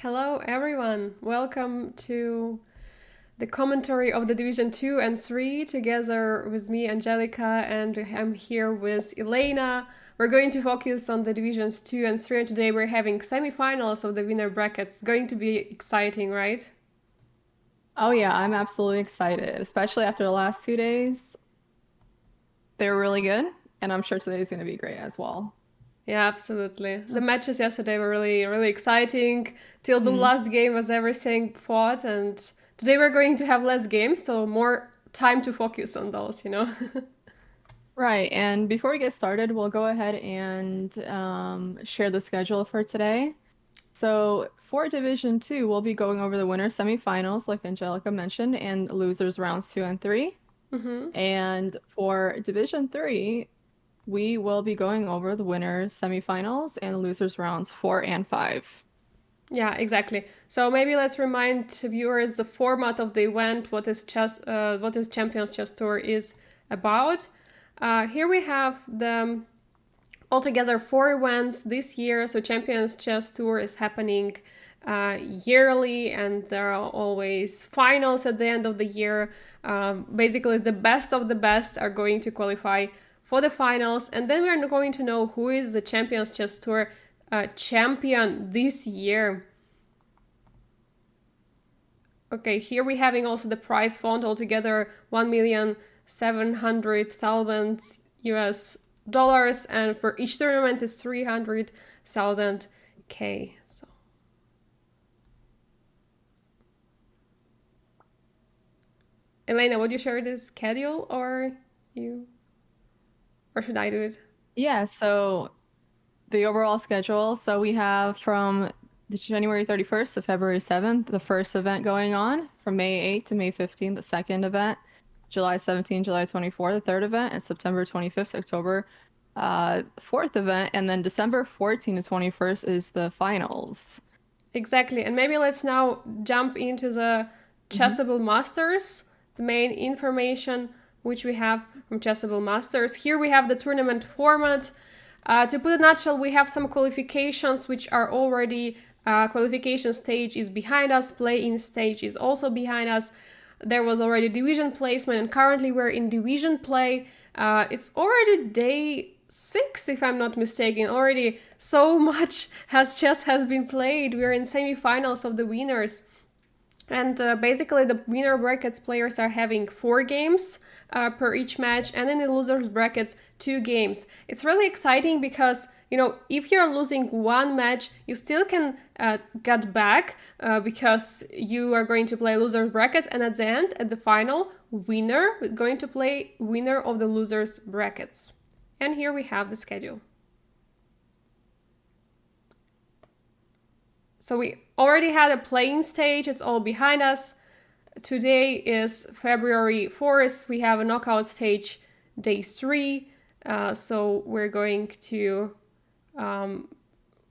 Hello, everyone. Welcome to the commentary of the Division 2 and 3 together with me, Angelika, and I'm here with Elaynah. We're going to focus on the Divisions 2 and 3, and today we're having semifinals of the winner brackets. It's going to be exciting, right? Oh yeah, I'm absolutely excited, especially after the last 2 days. They were really good, and I'm sure today's going to be great as well. Yeah, absolutely. The matches yesterday were really exciting. Till the Mhm. last game was everything fought, and today we're going to have less games, so more time to focus on those. Right, and before we get started, we'll go ahead and share the schedule for today. So for Division 2, we'll be going over the winner semifinals, like Angelica mentioned, and losers rounds 2 and 3. Mm-hmm. And for Division 3, we will be going over the winners semifinals and losers rounds 4 and 5. Yeah, exactly. So maybe let's remind viewers the format of the event, what is Champions Chess Tour is about. Here we have the altogether 4 events this year. So Champions Chess Tour is happening yearly, and there are always finals at the end of the year. Basically, the best of the best are going to qualify for the finals, and then we're going to know who is the Champions Chess Tour champion this year. Okay, here we having also the prize fund altogether 1,700,000 US dollars, and for each tournament is 300,000 K. So Elaynah, would you share this schedule you or should I do it? Yeah, so the overall schedule. So we have from the January 31st to February 7th, the first event going on, from May 8th to May 15th, the second event, July 17th, July 24th, the third event, and September 25th to October fourth event, and then December 14th to 21st is the finals. Exactly. And maybe let's now jump into the Mhm. Chessable Masters, the main information which we have from Chessable Masters. Here we have the tournament format. To put it in a nutshell, we have some qualifications which are already qualification stage is behind us, play-in stage is also behind us. There was already division placement, and currently we're in division play. It's already day 6, if I'm not mistaken. Already so much has been played. We're in semifinals of the winners. And basically, the winner brackets players are having 4 games per each match, and in the losers brackets, 2 games. It's really exciting because if you're losing one match, you still can get back because you are going to play losers brackets, and at the end, at the final, winner is going to play winner of the losers brackets. And here we have the schedule. So we already had a playing stage, it's all behind us. Today is February 4th. We have a knockout stage day 3. So we're going to.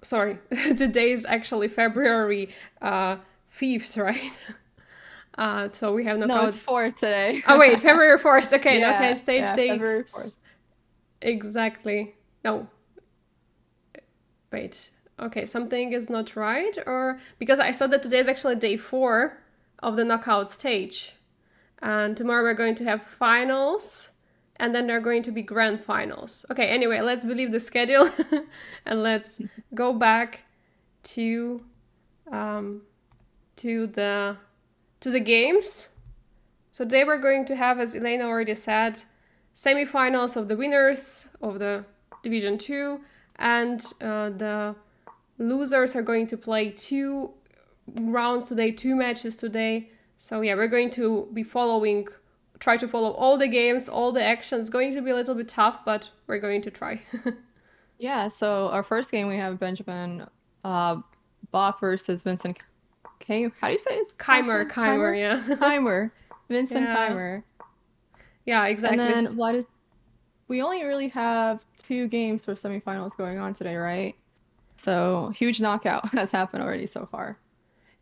Sorry, today is actually February 5th, right? So we have No, it's knockout. fourth today. Oh, wait, February 4th. Okay, Yeah, stage yeah, day. February 4th. Exactly. No, wait. Okay, something is not right, or because I saw that today is actually day 4 of the knockout stage. And tomorrow we're going to have finals, and then there are going to be grand finals. Okay, anyway, let's believe the schedule and let's go back to um, to the to the games. So today we're going to have, as Elaynah already said, semifinals of the winners of the Division 2, and the losers are going to play 2 rounds today, 2 matches today. So yeah, we're going to be try to follow all the games, all the actions. It's going to be a little bit tough, but we're going to try. Yeah, so our first game we have Benjamin uh Bach versus Vincent K. How do you say his last name? Keimer, Keimer? yeah. Keimer. Vincent Yeah. Keimer. Yeah, And exactly. then we only really have 2 games for semifinals going on today, right? So huge knockout has happened already so far.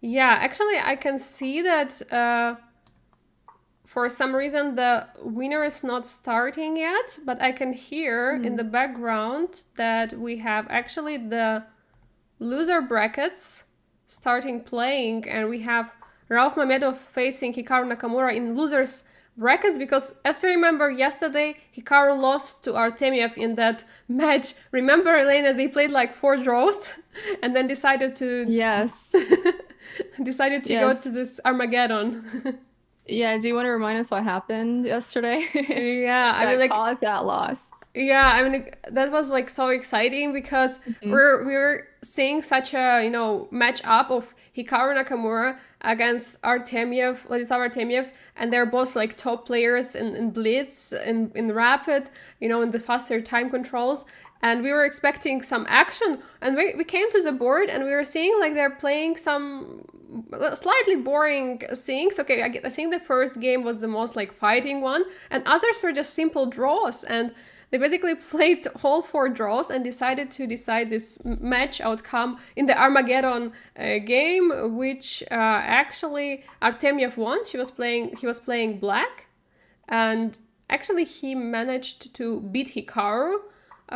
Yeah, actually, I can see that for some reason the winner is not starting yet, but I can hear in Hmm. the background that we have actually the loser brackets starting playing, and we have Rauf Mamedov facing Hikaru Nakamura in losers brackets, because as we remember yesterday, Hikaru lost to Artemiev in that match. Remember, Elaynah, they played like 4 draws and then decided to Yes. decided to go Yes. to this Armageddon. Yeah, do you want to remind us what happened yesterday Yeah, I mean, that like, caused that loss? yeah, I mean, that was like so exciting because Mhm. we're seeing such a, match up of Hikaru Nakamura against Vladislav Artemiev, and they're both like top players in Blitz, in Rapid, in the faster time controls. And we were expecting some action, and we came to the board and we were seeing like they're playing some slightly boring things. Okay, I think the first game was the most like fighting one, and others were just simple draws, and they basically played all 4 draws and decided to decide this match outcome in the Armageddon game, which actually Artemiev won. He was playing black, and actually he managed to beat Hikaru.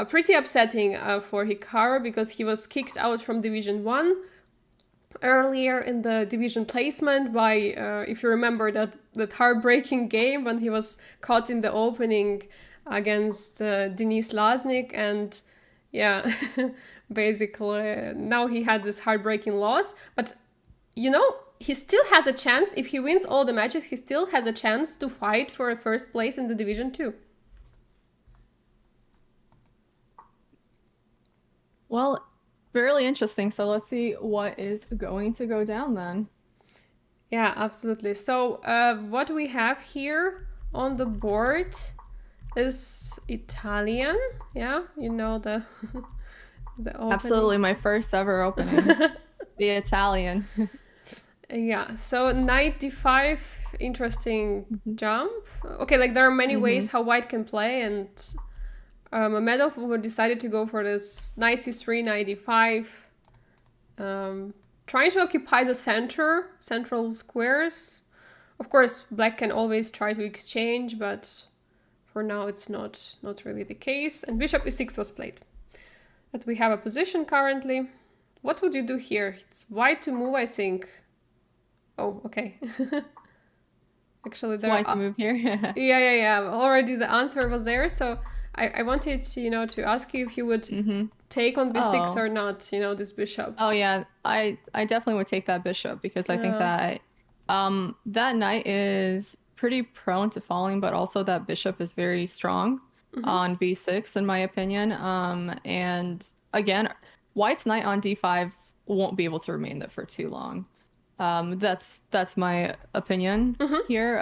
Pretty upsetting for Hikaru, because he was kicked out from Division 1 earlier in the division placement by, if you remember that heartbreaking game when he was caught in the opening against Denis Laznik, and yeah, basically now he had this heartbreaking loss. But he still has a chance. If he wins all the matches, he still has a chance to fight for a first place in the Division 2. Well, really interesting. So let's see what is going to go down then. Yeah, absolutely. So what we have here on the board is Italian. Yeah, the the opening. Absolutely, my first ever opening. The Italian. Yeah, so knight d5, interesting jump. Okay, like there are many ways how white can play, and Mamedov decided to go for this knight c3, knight d5, trying to occupy the central squares. Of course, black can always try to exchange, but for now it's not really the case. And bishop e6 was played. But we have a position currently. What would you do here? It's white to move, I think. Oh, okay. Actually, there Why to move here? yeah. Already the answer was there. So I wanted to ask you if you would take on b6 or not, this bishop. Oh yeah, I definitely would take that bishop, because I think that that knight is pretty prone to falling, but also that bishop is very strong on b6 in my opinion. And again, white's knight on d5 won't be able to remain there for too long. That's my opinion here.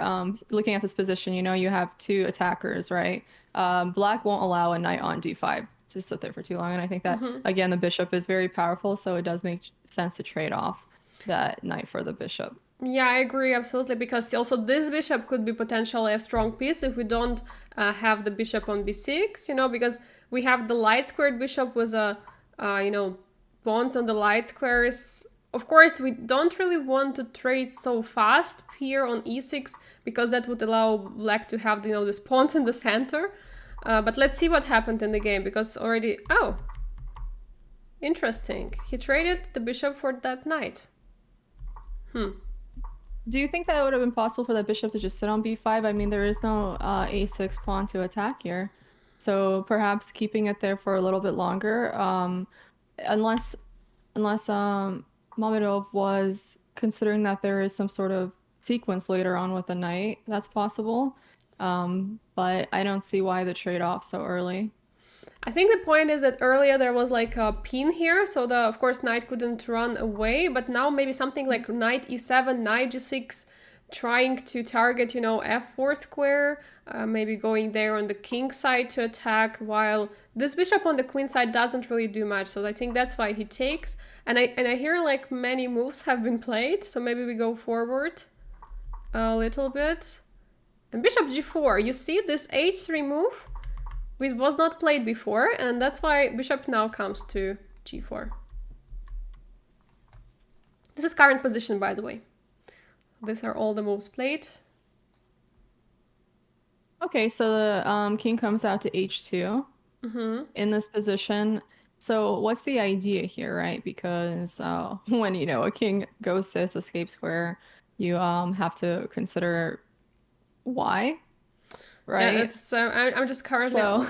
Looking at this position, you have 2 attackers, right? Black won't allow a knight on d5 to sit there for too long, and I think that again the bishop is very powerful, so it does make sense to trade off that knight for the bishop. Yeah, I agree absolutely, because also this bishop could be potentially a strong piece if we don't have the bishop on b6, because we have the light squared bishop with a pawns on the light squares. Of course, we don't really want to trade so fast here on e6, because that would allow black to have this pawns in the center. But let's see what happened in the game, because already... Oh! Interesting. He traded the bishop for that knight. Do you think that it would have been possible for that bishop to just sit on b5? I mean, there is no a6 pawn to attack here. So perhaps keeping it there for a little bit longer, unless Mamedov was considering that there is some sort of sequence later on with the knight, that's possible. But I don't see why the trade-off so early. I think the point is that earlier there was like a pin here, so of course knight couldn't run away, but now maybe something like knight e7, knight g6, trying to target, f4 square, maybe going there on the king side to attack, while this bishop on the queen side doesn't really do much, so I think that's why he takes. And I hear like many moves have been played, so maybe we go forward a little bit. And bishop g4, you see this h3 move? Which was not played before, and that's why bishop now comes to g4. This is current position, by the way. These are all the moves played. Okay, so the king comes out to h2 in this position. So what's the idea here, right? Because when a king goes to this escape square, you have to consider why, Yeah, right? it's I'm just currently So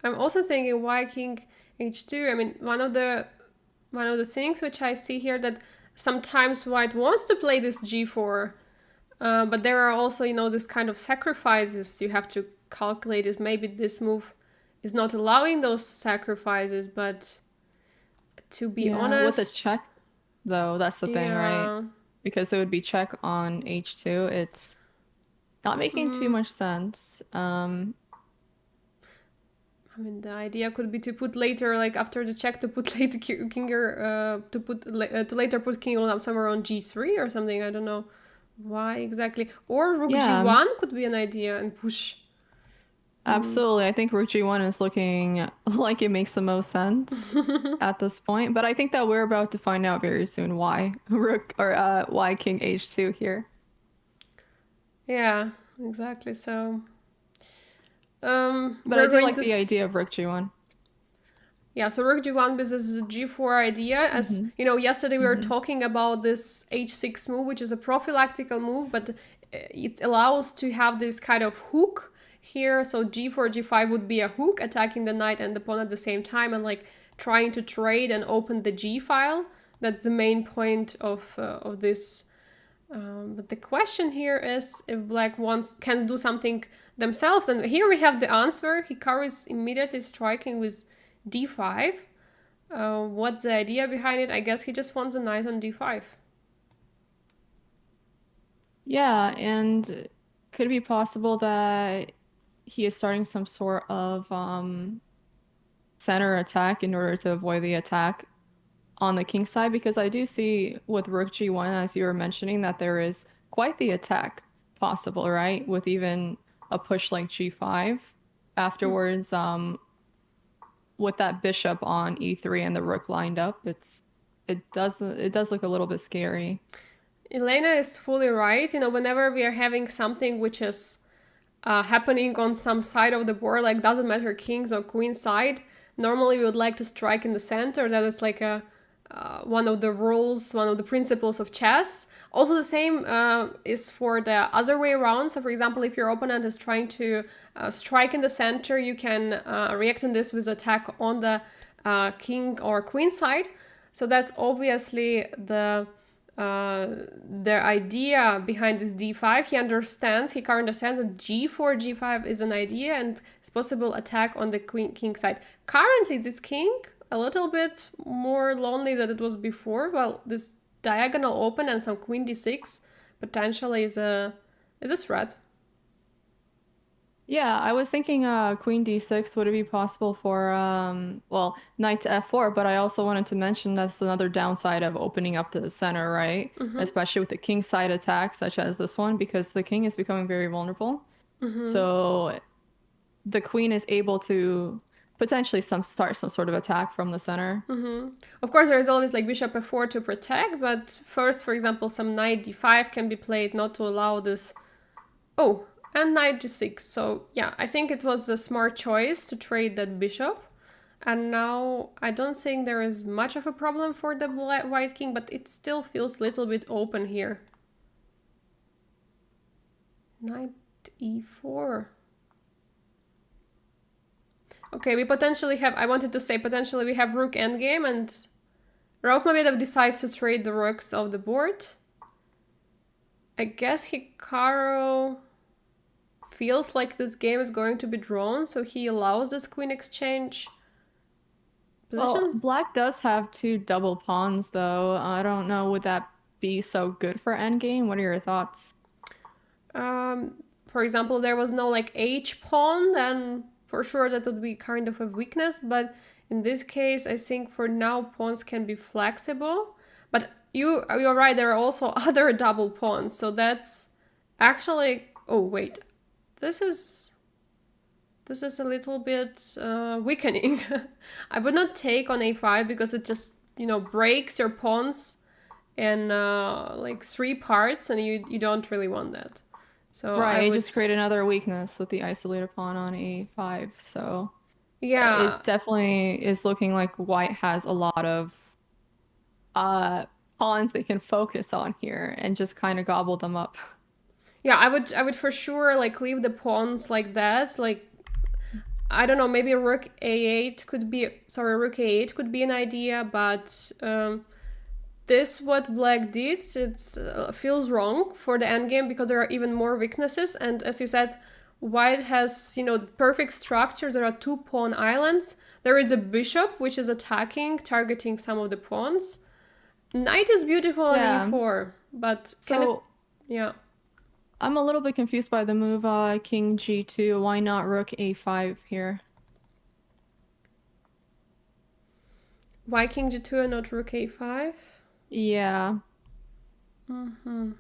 I'm also thinking why king h2. I mean, one of the things which I see here that sometimes white wants to play this g4, but there are also this kind of sacrifices you have to calculate. Is maybe this move is not allowing those sacrifices, but to be yeah, with a honest, check though, that's the thing, right? yeah. Because it would be check on h2. It's not making too much sense. I mean, the idea could be to put later, like after the check, to put later to later put king on somewhere on g3 or something. I don't know why exactly. Or rook Yeah, g1 could be an idea and push. absolutely. I think Rook G1 is looking like it makes the most sense at this point, but I think that we're about to find out very soon why Rook or why King H2 here. Yeah, exactly. So But I we're do going like to the idea of Rook G1. yeah. So rook g1 versus g4 idea. As Mm-hmm. yesterday we were Mm-hmm. talking about this h6 move, which is a prophylactical move, but it allows to have this kind of hook here. So g4, g5 would be a hook attacking the knight and the pawn at the same time, and like trying to trade and open the g file. That's the main point of this. But the question here is if black can do something themselves, and here we have the answer. Hikaru is immediately striking with d5. What's the idea behind it? I guess he just wants a knight on d5. Yeah, and could it be possible that he is starting some sort of center attack in order to avoid the attack on the king side? Because I do see with Rook G1, as you were mentioning, that there is quite the attack possible, right? With even a push like G5 afterwards, with that bishop on E3 and the rook lined up, it does look a little bit scary. Elaynah is fully right. Whenever we are having something which is happening on some side of the board, like doesn't matter king's or queen side, normally we would like to strike in the center. That is like a one of the rules, one of the principles of chess. Also, the same is for the other way around. So, for example, if your opponent is trying to strike in the center, you can react on this with attack on the king or queen side. So that's obviously their idea behind this d5. Hikaru understands that g4, g5 is an idea and it's possible attack on the king side. Currently, this king a little bit more lonely than it was before. Well, this diagonal open and some queen d6 potentially is a threat. Yeah, I was thinking queen d6, would it be possible for well, knight to f4, but I also wanted to mention that's another downside of opening up to the center, right? Especially with the king side attack such as this one, because the king is becoming very vulnerable. So the queen is able to potentially start some sort of attack from the center. Of course, there is always like bishop f4 to protect, but first, for example, some knight d5 can be played not to allow this. Oh, and knight g6. So yeah, I think it was a smart choice to trade that bishop. And now I don't think there is much of a problem for the white king, but it still feels a little bit open here. Knight e4. Okay, we potentially have, I wanted to say potentially we have rook endgame, and Rauf Mamedov decides to trade the rooks off the board. I guess Hikaru feels like this game is going to be drawn, so he allows this queen exchange position. Well, black does have two double pawns, though. I don't know, would that be so good for endgame? What are your thoughts? For example, there was no like h pawn, then for sure that would be kind of a weakness, but in this case, I think for now pawns can be flexible. But you're right, there are also other double pawns, so that's actually, oh wait, this is a little bit weakening. I would not take on a5 because it just breaks your pawns in like 3 parts, and you don't really want that. So Right, I it would just create another weakness with the isolated pawn on a5, so Yeah. It definitely is looking like white has a lot of uh pawns they can focus on here and just kind of gobble them up. Yeah, I would for sure like leave the pawns like that. Like I don't know, maybe rook a8 could be sorry, rook a8 could be an idea, but this what black did, it feels wrong for the endgame because there are even more weaknesses. And as you said, white has the perfect structure. There are two pawn islands. There is a bishop which is attacking, targeting some of the pawns. Knight is beautiful on Yeah. e4, but can it? So Yeah. I'm a little bit confused by the move King G2. Why not Rook A5 here? Why king g2 and not rook a5? Yeah. Mm-hmm.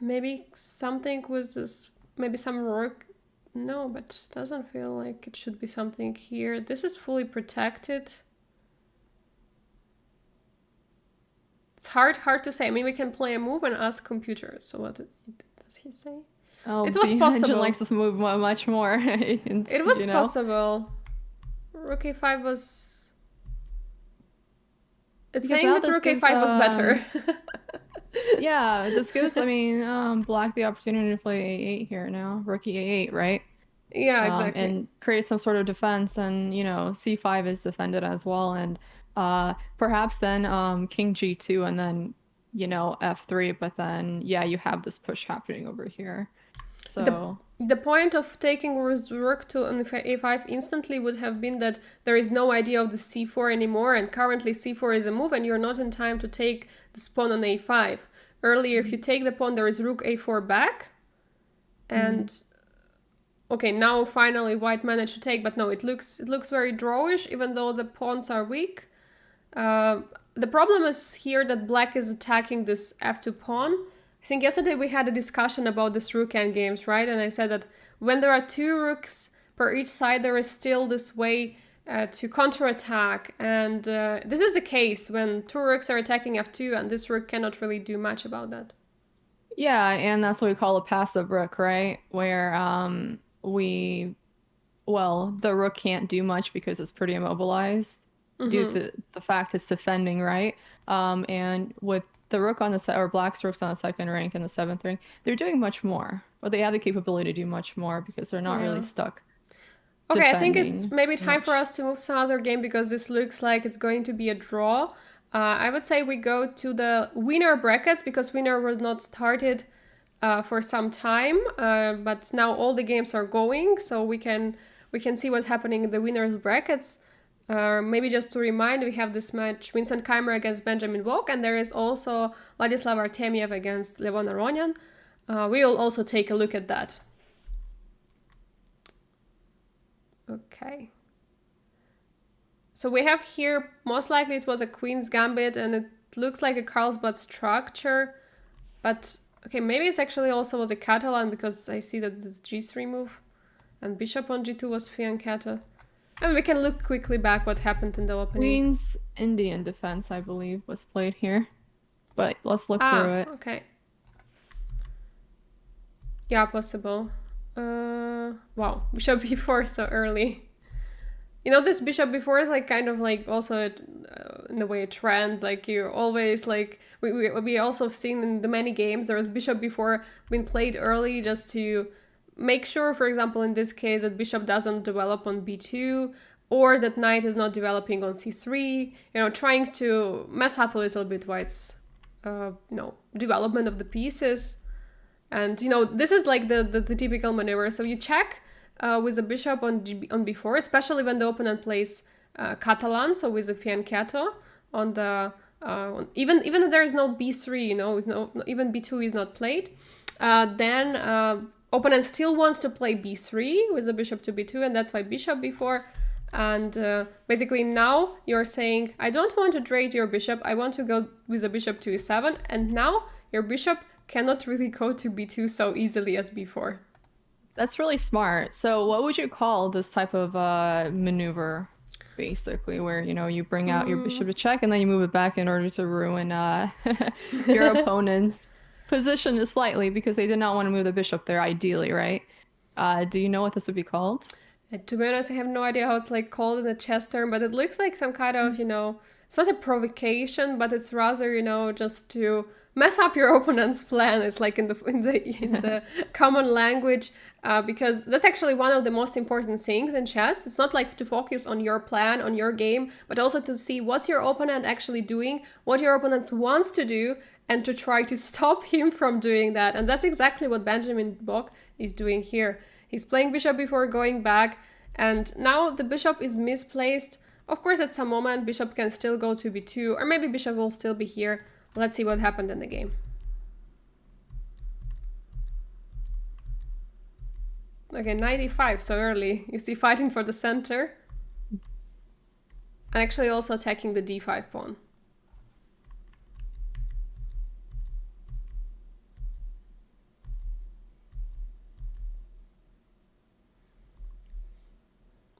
Maybe something with this. Maybe some rook. No, but doesn't feel like it should be something here. This is fully protected. It's hard to say. I mean, we can play a move and ask computer. So what does he say? Oh, It was the engine possible. likes this move much more. It was possible. Rook a5 was. It's Because saying now that this rook gives a5 was better. yeah, this gives black the opportunity to play A8 here now. Rook E8, right? Yeah, exactly. And create some sort of defense, and C5 is defended as well, and perhaps then King G2 and then F3, but then yeah, you have this push happening over here. The So the point of taking rook to on a5 instantly would have been that there is no idea of the c4 anymore, and currently c4 is a move, and you're not in time to take the pawn on a5. Earlier, if you take the pawn, there is rook a4 back, mm, and okay, now finally white managed to take, but no, it looks very drawish, even though the pawns are weak. Uh, the problem is here that black is attacking this f2 pawn. I think yesterday we had a discussion about this rook endgames, right? And I said that when there are two rooks per each side, there is still this way to counterattack. And this is the case when two rooks are attacking f2, and this rook cannot really do much about that. yeah, and that's what we call a passive rook, right? Where the rook can't do much because it's pretty immobilized due to the fact it's defending, right? And with the rook on the set or black's rooks on the second rank and the seventh rank, they're doing much more, or they have the capability to do much more because they're not really Yeah. stuck Okay, I think it's defending maybe time for much. us to move to another game because this looks like it's going to be a draw. I would say we go to the winner brackets because winner was not started for some time, but now all the games are going, so we can see what's happening in the winners brackets. Maybe just to remind, we have this match Vincent Keimer against Benjamin Volk, and there is also Vladislav Artemiev against Levon Aronian. We will also take a look at that. Okay. So we have here, most likely it was a Queen's Gambit, and it looks like a Carlsbad structure, but okay, maybe it's actually also was a Catalan because I see that this G3 move and Bishop on G2 was fianchetto. And we can look quickly back what happened in the opening. Queen's Indian defense, I believe, was played here, but let's look through it. Okay. Yeah, possible. Wow, Bishop b4 so early. This bishop before is like kind of like also in a way a trend. Like you always like we also have seen in the many games there was bishop before being played early just to make sure, for example, in this case, that bishop doesn't develop on b2 or that knight is not developing on c3. Trying to mess up a little bit white's development of the pieces. And this is like the typical maneuver. So you check with the bishop on b4, especially when the opponent plays Catalan, so with the fianchetto on the even if there is no b3, even b2 is not played, then opponent still wants to play b3 with the bishop to b2, and that's why bishop b4. And basically now you're saying, I don't want to trade your bishop, I want to go with the bishop to e7, and now your bishop cannot really go to b2 so easily as before. That's really smart. So what would you call this type of maneuver, basically, where you bring out your bishop to check and then you move it back in order to ruin your opponent's position slightly because they did not want to move the bishop there ideally, right? Do you know what this would be called? And to be honest, I have no idea how it's like called in the chess term, but it looks like some kind of, it's not a provocation, but it's rather, just to mess up your opponent's plan. It's like in the common language, because that's actually one of the most important things in chess. It's not like to focus on your plan, on your game, but also to see what's your opponent actually doing, what your opponent wants to do, and to try to stop him from doing that. And that's exactly what Benjamin Bock is doing here. He's playing bishop before going back, and now the bishop is misplaced. Of course, at some moment, bishop can still go to b2, or maybe bishop will still be here. Let's see what happened in the game. Okay, 95, so early. You see, fighting for the center. And actually also attacking the d5 pawn.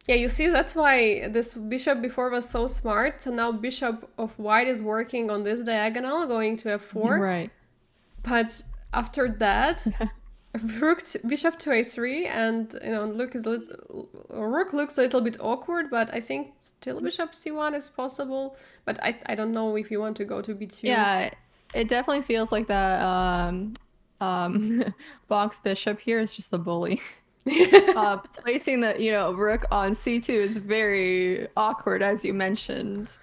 Yeah, you see, that's why this bishop before was so smart. So now bishop of white is working on this diagonal, going to f4. Right. But after that, bishop to a3, and rook looks a little bit awkward, but I think still bishop c1 is possible. But I don't know if you want to go to b2. Yeah, it definitely feels like that box bishop here is just a bully. Placing the rook on c2 is very awkward, as you mentioned.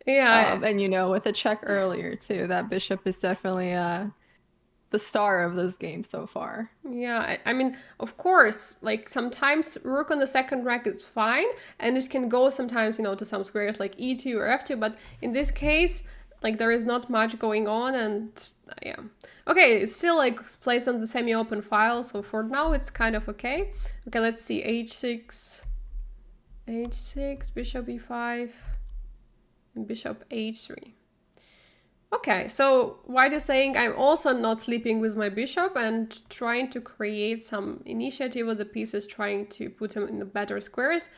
Yeah. And with a check earlier too, that bishop is definitely the star of this game so far. Yeah, I mean, of course, like sometimes rook on the second rank is fine, and it can go sometimes, to some squares like e2 or f2, but in this case, like there is not much going on, and yeah. Okay, it's still like placed on the semi-open file, so for now it's kind of okay. Okay, let's see, h6, bishop e5, and bishop h3. Okay, so white is saying I'm also not sleeping with my bishop and trying to create some initiative with the pieces, trying to put them in the better squares.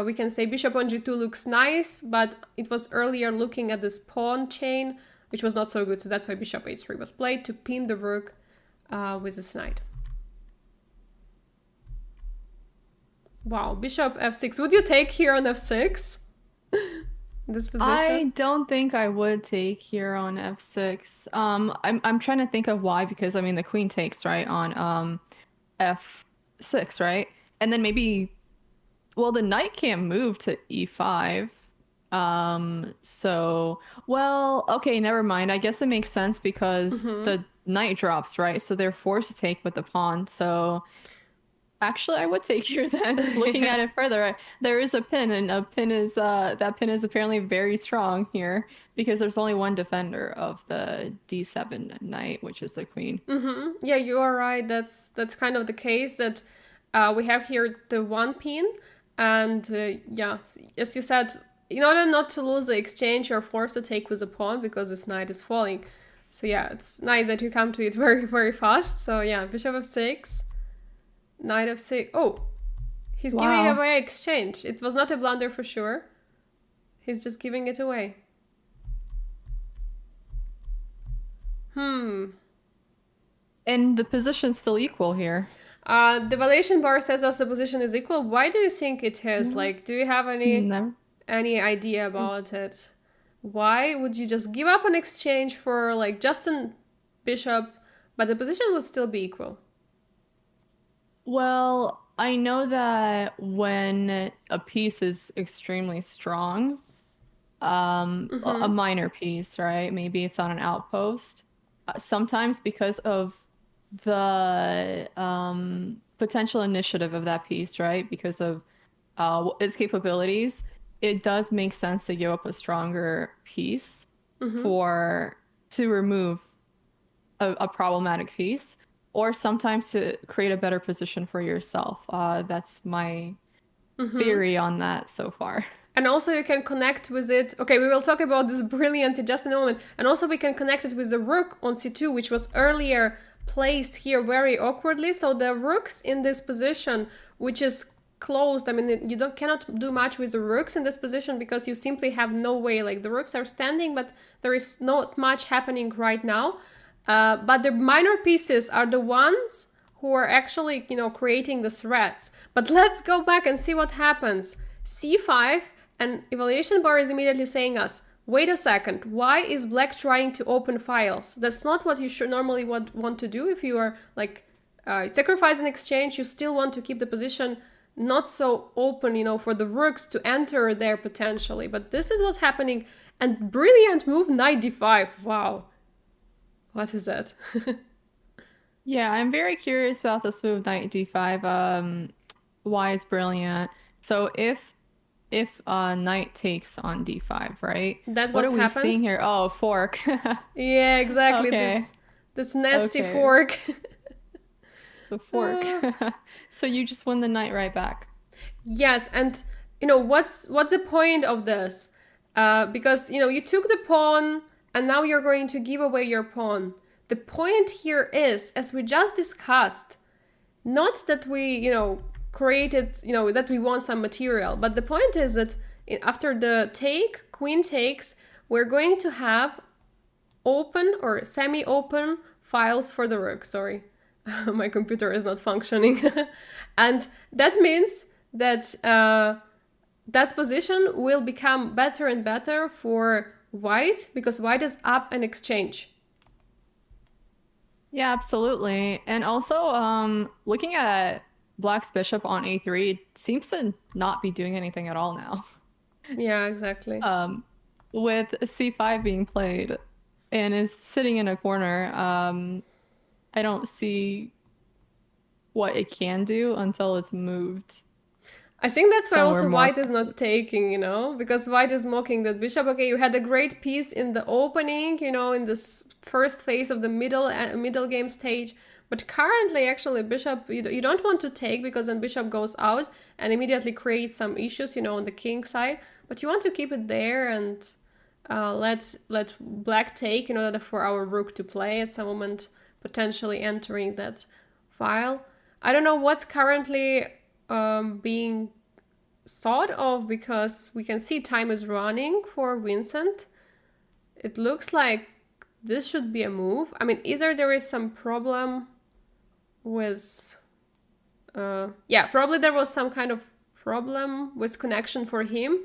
We can say bishop on g2 looks nice, but it was earlier looking at this pawn chain, which was not so good, so that's why bishop h3 was played, to pin the rook with this knight. Wow, bishop f6. Would you take here on f6? This position? I don't think I would take here on f6. I'm trying to think of why, because I mean the queen takes right on f6, right? And then maybe, well, the knight can't move to e5. Well, okay, never mind. I guess it makes sense because the knight drops, right? So they're forced to take with the pawn. So actually, I would take here then. Looking at it further, there is a pin, and that pin is apparently very strong here because there's only one defender of the d7 knight, which is the queen. Yeah, you are right. That's kind of the case that we have here the one pin, and yeah, as you said, in order not to lose the exchange, you're forced to take with a pawn because this knight is falling. So yeah, it's nice that you come to it very, very fast. So yeah, bishop f6. Knight f6. Oh, he's giving away exchange. It was not a blunder for sure. He's just giving it away. And the position's still equal here. The valuation bar says us the position is equal. Why do you think it is? Like, do you have any idea about it? Why would you just give up an exchange for like just a bishop, but the position would still be equal? Well, I know that when a piece is extremely strong, a minor piece, right? Maybe it's on an outpost. Sometimes because of the potential initiative of that piece, right? Because of its capabilities, it does make sense to give up a stronger piece to remove a problematic piece. Or sometimes to create a better position for yourself. That's my theory on that so far. And also you can connect with it. Okay, we will talk about this brilliance in just a moment. And also we can connect it with the rook on c2, which was earlier placed here very awkwardly. So the rook's in this position, which is closed. I mean, you cannot do much with the rooks in this position because you simply have no way. Like the rooks are standing, but there is not much happening right now. But the minor pieces are the ones who are actually, creating the threats. But let's go back and see what happens. c5, and evaluation bar is immediately saying us, wait a second, why is black trying to open files? That's not what you should normally want to do. If you are like sacrifice an exchange, you still want to keep the position not so open, for the rooks to enter there potentially. But this is what's happening. And brilliant move, knight d5. Wow. What is that? Yeah, I'm very curious about this move, knight d5. Why is brilliant? So if knight takes on d5, right? That's What what's are we happened? seeing here? Oh, fork. Yeah, exactly. Okay. This nasty Okay. fork. So fork. So you just win the knight right back. Yes, and what's the point of this? Because you took the pawn and now you're going to give away your pawn. The point here is, as we just discussed, not that we created that we want some material, but the point is that after the take, queen takes, we're going to have open or semi-open files for the rook. Sorry, my computer is not functioning. And that means that that position will become better and better for white, because white is up an exchange. Yeah, absolutely. And also, looking at black's bishop on a3 seems to not be doing anything at all now. Yeah, exactly. With c5 being played and is sitting in a corner, I don't see what it can do until it's moved. I think that's why Somewhere also more- white is not taking, because white is mocking that bishop. Okay, you had a great piece in the opening, in this first phase of the middle game stage. But currently, actually, bishop, you don't want to take, because then bishop goes out and immediately creates some issues, on the king side. But you want to keep it there and let black take in order for our rook to play at some moment, potentially entering that file. I don't know what's currently being thought of, because we can see time is running for Vincent. It looks like this should be a move. I mean, either there is some problem with probably there was some kind of problem with connection for him,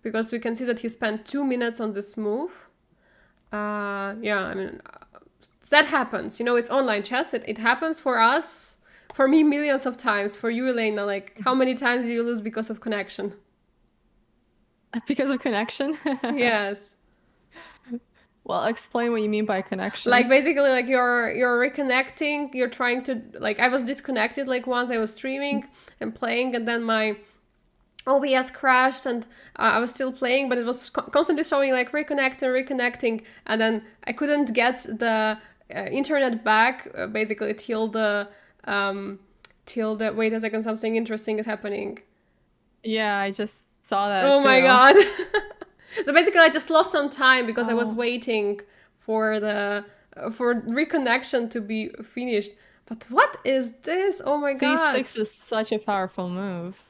because we can see that he spent 2 minutes on this move. I mean, that happens, it's online chess. It happens for us. For me, millions of times. For you, Elaynah, like, how many times do you lose because of connection? Because of connection? Yes. Well, explain what you mean by connection. Like, basically, like, you're reconnecting, you're trying to, like, I was disconnected, like, once I was streaming and playing, and then my OBS crashed, and I was still playing, but it was constantly showing, like, reconnecting, and then I couldn't get the internet back, basically, till the wait a second, something interesting is happening. Yeah, I just saw that Oh too. my god. So basically I just lost some time because I was Oh. waiting for the for reconnection to be finished. But what is this? Oh my god. C6 is such a powerful move.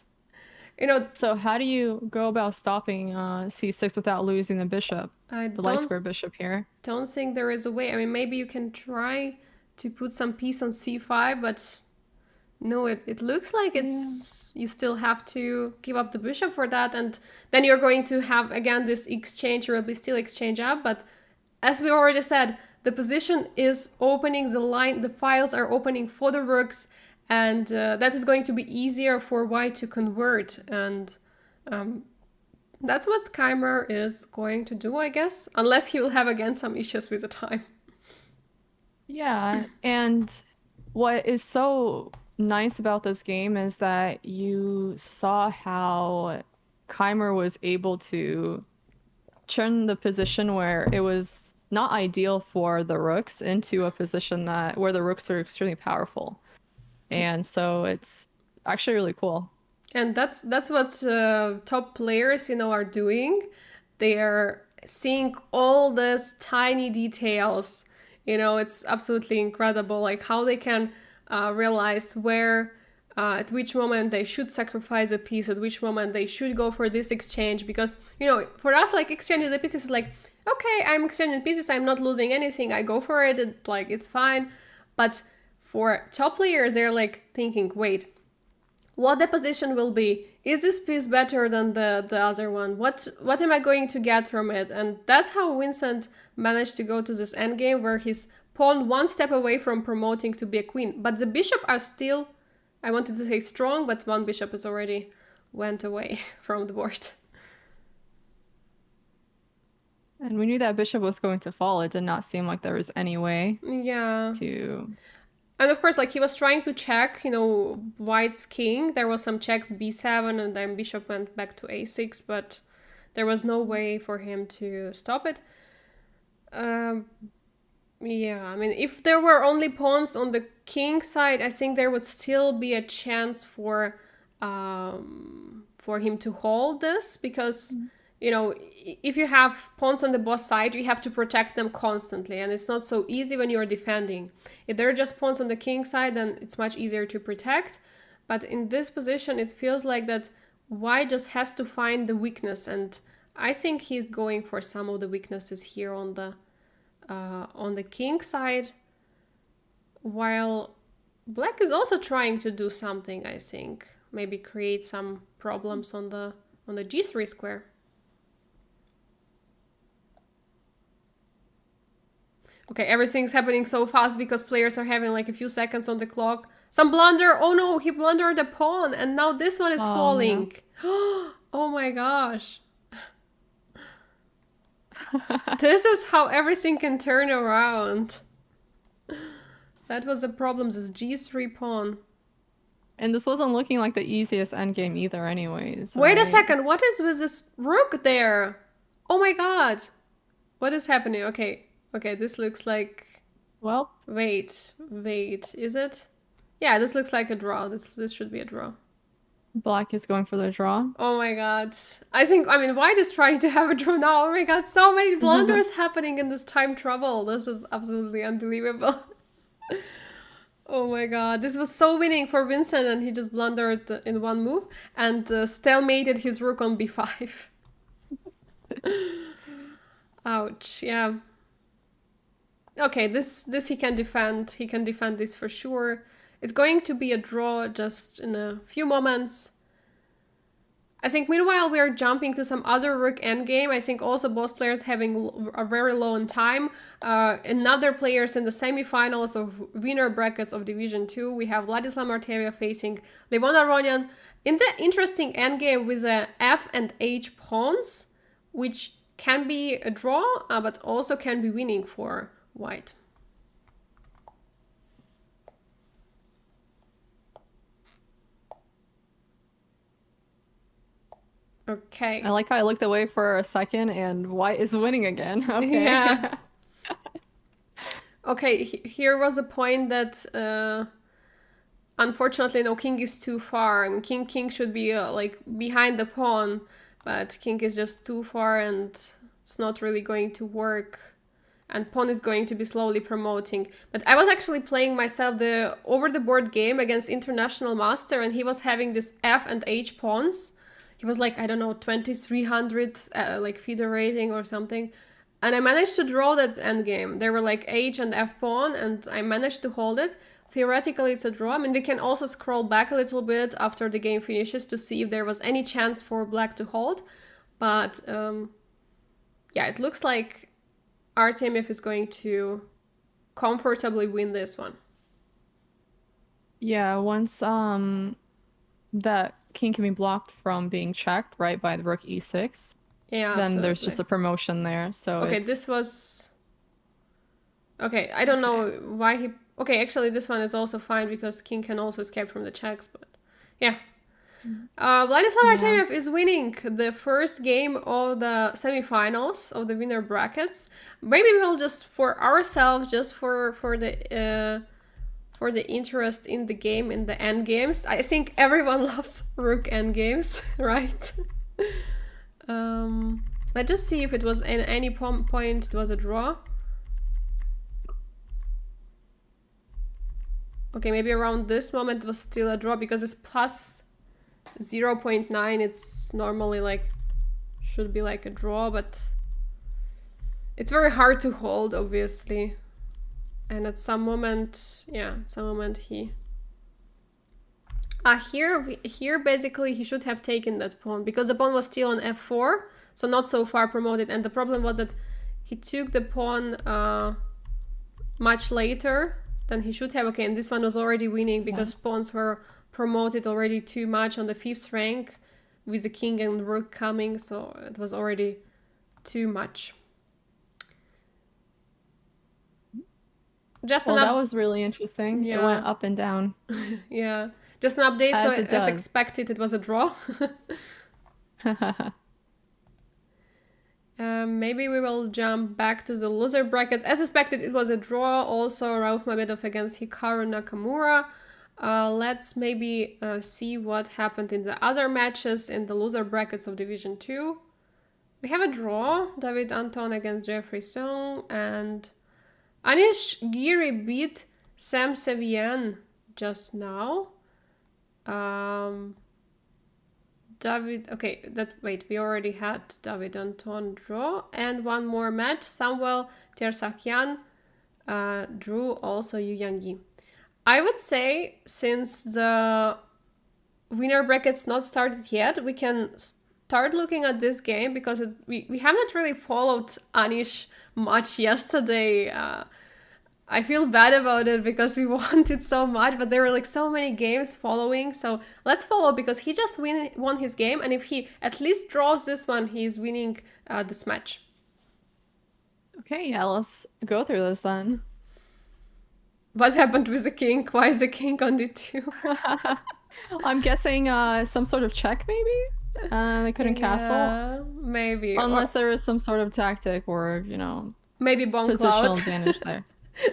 You So how do you go about stopping c6 without losing the bishop? I The light don't square bishop here. think there is a way. I mean, maybe you can try to put some piece on c5, but no, it looks like it's you still have to give up the bishop for that, and then you're going to have again this exchange. There will be still exchange up, but as we already said, the position is opening, the files are opening for the rooks, and that is going to be easier for white to convert, and that's what Keimer is going to do, I guess, unless he will have again some issues with the time. Yeah, and what is so nice about this game is that you saw how Keimer was able to turn the position where it was not ideal for the rooks into a position where the rooks are extremely powerful. And so it's actually really cool. And that's what top players, are doing. They are seeing all these tiny details. It's absolutely incredible, like how they can realize where, at which moment they should sacrifice a piece, at which moment they should go for this exchange. Because, for us, like, exchanging the pieces is like, okay, I'm exchanging pieces, I'm not losing anything, I go for it, it's fine. But for top players, they're like thinking, wait, what the position will be? Is this piece better than the other one? What am I going to get from it? And that's how Vincent managed to go to this endgame where he's pawn one step away from promoting to be a queen. But the bishop are still, I wanted to say strong, but one bishop has already went away from the board. And we knew that bishop was going to fall. It did not seem like there was any way Yeah. to... And of course, like he was trying to check, white's king. There was some checks, b7, and then bishop went back to a6, but there was no way for him to stop it. Yeah, I mean, if there were only pawns on the king side, I think there would still be a chance for him to hold this, because if you have pawns on the both side, you have to protect them constantly, and it's not so easy when you're defending. If there are just pawns on the king side, then it's much easier to protect. But in this position, it feels like that white just has to find the weakness, and I think he's going for some of the weaknesses here on the king side, while black is also trying to do something. I think maybe create some problems on the g3 square. Okay, everything's happening so fast because players are having like a few seconds on the clock. Some blunder. Oh no, he blundered a pawn, and now this one is falling. No. Oh my gosh. This is how everything can turn around. That was the problem, this g3 pawn. And this wasn't looking like the easiest endgame either anyways. Wait a second, what is with this rook there? Oh my god. What is happening? Okay, this looks like... Well... Wait, is it? Yeah, this looks like a draw. This should be a draw. Black is going for the draw. Oh my god. I mean, white is trying to have a draw now. Oh my god, so many blunders happening in this time trouble. This is absolutely unbelievable. Oh my god. This was so winning for Vincent, and he just blundered in one move and stalemated his rook on b5. Ouch, yeah. Okay, this he can defend. He can defend this for sure. It's going to be a draw just in a few moments. I think meanwhile we are jumping to some other rook endgame. I think also both players having a very low on time. Another players in the semifinals of winner brackets of Division 2. We have Vladislav Martevia facing Levon Aronian in the interesting endgame with a f and h pawns, which can be a draw, but also can be winning for white. Okay. I like how I looked away for a second and white is winning again. Okay. Yeah. Okay, here was a point that unfortunately no, king is too far, and king should be like behind the pawn, but king is just too far and it's not really going to work. And pawn is going to be slowly promoting. But I was actually playing myself the over-the-board game against International Master, and he was having this f and h pawns. He was like, I don't know, 2300 like FIDE rating or something. And I managed to draw that endgame. There were like h and f pawn, and I managed to hold it. Theoretically, it's a draw. I mean, we can also scroll back a little bit after the game finishes to see if there was any chance for black to hold. But yeah, it looks like Artemiev is going to comfortably win this one. Yeah, once that king can be blocked from being checked, right, by the rook e6. Yeah, then absolutely. There's just a promotion there. So okay, this was... Okay, I don't know why he... Okay, actually this one is also fine because king can also escape from the checks, but yeah. Vladislav Artemiev is winning the first game of the semifinals of the winner brackets. Maybe we'll just for ourselves, just for the interest in the game, in the end games. I think everyone loves rook end games, right? Let's just see if it was at any point it was a draw. Okay, maybe around this moment it was still a draw because it's plus 0.9. It's normally like should be like a draw, but it's very hard to hold, obviously. And at some moment, he... here basically he should have taken that pawn because the pawn was still on f4, so not so far promoted. And the problem was that he took the pawn much later than he should have. Okay, and this one was already winning because pawns were promoted already too much on the 5th rank with the king and rook coming, so it was already too much. Well, that was really interesting. Yeah. It went up and down. Yeah. Just an update, so as expected, it was a draw. Maybe we will jump back to the loser brackets. As expected, it was a draw. Also, Rauf Mamedov against Hikaru Nakamura. Let's maybe see what happened in the other matches in the loser brackets of Division 2. We have a draw. David Anton against Jeffrey Song. And Anish Giri beat Sam Sevian just now. Wait, we already had David Anton draw, and one more match. Samuel Tersakyan drew also Yu Yangyi. I would say, since the winner bracket's not started yet, we can start looking at this game because we haven't really followed Anish much yesterday. I feel bad about it because we wanted so much, but there were like so many games following. So let's follow because he just won his game. And if he at least draws this one, he's winning this match. Okay, yeah, let's go through this then. What happened with the king? Why is the king on d2? I'm guessing some sort of check, maybe? They couldn't castle? Maybe. Unless there was some sort of tactic or, maybe bomb positional cloud. advantage there.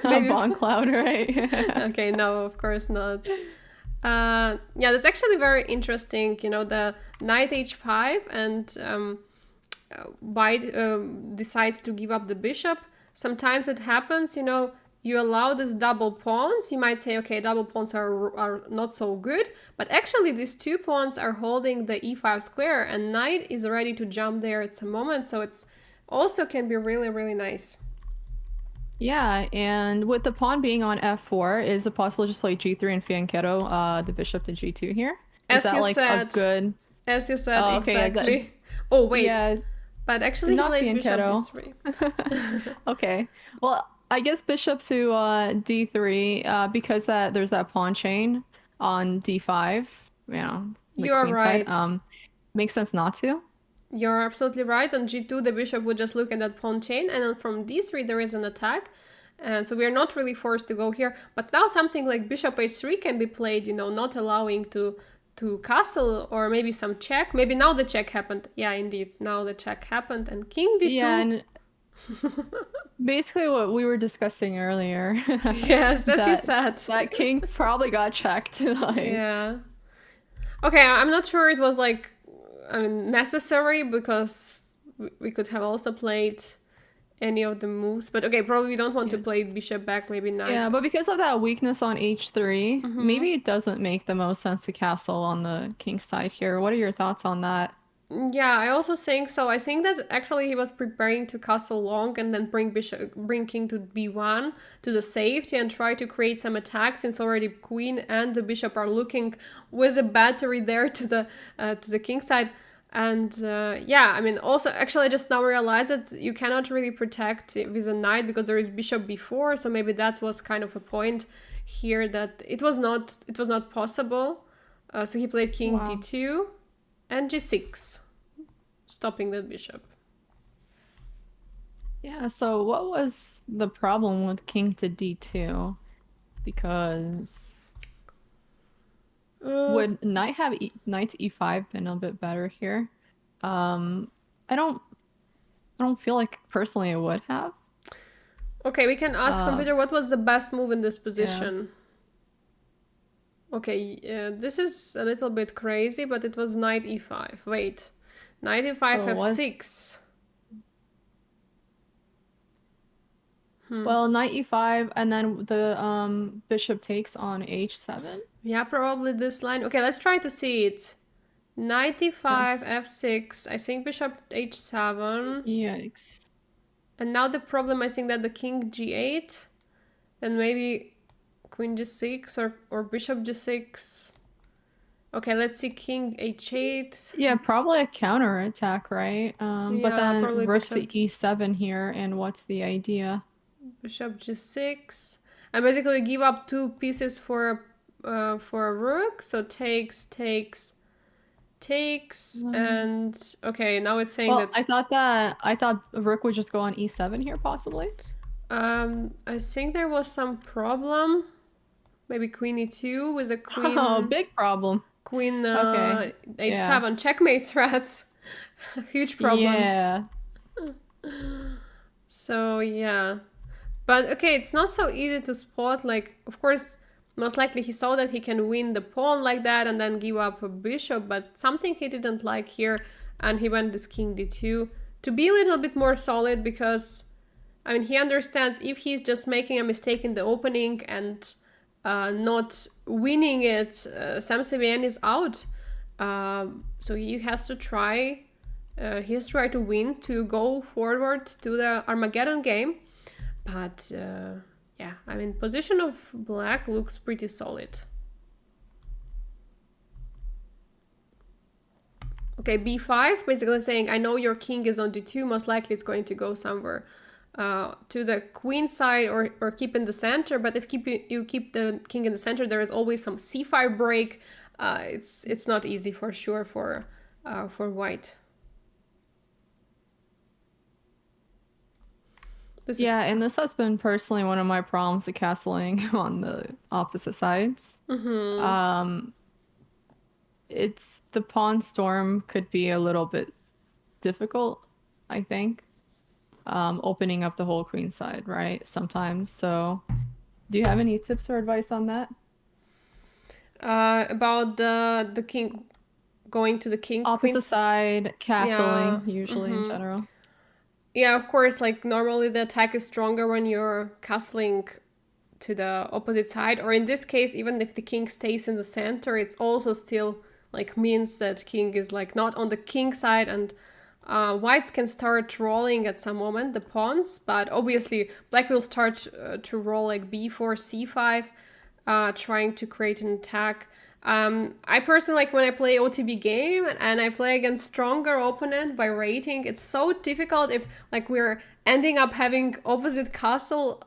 Bomb cloud, right? Okay, no, of course not. Yeah, that's actually very interesting. The knight h5 and white decides to give up the bishop. Sometimes it happens, you allow these double pawns. You might say, okay, double pawns are not so good, but actually these 2 pawns are holding the e5 square and knight is ready to jump there at some moment. So it's also can be really, really nice. Yeah, and with the pawn being on f4, is it possible to just play g3 and fianchetto the bishop to g2 here? Is that like a good... As you said, exactly. Oh, wait. Yeah, but actually he plays bishop d3. Okay. Well, I guess bishop to d3, because there's that pawn chain on d5, You're right. Makes sense not to. You're absolutely right. On g2, the bishop would just look at that pawn chain, and then from d3 there is an attack. And so we're not really forced to go here. But now something like bishop h3 can be played, not allowing to castle, or maybe some check. Maybe now the check happened. Yeah, indeed. Now the check happened, and king d2. Yeah, and basically what we were discussing earlier. Yes, as you said. That king probably got checked. Yeah. Okay, I'm not sure it was necessary because we could have also played any of the moves, but okay, probably we don't want to play bishop back, maybe knight. Yeah, but because of that weakness on h3, maybe it doesn't make the most sense to castle on the king side here. What are your thoughts on that? Yeah, I also think so. I think that actually he was preparing to castle long and then bring king to b1 to the safety and try to create some attacks, since already queen and the bishop are looking with a battery there to the king side. And also actually I just now realized that you cannot really protect with a knight because there is bishop b4, so maybe that was kind of a point here that it was not possible. So he played king d2 and g6, stopping that bishop. Yeah, so what was the problem with king to d2? Because would knight have knight to e5 been a bit better here? I don't feel like personally it would have. Okay, we can ask computer what was the best move in this position. Yeah. Okay, this is a little bit crazy, but it was knight e5. Wait, knight e5 f6. Well, knight e5 and then the bishop takes on h7. Yeah, probably this line. Okay, let's try to see it. Knight e5, f6. I think bishop h7. Yikes. And now the problem, I think that the king g8. And maybe queen g6 or bishop g6. Okay, let's see, king h8. Yeah, probably a counter attack, right? But Yeah, then probably rook to bishop e7 here, and what's the idea? bishop g6. And basically give up two pieces for a rook. So takes, Mm. and okay, now it's saying Well, that I thought rook would just go on e7 here, possibly. I think there was some problem. Maybe queen e2 with a Oh, queen big problem. queen Okay. Yeah. h7 checkmate threats. Huge problems. Yeah. So yeah. But okay, it's not so easy to spot. Like, of course, most likely he saw that he can win the pawn like that and then give up a bishop, but something he didn't like here, and he went this king d2 to be a little bit more solid because, I mean, he understands if he's just making a mistake in the opening and not winning it, Sam CBN is out. So he has to try. He has to try to win to go forward to the Armageddon game. But yeah, I mean, position of black looks pretty solid. Okay, b5, basically saying, I know your king is on d2, most likely it's going to go somewhere to the queen side or keep in the center, but if you keep the king in the center, there is always some c5 break. It's not easy for sure for white. Yeah, and this has been personally one of my problems with castling on the opposite sides. It's the pawn storm could be a little bit difficult, I think. Opening up the whole queen side, right? Sometimes. So, do you have any tips or advice on that? About the king going to the king Opposite queen. side, castling, Yeah. usually in general. Yeah, of course, like normally the attack is stronger when you're castling to the opposite side, or in this case, even if the king stays in the center, it's also still like means that king is like not on the king side, and whites can start rolling at some moment the pawns, but obviously black will start to roll like b4, c5, trying to create an attack. I personally like when I play OTB game and I play against stronger opponent by rating. It's so difficult if like we're ending up having opposite castle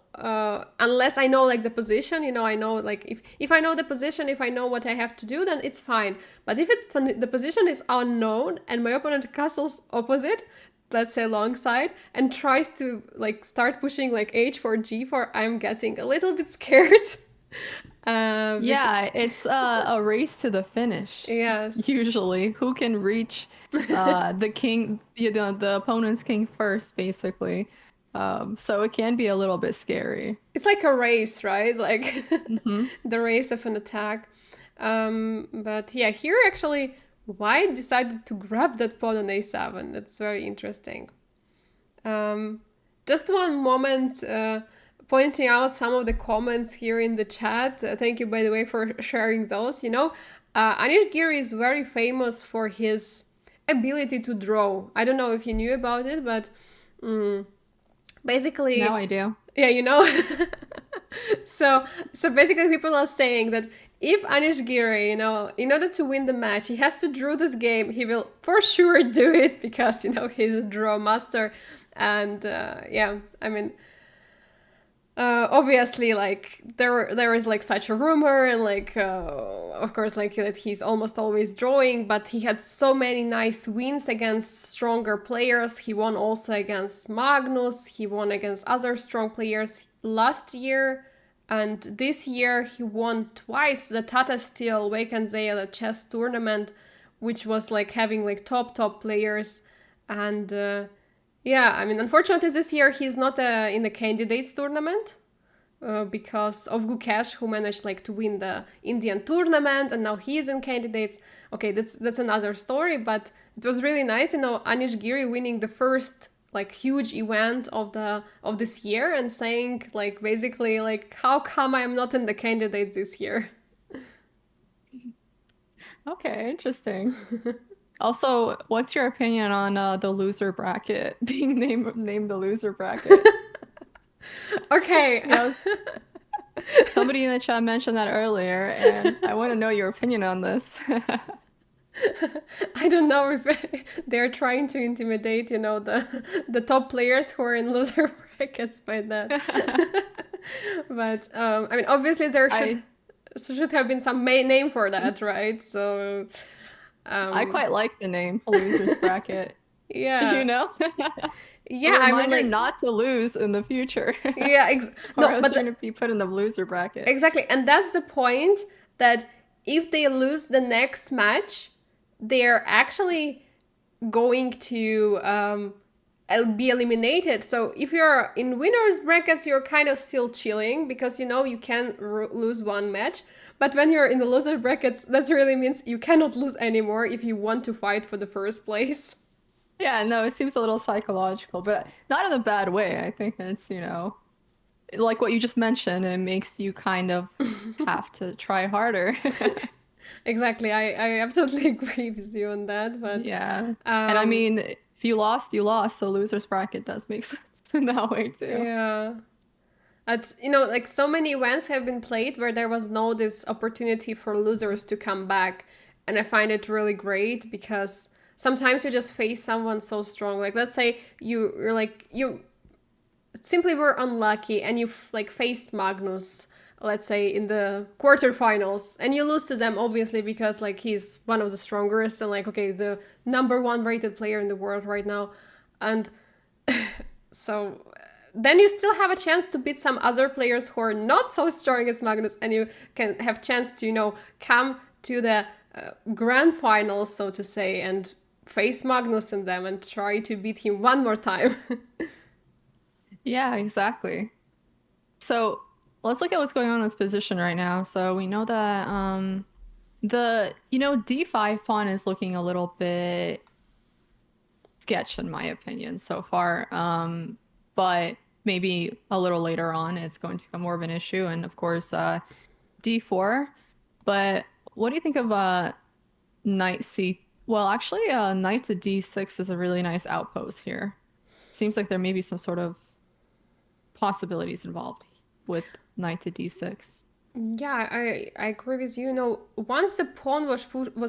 unless I know like the position. You know, I know like if I know the position, if I know what I have to do, then it's fine. But if it's the position is unknown and my opponent castles opposite, let's say long side, and tries to like start pushing like h4, g4, I'm getting a little bit scared. Yeah, it's a race to the finish. Yes. Usually, who can reach the king, the opponent's king first, basically. So it can be a little bit scary. It's like a race, right? Like Hmm. the race of an attack. But yeah, here actually, White decided to grab that pawn on a7. That's very interesting. Just one moment, pointing out some of the comments here in the chat. Thank you, by the way, for sharing those. You know, Anish Giri is very famous for his ability to draw. I don't know if you knew about it, but basically, Now I do. yeah, you know. So basically, people are saying that if Anish Giri, you know, in order to win the match, he has to draw this game. He will for sure do it because you know he's a draw master, and yeah, I mean, obviously, like there is like such a rumor, and like of course, like that he's almost always drawing, but he had so many nice wins against stronger players. He won also against Magnus. He won against other strong players last year. And this year he won twice the Tata Steel Wake and Zale chess tournament, which was like having like top players. And yeah, I mean, unfortunately this year he's not in the candidates tournament because of Gukesh, who managed like to win the Indian tournament, and now he's in candidates. Okay, that's another story, but it was really nice, you know, Anish Giri winning the first like huge event of this year and saying like basically like how come I'm not in the candidates this year. Okay, interesting. Also, what's your opinion on the loser bracket being named the loser bracket? Okay. Yeah, Somebody in the chat mentioned that earlier, and I want to know your opinion on this. I don't know if they're trying to intimidate, the top players who are in loser brackets by that. But I mean, obviously there I should have been some name for that, right? So I um, quite like the name losers bracket. You yeah, know, a yeah. I mean, reminder like, not to lose in the future, yeah, or no, else but you're gonna be put in the loser bracket. exactly, and that's the point, that if they lose the next match, they're actually going to be eliminated. So if you're in winners brackets, you're kind of still chilling because you can lose one match. But when you're in the loser brackets, that really means you cannot lose anymore if you want to fight for the first place. Yeah, no, it seems a little psychological, but not in a bad way. I think it's, like what you just mentioned, it makes you kind of have to try harder. Exactly, I absolutely agree with you on that. But Yeah. And I um, mean, if you lost, you lost. The loser's bracket does make sense in that way too. yeah. It's like so many events have been played where there was no this opportunity for losers to come back, and I find it really great because sometimes you just face someone so strong. Like let's say you simply were unlucky and you like faced Magnus, let's say in the quarterfinals, and you lose to them obviously because like he's one of the strongest and like okay the number one rated player in the world right now, and so then you still have a chance to beat some other players who are not so strong as Magnus, and you can have chance to come to the grand finals, so to say, and face Magnus in them and try to beat him one more time. Yeah, exactly. So let's look at what's going on in this position right now. So we know that the D5 pawn is looking a little bit sketch in my opinion so far. But maybe a little later on it's going to become more of an issue. And of course, D4. But what do you think of knight C? Well, actually, knight to D6 is a really nice outpost here. Seems like there may be some sort of possibilities involved with knight to D6. Yeah, I agree with you. Once the pawn was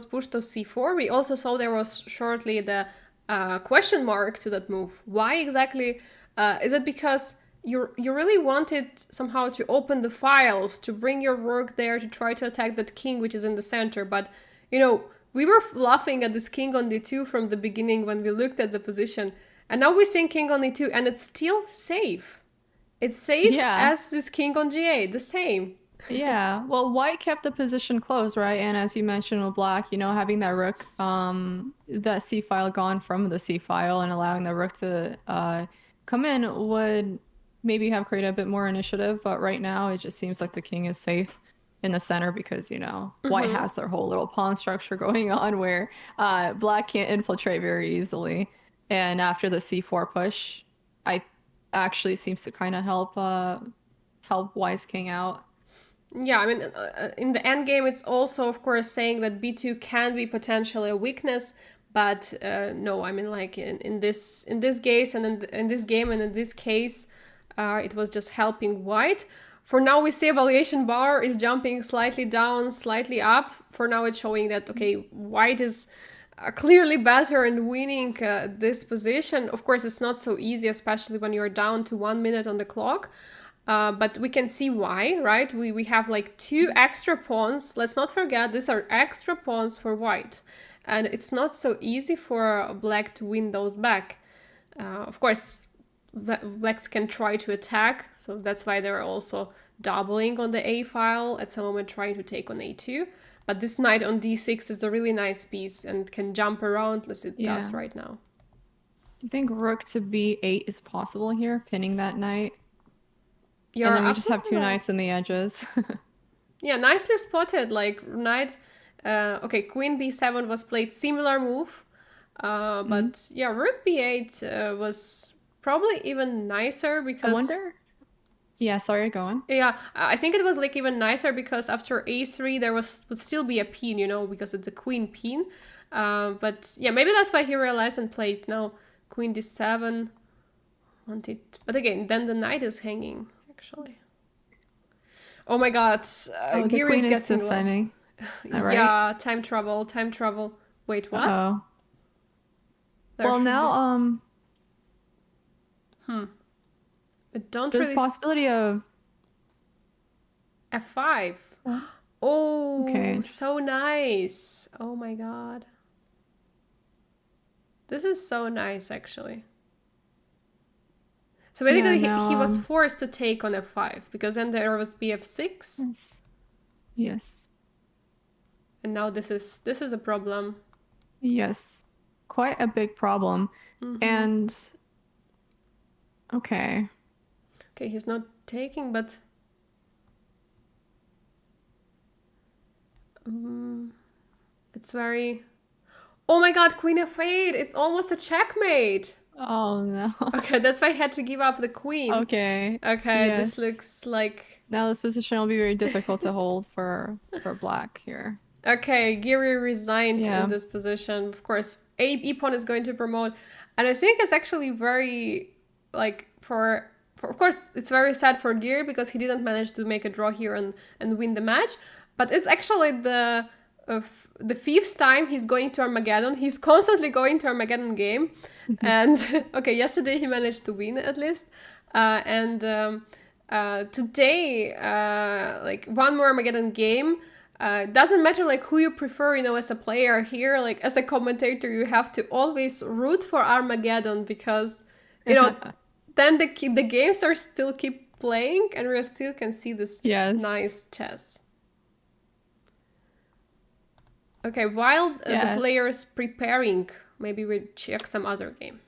pushed to c4, we also saw there was shortly the question mark to that move. Why exactly? Is it because you really wanted somehow to open the files to bring your rook there to try to attack that king which is in the center? But we were laughing at this king on d2 from the beginning when we looked at the position, and now we're seeing king on e2, and it's still safe. It's safe Yeah, as this king on g8, the same. yeah. Well, white kept the position close, right? And as you mentioned with black, having that rook, that c file gone from the c file and allowing the rook to come in would maybe have created a bit more initiative. But right now, it just seems like the king is safe in the center because, white has their whole little pawn structure going on where black can't infiltrate very easily. And after the c4 push, I actually seems to kind of help Wise King out. Yeah, I mean, in the end game, it's also, of course, saying that b2 can be potentially a weakness, but no, I mean, like in this case and in this game and in this case, it was just helping white. For now, we see evaluation bar is jumping slightly down, slightly up. For now, it's showing that okay, white is clearly better and winning this position. Of course, it's not so easy, especially when you're down to 1 minute on the clock. But we can see why, right? We have like 2 extra pawns. Let's not forget, these are extra pawns for white. And it's not so easy for black to win those back. Of course, blacks can try to attack, so that's why they're also doubling on the a file, at some moment trying to take on a2. But this knight on d6 is a really nice piece and can jump around as it does Yeah. right now. Do you think rook to b8 is possible here, pinning that knight? You're And then we just have absolutely two right. knights in the edges. Yeah, nicely spotted. Like knight, okay, queen b7 was played similar move, Mhm. but yeah, rook b8 was probably even nicer I because wonder. Yeah, sorry, go on. yeah, I think it was like even nicer because after a3 there would still be a pin, because it's a queen pin. But yeah, maybe that's why he realized and played now queen d7. Wanted, but again, then the knight is hanging actually. Oh my god, Oh, the Gear is queen is getting low. defending. All right. Yeah, time trouble, time trouble. Wait, what? Uh-oh. There Well, should now, I don't there's really possibility of... F5. Oh, Oh, okay. so nice. Oh my god. This is so nice, actually. So Yeah, basically, now, he was forced to take on F5 because then there was BF6, yes. Yes. and now this is a problem. Yes. Quite a big problem. And, okay. Okay, he's not taking, but it's very. Oh my god, Queen F8! It's almost a checkmate. Oh, no. Okay, that's why I had to give up the queen. Okay. Okay, this Yes. looks like. Now this position will be very difficult to hold for black here. Okay, Giri resigned Yeah. in this position. Of course, e pawn is going to promote, and I think it's actually very like for of course it's very sad for Giri because he didn't manage to make a draw here and win the match. But it's actually the fifth time he's going to Armageddon. He's constantly going to Armageddon game, and okay, yesterday he managed to win at least, and today like one more Armageddon game. Doesn't matter like who you prefer, you know, as a player here, like as a commentator, you have to always root for Armageddon because, you know, then the games are still keep playing and we still can see this Yes. nice chess. Okay, while the player is preparing, maybe we check some other game.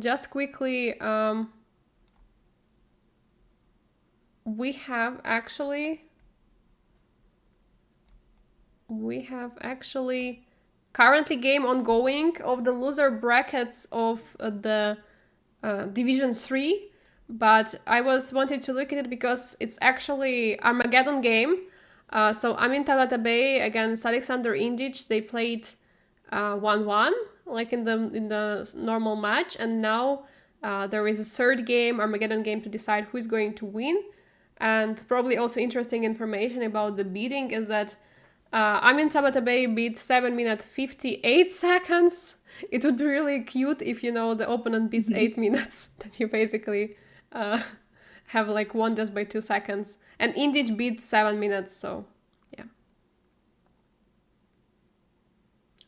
Just quickly, we have actually currently game ongoing of the loser brackets of the Division 3, but I wanted to look at it because it's actually Armageddon game. So Amin Tabatabai against Alexander Indic, they played 1-1 like in the normal match, and now there is a third game, Armageddon game, to decide who is going to win. And probably also interesting information about the beating is that Amin Tabatabai beat 7 minutes 58 seconds. It would be really cute if, you know, the opponent beats 8 minutes. Then you basically have like won just by 2 seconds. And Indic beat 7 minutes, so yeah.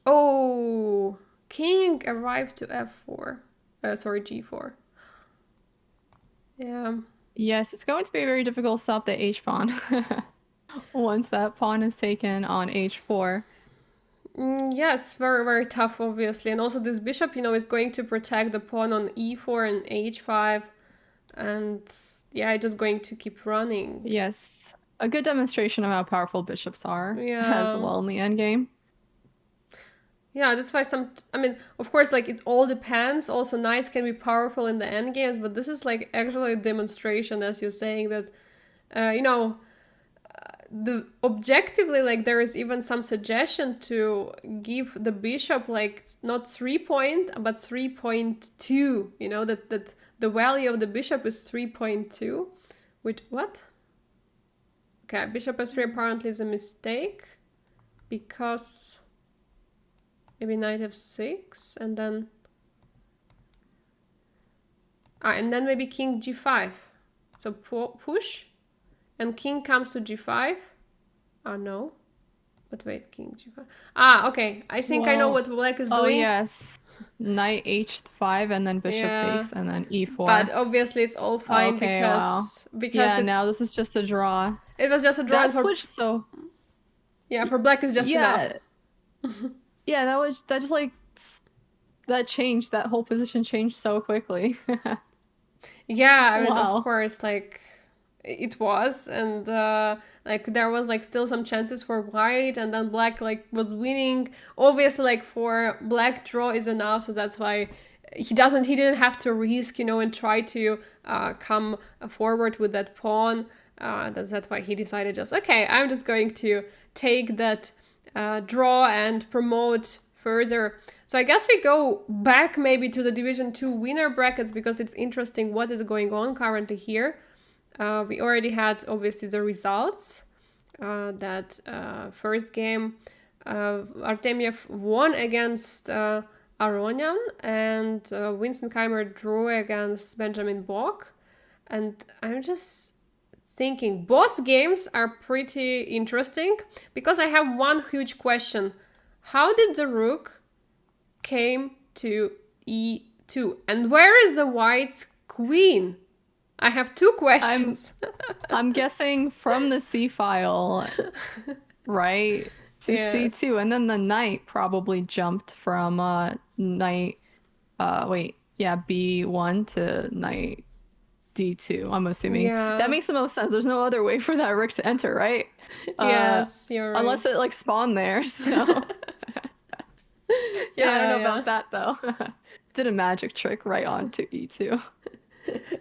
Oh, king arrived to f4. Sorry, g4. Yeah. Yes, it's going to be very difficult to stop the h-pawn once that pawn is taken on h4. Yeah, it's very, very tough, obviously. And also this bishop, you know, is going to protect the pawn on e4 and h5. And yeah, it's just going to keep running. Yes, a good demonstration of how powerful bishops are Yeah. as well in the endgame. Yeah, that's why I mean, of course, like, it all depends. Also, knights can be powerful in the endgames, but this is, like, actually a demonstration, as you're saying, that, you know, objectively, like, there is even some suggestion to give the bishop, like, not 3 point, but 3.2, you know, that the value of the bishop is 3.2, which, what? Okay, bishop f3 apparently is a mistake, because... maybe knight f6, and then... and then maybe king g5. So push, and king comes to g5. No. But wait, king g5. Okay, I think I know what black is doing. Oh, yes. Knight h5, and then bishop takes, and then e4. But obviously it's all fine because... Yeah, now this is just a draw. It was just a draw. That switch, so... Yeah, for black is just enough. Yeah, that just like that changed, that whole position changed so quickly. Yeah, I mean, of course, like it was, and like there was like still some chances for white, and then black like was winning. Obviously, like for black, draw is enough, so that's why he didn't have to risk, you know, and try to come forward with that pawn. That's why he decided just, okay, I'm just going to take that draw and promote further. So I guess we go back maybe to the Division 2 winner brackets because it's interesting what is going on currently here. We already had obviously the results. That first game, Artemiev won against Aronian, and Winston Keimer drew against Benjamin Bock. And I'm just thinking both games are pretty interesting because I have one huge question. How did the rook came to e2? And where is the white's queen? I have two questions. I'm guessing from the C file, right? To Yes. C2, and then the knight probably jumped from knight B1 to knight D2, I'm assuming. Yeah. That makes the most sense. There's no other way for that rook to enter, right? Yes, you're right. Unless it like spawned there, so yeah, I don't know about that though. Did a magic trick right onto E2.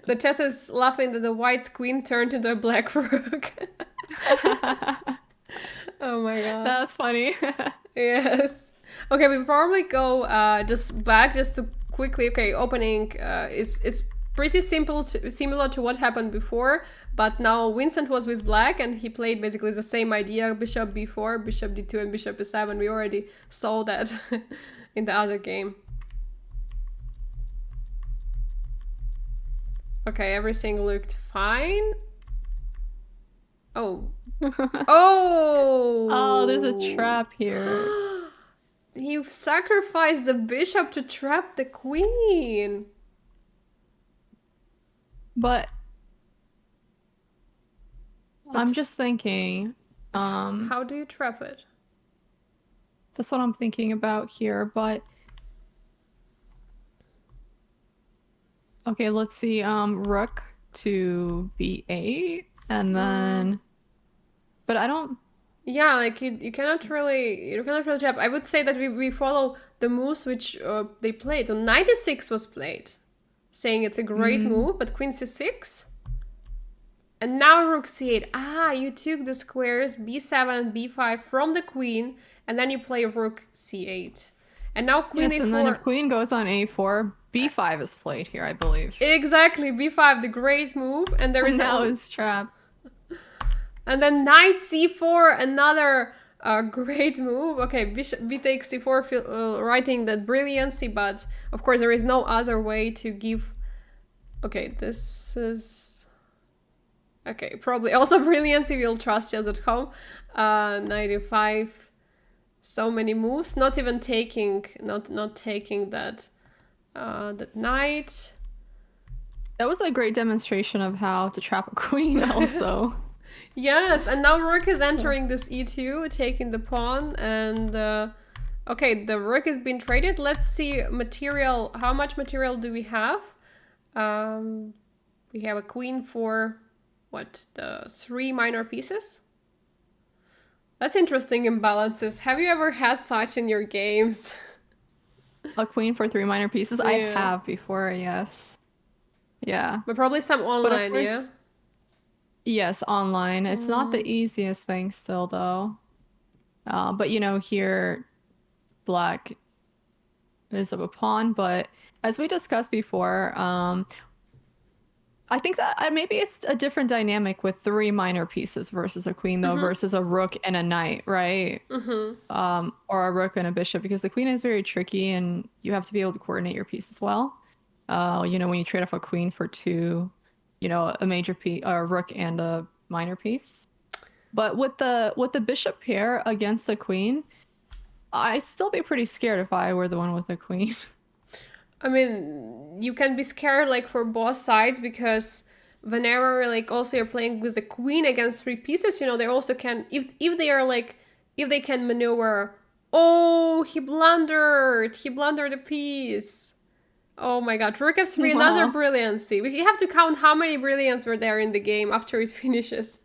The chat is laughing that the white's queen turned into a black rook. Oh my god. That's funny. Yes. Okay, we probably go just back just to quickly. Okay, opening is pretty simple, similar to what happened before, but now Vincent was with black and he played basically the same idea: bishop b4, bishop d2, and bishop e7. We already saw that in the other game. Okay, everything looked fine. Oh. Oh! Oh, there's a trap here. You sacrificed the bishop to trap the queen. But I'm just thinking, how do you trap it? That's what I'm thinking about here, but okay, let's see, rook to b8, and then, but I don't. Yeah, like you cannot really trap. I would say that we follow the moves which they played. So knight e6 was played, saying it's a great move, but queen c6. And now rook c8. Ah, you took the squares b7 and b5 from the queen, and then you play rook c8. And now queen Yes, a4. and then if queen goes on a4, b5 is played here, I believe. Exactly, b5, the great move, and there is now it's trapped. And then knight c4, another great move. Okay, bishop b takes c4, writing that brilliancy, but of course there is no other way to give. Okay, this is okay. Probably also brilliancy. We'll trust just at home. Knight e5. So many moves. Not even taking. Not taking that. That knight. That was a great demonstration of how to trap a queen. Also. Yes, and now rook is entering this e2, taking the pawn, and okay, the rook has been traded. Let's see material. How much material do we have? We have a queen for what? The 3 minor pieces. That's interesting imbalances. Have you ever had such in your games? A queen for 3 minor pieces? Yeah. I have before, yes. Yeah. But probably some online, course, yeah? Yes, online. It's not the easiest thing still, though. But, you know, here, black is of a pawn. But as we discussed before, I think that maybe it's a different dynamic with 3 minor pieces versus a queen, though, versus a rook and a knight, right? Or a rook and a bishop, because the queen is very tricky and you have to be able to coordinate your pieces well. You know, when you trade off a queen for 2, you know, a major piece, a rook and a minor piece. But with the bishop pair against the queen, I'd still be pretty scared if I were the one with the queen. I mean, you can be scared like for both sides because whenever like also you're playing with a queen against 3 pieces, you know, they also can if they are like if they can maneuver. Oh, he blundered a piece. Oh my god, rook f3, another brilliancy. We have to count how many brilliants were there in the game after it finishes.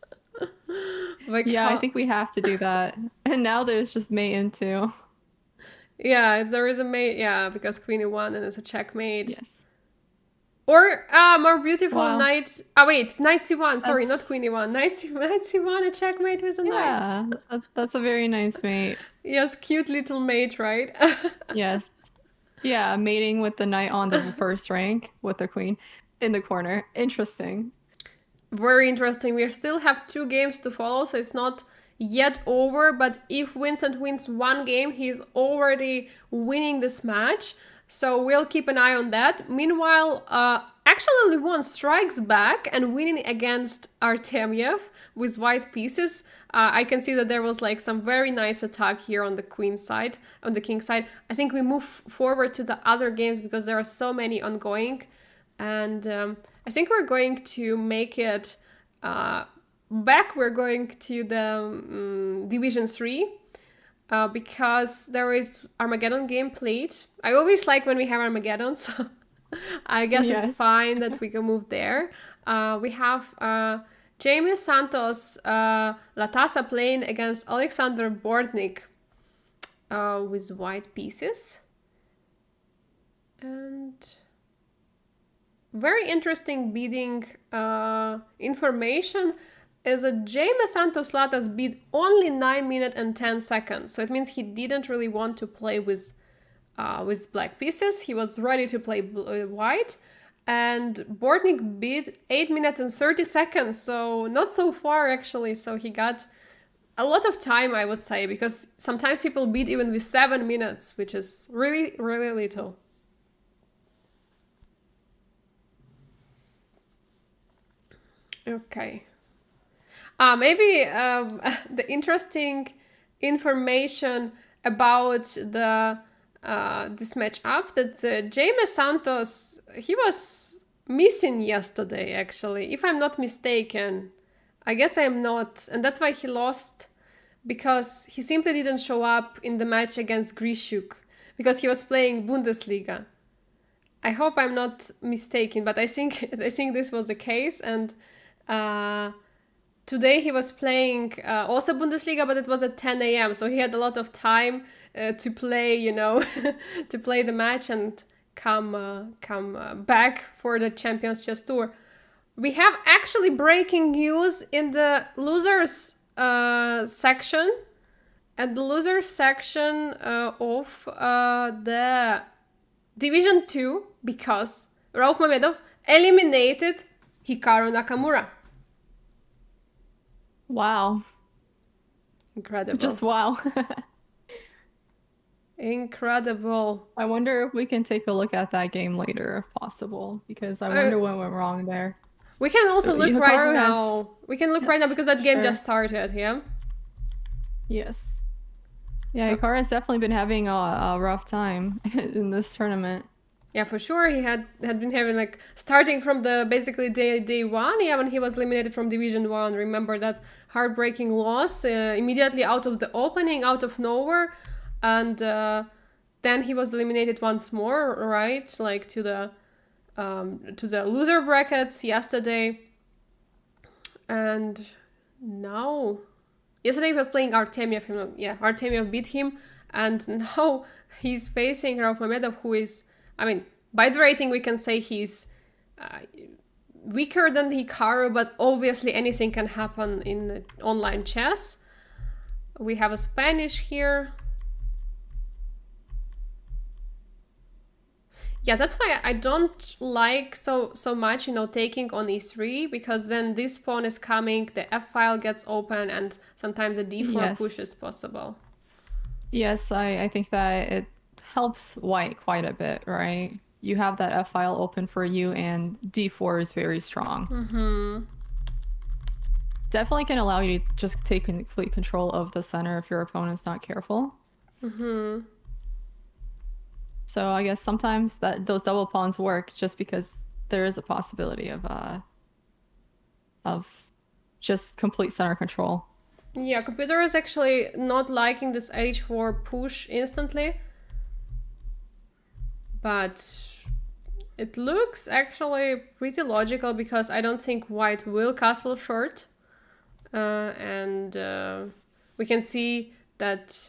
Like yeah, I think we have to do that. And now there's just mate into. Yeah, there is a mate, yeah, because queen e1 and it's a checkmate. Yes. Or more beautiful Wow. knight. Oh wait, knight c1. Sorry, not That's queen e1. Knight c1. A checkmate with a knight. yeah, that's a very nice mate. Yes, cute little mate, right? Yes. Yeah, mating with the knight on the first rank with the queen in the corner. Interesting. Very interesting. We still have 2 games to follow, so it's not yet over. But if Vincent wins 1 game, he's already winning this match. So we'll keep an eye on that. Meanwhile, actually Levon strikes back and winning against Artemiev with white pieces. I can see that there was like some very nice attack here on the queen side, on the king side. I think we move forward to the other games because there are so many ongoing. And I think we're going to make it back. We're going to the Division 3 because there is Armageddon game played. I always like when we have Armageddon, so I guess it's Yes. fine that we can move there. We have Jamie Santos Latasa playing against Alexander Bordnik with white pieces. And very interesting bidding information is that Jaime Santos Latas bid only 9 minutes and 10 seconds. So it means he didn't really want to play with black pieces. He was ready to play white. And Bortnik bid 8 minutes and 30 seconds. So not so far actually. So he got a lot of time, I would say, because sometimes people bid even with 7 minutes, which is really, really little. Okay. Maybe the interesting information about the this matchup that Jaime Santos, he was missing yesterday actually, if I'm not mistaken. I guess I am not, and that's why he lost, because he simply didn't show up in the match against Grishuk because he was playing Bundesliga. I hope I'm not mistaken, but I think this was the case. And today he was playing also Bundesliga, but it was at 10 a.m. So he had a lot of time to play, to play the match and come back for the Champions Chess Tour. We have actually breaking news in the losers section. At the losers section of the Division 2, because Rauf Mamedov eliminated Hikaru Nakamura. Wow. Incredible. Just wow. Incredible. I wonder if we can take a look at that game later if possible, because I wonder what went wrong there. We can also look Hikaru right has- now. We can look right now Yes, because that game sure. just started, yeah? Yes. Yeah, Hikaru has definitely been having a rough time in this tournament. Yeah, for sure. He had been having like starting from the basically day 1, yeah, when he was eliminated from Division 1. Remember that heartbreaking loss immediately out of the opening, out of nowhere, and then he was eliminated once more, right? Like to the loser brackets yesterday, and now yesterday he was playing Artemiev. Yeah, Artemiev beat him, and now he's facing Rauf Mamedov, who is, I mean, by the rating we can say he's weaker than Hikaru, but obviously anything can happen in online chess. We have a Spanish here. Yeah, that's why I don't like so much, taking on e3, because then this pawn is coming, the f file gets open, and sometimes a d4 push is possible. Yes, I think that it helps white quite a bit, right? You have that f file open for you, and d4 is very strong. Mm-hmm. Definitely can allow you to just take complete control of the center if your opponent's not careful. Mm-hmm. So I guess sometimes those double pawns work just because there is a possibility of just complete center control. Yeah, computer is actually not liking this h4 push instantly, but it looks actually pretty logical because I don't think white will castle short, and we can see that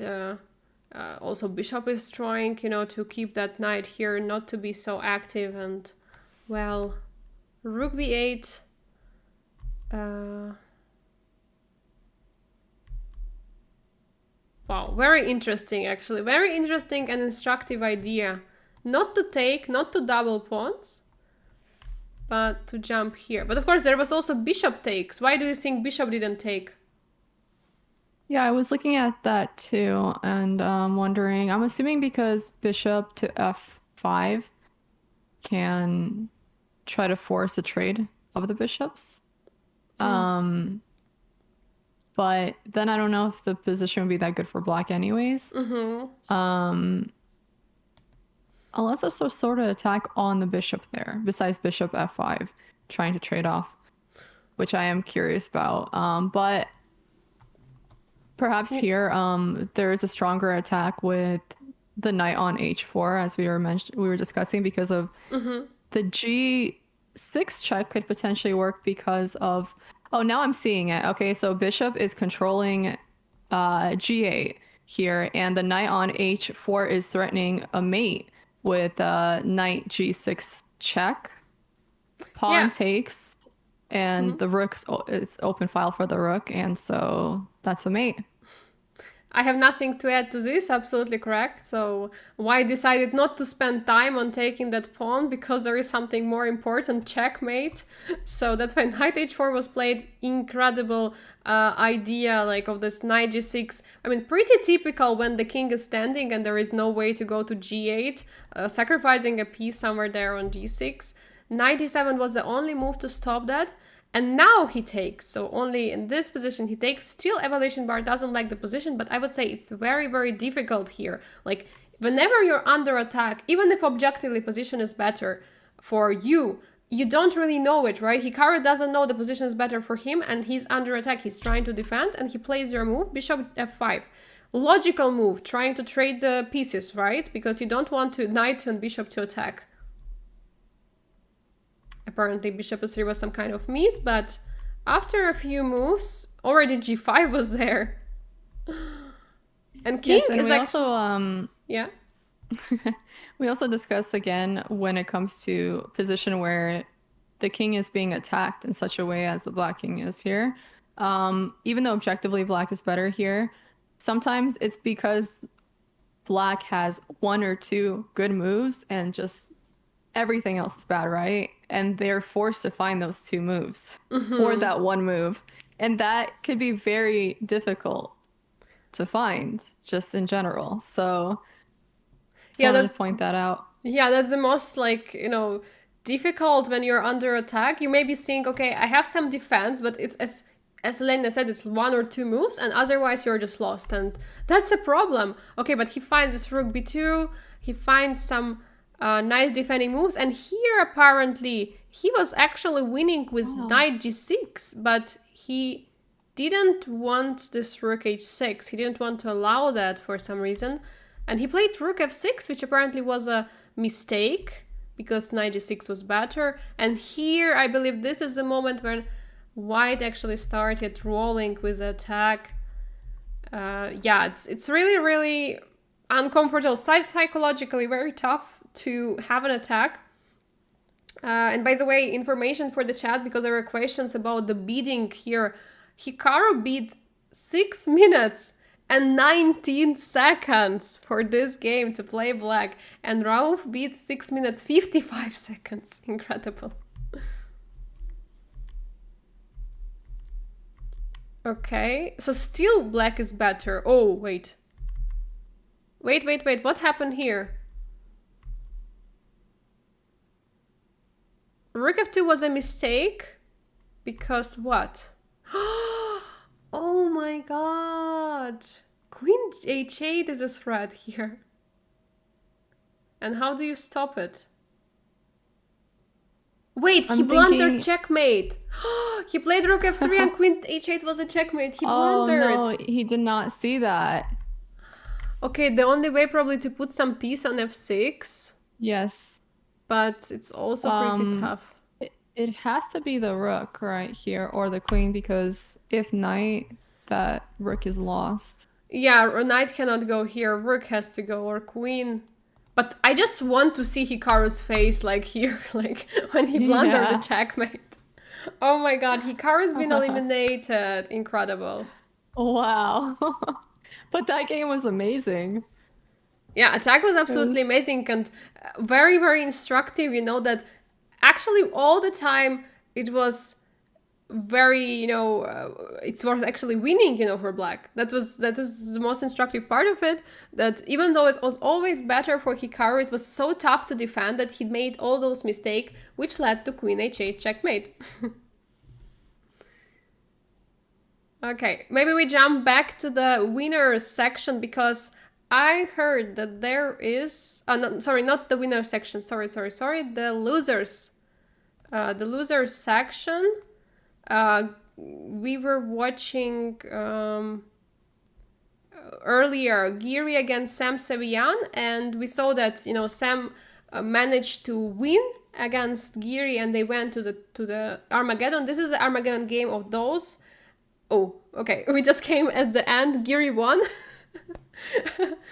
also bishop is trying, to keep that knight here not to be so active, and Well, rook b8. Wow, very interesting actually. Very interesting and instructive idea. Not to take, not to double pawns, but to jump here. But of course there was also bishop takes. Why do you think bishop didn't take? Yeah, I was looking at that too and wondering, I'm assuming because bishop to f5 can try to force a trade of the bishops. But then I don't know if the position would be that good for black anyways. Unless there's some sort of attack on the bishop there, besides bishop f5, trying to trade off, which I am curious about. But perhaps here there is a stronger attack with the knight on h4, as we were discussing, because of the g6 check could potentially work because of, oh, now I'm seeing it. Okay, so bishop is controlling g8 here, and the knight on h4 is threatening a mate with knight g6 check. Pawn takes, and the rook's it's open file for the rook, and so that's a mate. I have nothing to add to this, absolutely correct. So White decided not to spend time on taking that pawn because there is something more important, checkmate. So that's why knight h4 was played. Incredible idea, like, of this knight g6. I mean, pretty typical when the king is standing and there is no way to go to g8, sacrificing a piece somewhere there on g6. Knight d7 was the only move to stop that. And now he takes, so only in this position he takes. Still, evaluation bar doesn't like the position, but I would say it's very, very difficult here. Like, whenever you're under attack, even if objectively position is better for you, you don't really know it, right? Hikaru doesn't know the position is better for him, and he's under attack. He's trying to defend, and he plays your move, bishop f5. Logical move, trying to trade the pieces, right? Because you don't want to knight and bishop to attack. Apparently bishop e3 was some kind of miss, but after a few moves, already g5 was there. And king yes, and is we also yeah. we also discussed again when it comes to position where the king is being attacked in such a way as the black king is here. Even though objectively black is better here, sometimes it's because black has one or two good moves and just everything else is bad, right? And they're forced to find those two moves or that one move. And that could be very difficult to find just in general. So just wanted to point that out. Yeah, that's the most, like, difficult when you're under attack. You maybe think, okay, I have some defense, but it's as Elaynah said, it's one or two moves, and otherwise you're just lost. And that's a problem. Okay, but he finds this rook b2, he finds some nice defending moves, and here apparently he was actually winning with knight g6, but he didn't want this rook h6. He didn't want to allow that for some reason, and he played rook f6, which apparently was a mistake because knight g6 was better. And here I believe this is the moment when White actually started rolling with the attack. Yeah, it's really, really uncomfortable, psychologically very tough to have an attack. And by the way, information for the chat, because there were questions about the bidding here. Hikaru bid 6 minutes and 19 seconds for this game to play black, and Rauf bid 6 minutes 55 seconds. Incredible. Okay, so still black is better. Oh, wait. Wait, what happened here? Rook f2 was a mistake because what? Oh my god! Queen h8 is a threat here. And how do you stop it? Wait, he blundered checkmate. He played rook f3 and queen h8 was a checkmate. He blundered. Oh no, he did not see that. Okay, the only way probably to put some piece on f6. Yes. But it's also pretty tough. It has to be the rook right here, or the queen, because if knight, that rook is lost. Yeah, knight cannot go here. Rook has to go, or queen. But I just want to see Hikaru's face, like here, like when he blundered the Yeah. checkmate. Oh my god, Hikaru's been eliminated. Incredible. Wow. But that game was amazing. Yeah, attack was It absolutely was, amazing and very, very instructive. You know, that actually all the time it was very, it was actually winning, for black. That was the most instructive part of it, that even though it was always better for Hikaru, it was so tough to defend that he made all those mistakes, which led to queen h8 checkmate. Okay, maybe we jump back to the winners section, because I heard that there is no, sorry, not the winners section, sorry, the losers, the losers section. We were watching earlier Geary against Sam Sevian, and we saw that Sam managed to win against Geary, and they went to the Armageddon. This is the Armageddon game of those. Oh, okay. We just came at the end. Geary won.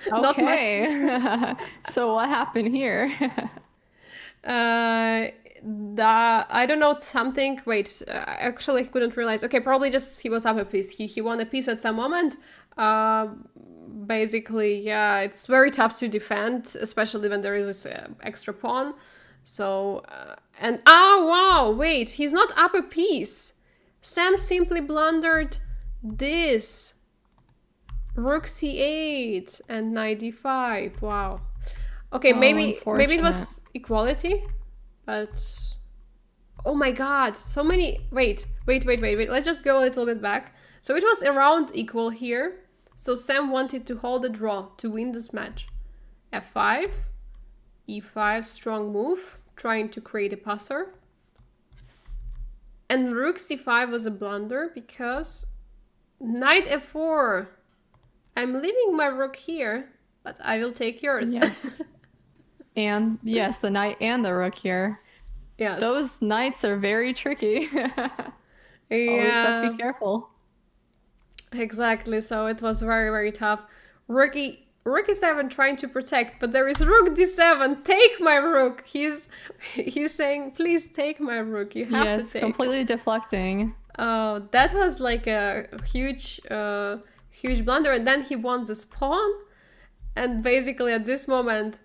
Not much. okay. So what happened here? I don't know, something. Wait, actually, I couldn't realize. Okay, probably just he was up a piece. He won a piece at some moment. Basically, yeah, it's very tough to defend, especially when there is this extra pawn. So, and wow, wait, he's not up a piece. Sam simply blundered this. Rook c8 and knight d5. Wow. Okay, Oh, maybe it unfortunate. was equality, but oh my god, so many. Wait. Let's just go a little bit back. So it was around equal here. So Sam wanted to hold a draw to win this match. f5, e5, strong move, trying to create a passer. And rook c5 was a blunder because knight f4. I'm leaving my rook here, but I will take yours. Yes. And yes, the knight and the rook here. Yes. Those knights are very tricky. Always have to be careful. Exactly. So it was very, very tough. Rook e7 trying to protect, but there is rook d7. Take my rook. He's saying, please take my rook. You have to take. Completely deflecting. Oh, that was like a huge blunder. And then he won this pawn. And basically at this moment,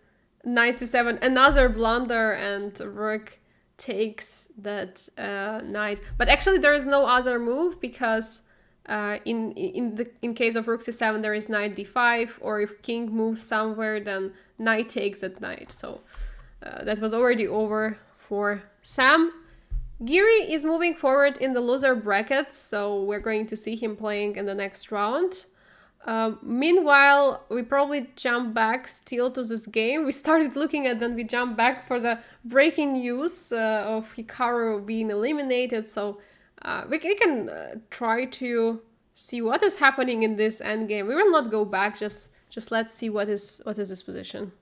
knight c7, another blunder, and rook takes that knight. But actually there is no other move, because in case of rook c7 there is knight d5, or if king moves somewhere, then knight takes that knight. So that was already over for Sam. Geary is moving forward in the loser brackets, so we're going to see him playing in the next round. Meanwhile, we probably jump back still to this game. We started looking at, then we jump back for the breaking news of Hikaru being eliminated. So we can try to see what is happening in this endgame. We will not go back. Just let's see what is this position.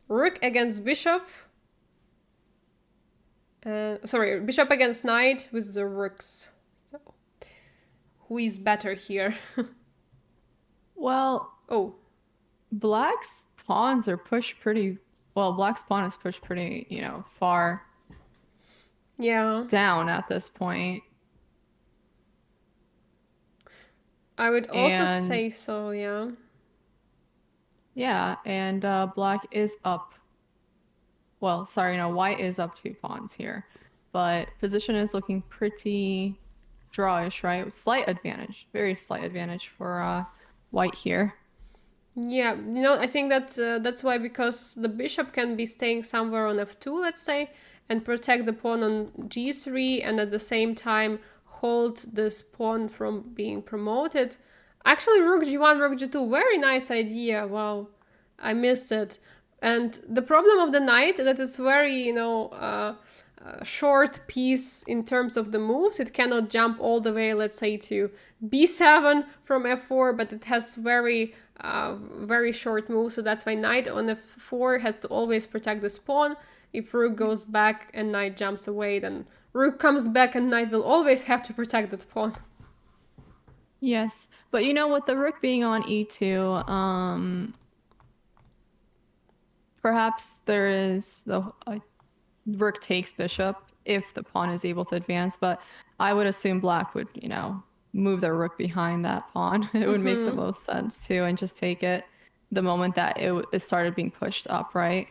Rook against bishop. Sorry, bishop against knight with the rooks. So, who is better here? Well, Oh, black's pawns are pushed pretty well. Black's pawn is pushed pretty, far yeah. down at this point. I would also And- say so, yeah. Yeah, and black is up. Well, sorry, no, white is up 2 pawns here. But position is looking pretty drawish, right? Slight advantage, very slight advantage for white here. Yeah, I think that that's why, because the bishop can be staying somewhere on f2, let's say, and protect the pawn on g3, and at the same time hold this pawn from being promoted. Actually, rook g1, rook g2, very nice idea. Wow, I missed it. And the problem of the knight, that it's very, short piece in terms of the moves. It cannot jump all the way, let's say, to b7 from f4, but it has very short moves. So that's why knight on f4 has to always protect this pawn. If rook goes back and knight jumps away, then rook comes back and knight will always have to protect that pawn. Yes, but with the rook being on e2, perhaps there is the rook takes bishop if the pawn is able to advance, but I would assume black would, move their rook behind that pawn. It would make the most sense too, and just take it the moment that it started being pushed up, right?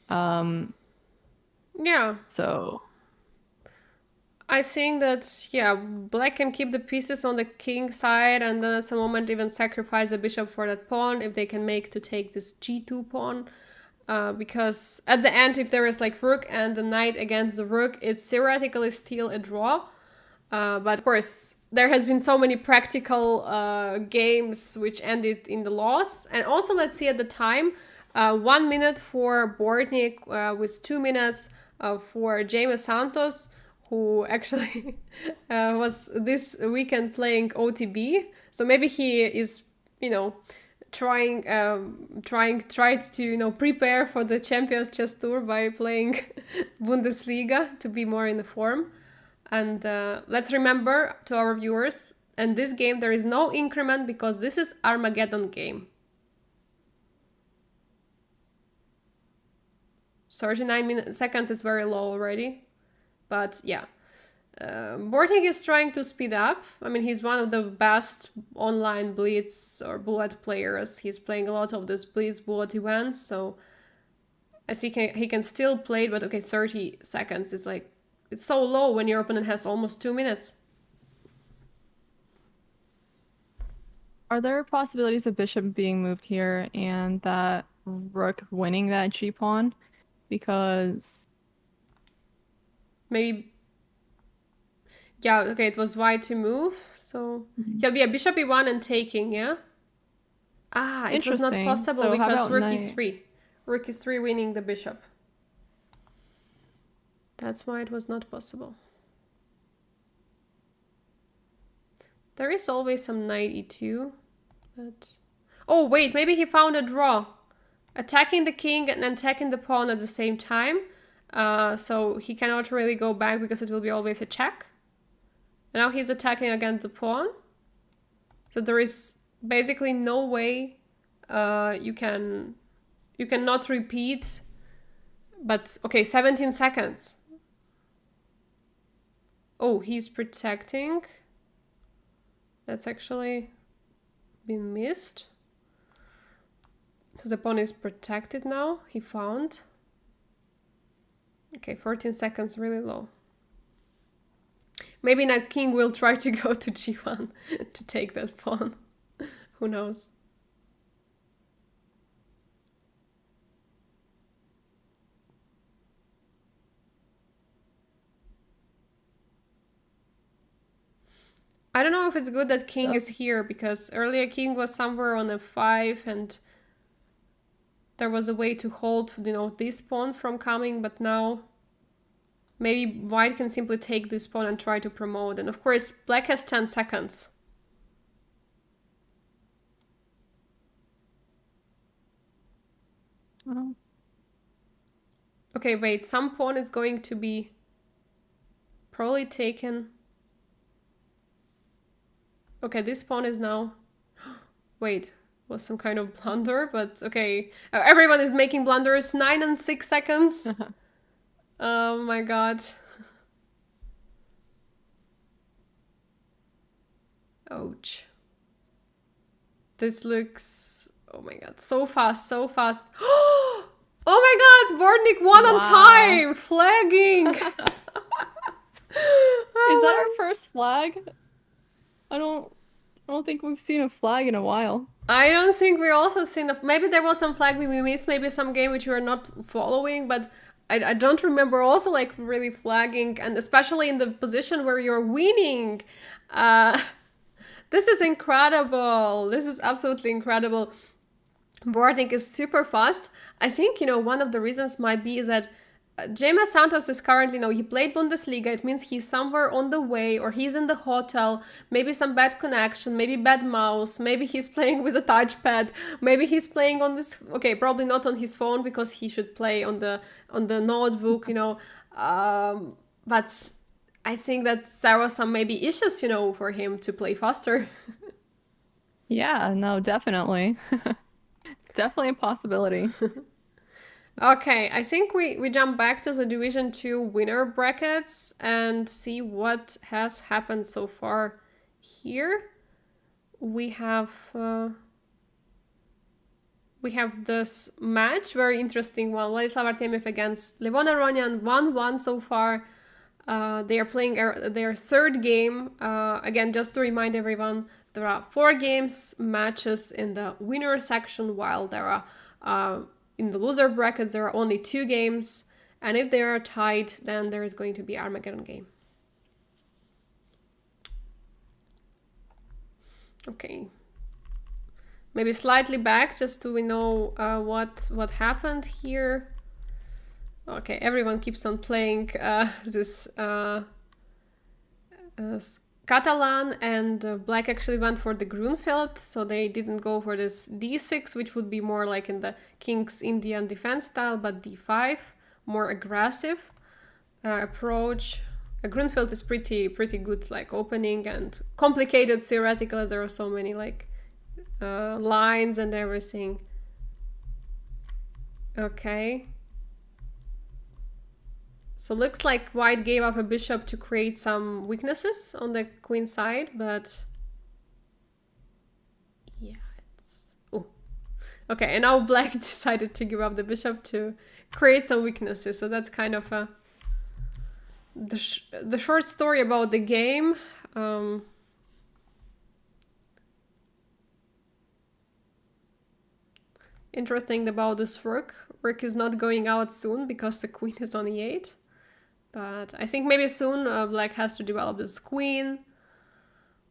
Yeah. So I think that, yeah, black can keep the pieces on the king side and then at some moment even sacrifice the bishop for that pawn if they can make to take this g2 pawn. Because at the end, if there is like rook and the knight against the rook, it's theoretically still a draw. But of course, there has been so many practical games which ended in the loss. And also, let's see at the time, 1 minute for Bortnik with 2 minutes for Jaime Santos, who actually was this weekend playing OTB. So maybe he is, tried to prepare for the Champions Chess Tour by playing Bundesliga to be more in the form. And let's remember to our viewers, in this game there is no increment because this is Armageddon game. 39 seconds is very low already, but yeah. Bortnik is trying to speed up. I mean, he's one of the best online blitz or bullet players. He's playing a lot of these blitz bullet events, so I see he can still play it, but okay, 30 seconds is like, it's so low when your opponent has almost 2 minutes. are there possibilities of bishop being moved here and that rook winning that g pawn? Because Maybe, yeah, okay, it was white to move, so yeah, bishop e1 and taking, yeah? Ah, it was not interesting. possible So how because about rook knight? e3. Rook e3 winning the bishop. That's why it was not possible. There is always some knight e2, but... Oh, wait, maybe he found a draw. Attacking the king and attacking the pawn at the same time. So he cannot really go back because it will be always a check. And now he's attacking against the pawn. So there is basically no way you cannot repeat. But okay, 17 seconds. Oh, he's protecting. That's actually been missed. So the pawn is protected now. He found. Okay, 14 seconds, really low. Maybe now king will try to go to g1 to take that pawn. Who knows? I don't know if it's good that king is here because earlier king was somewhere on f5 and there was a way to hold, this pawn from coming, but now maybe white can simply take this pawn and try to promote. And of course, black has 10 seconds. Oh. Okay, wait, some pawn is going to be probably taken. Okay, this pawn is now... Wait, was some kind of blunder, but okay. Everyone is making blunders. 9 and 6 seconds. Oh my god. Ouch. This looks... Oh my god, so fast, so fast. Oh my god, Bortnik won on time! Flagging! Is that our first flag? I don't think we've seen a flag in a while. I don't think we also seen... Maybe there was some flag we missed, maybe some game which we were not following, but I don't remember also like really flagging, and especially in the position where you're winning. This is incredible. This is absolutely incredible. Bortnik is super fast. I think, one of the reasons might be that Jaime Santos is currently, he played Bundesliga. It means he's somewhere on the way or he's in the hotel. Maybe some bad connection, maybe bad mouse. Maybe he's playing with a touchpad. Maybe he's playing on this. Okay, probably not on his phone because he should play on the notebook. But I think that there was some maybe issues, for him to play faster. Yeah, no, definitely. Definitely a possibility. Okay, I think we jump back to the Division 2 winner brackets and see what has happened so far here. We have this match, very interesting one. Ladislav Artemiev against Levon Aronian, 1-1 so far. They are playing their third game. Again, just to remind everyone, there are 4 games matches in the winner section, while there are in the loser brackets there are only 2 games. And if they are tied, then there is going to be Armageddon game. Okay. Maybe slightly back, just so we know what happened here. Okay, everyone keeps on playing this Catalan, and black actually went for the Grunfeld, so they didn't go for this d6, which would be more like in the King's Indian defense style, but d5, more aggressive approach. Grunfeld is pretty good, like opening and complicated theoretical, as there are so many like lines and everything. Okay. So looks like white gave up a bishop to create some weaknesses on the queen side, but yeah, it's... Oh. Okay, and now black decided to give up the bishop to create some weaknesses. So that's kind of the short story about the game. Interesting about this rook. Rook is not going out soon because the queen is on e8. But I think maybe soon black has to develop this queen.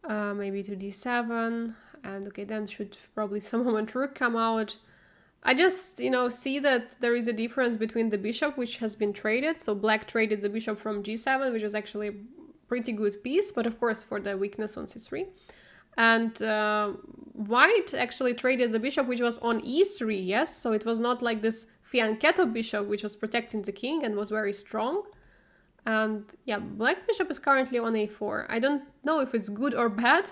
Maybe to d7. And okay, then should probably some moment rook come out. I just, see that there is a difference between the bishop, which has been traded. So black traded the bishop from g7, which is actually a pretty good piece. But of course for the weakness on c3. And white actually traded the bishop, which was on e3, yes? So it was not like this fianchetto bishop, which was protecting the king and was very strong. And yeah, black's bishop is currently on a4. I don't know if it's good or bad.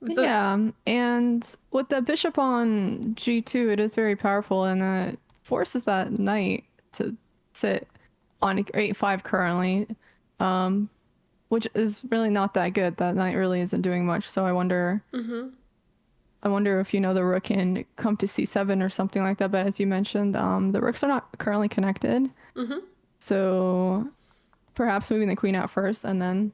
Yeah, and with the bishop on g2, it is very powerful, and it forces that knight to sit on a5 currently, which is really not that good. That knight really isn't doing much. So I wonder, I wonder if the rook can come to c7 or something like that. But as you mentioned, the rooks are not currently connected, so perhaps moving the queen out first and then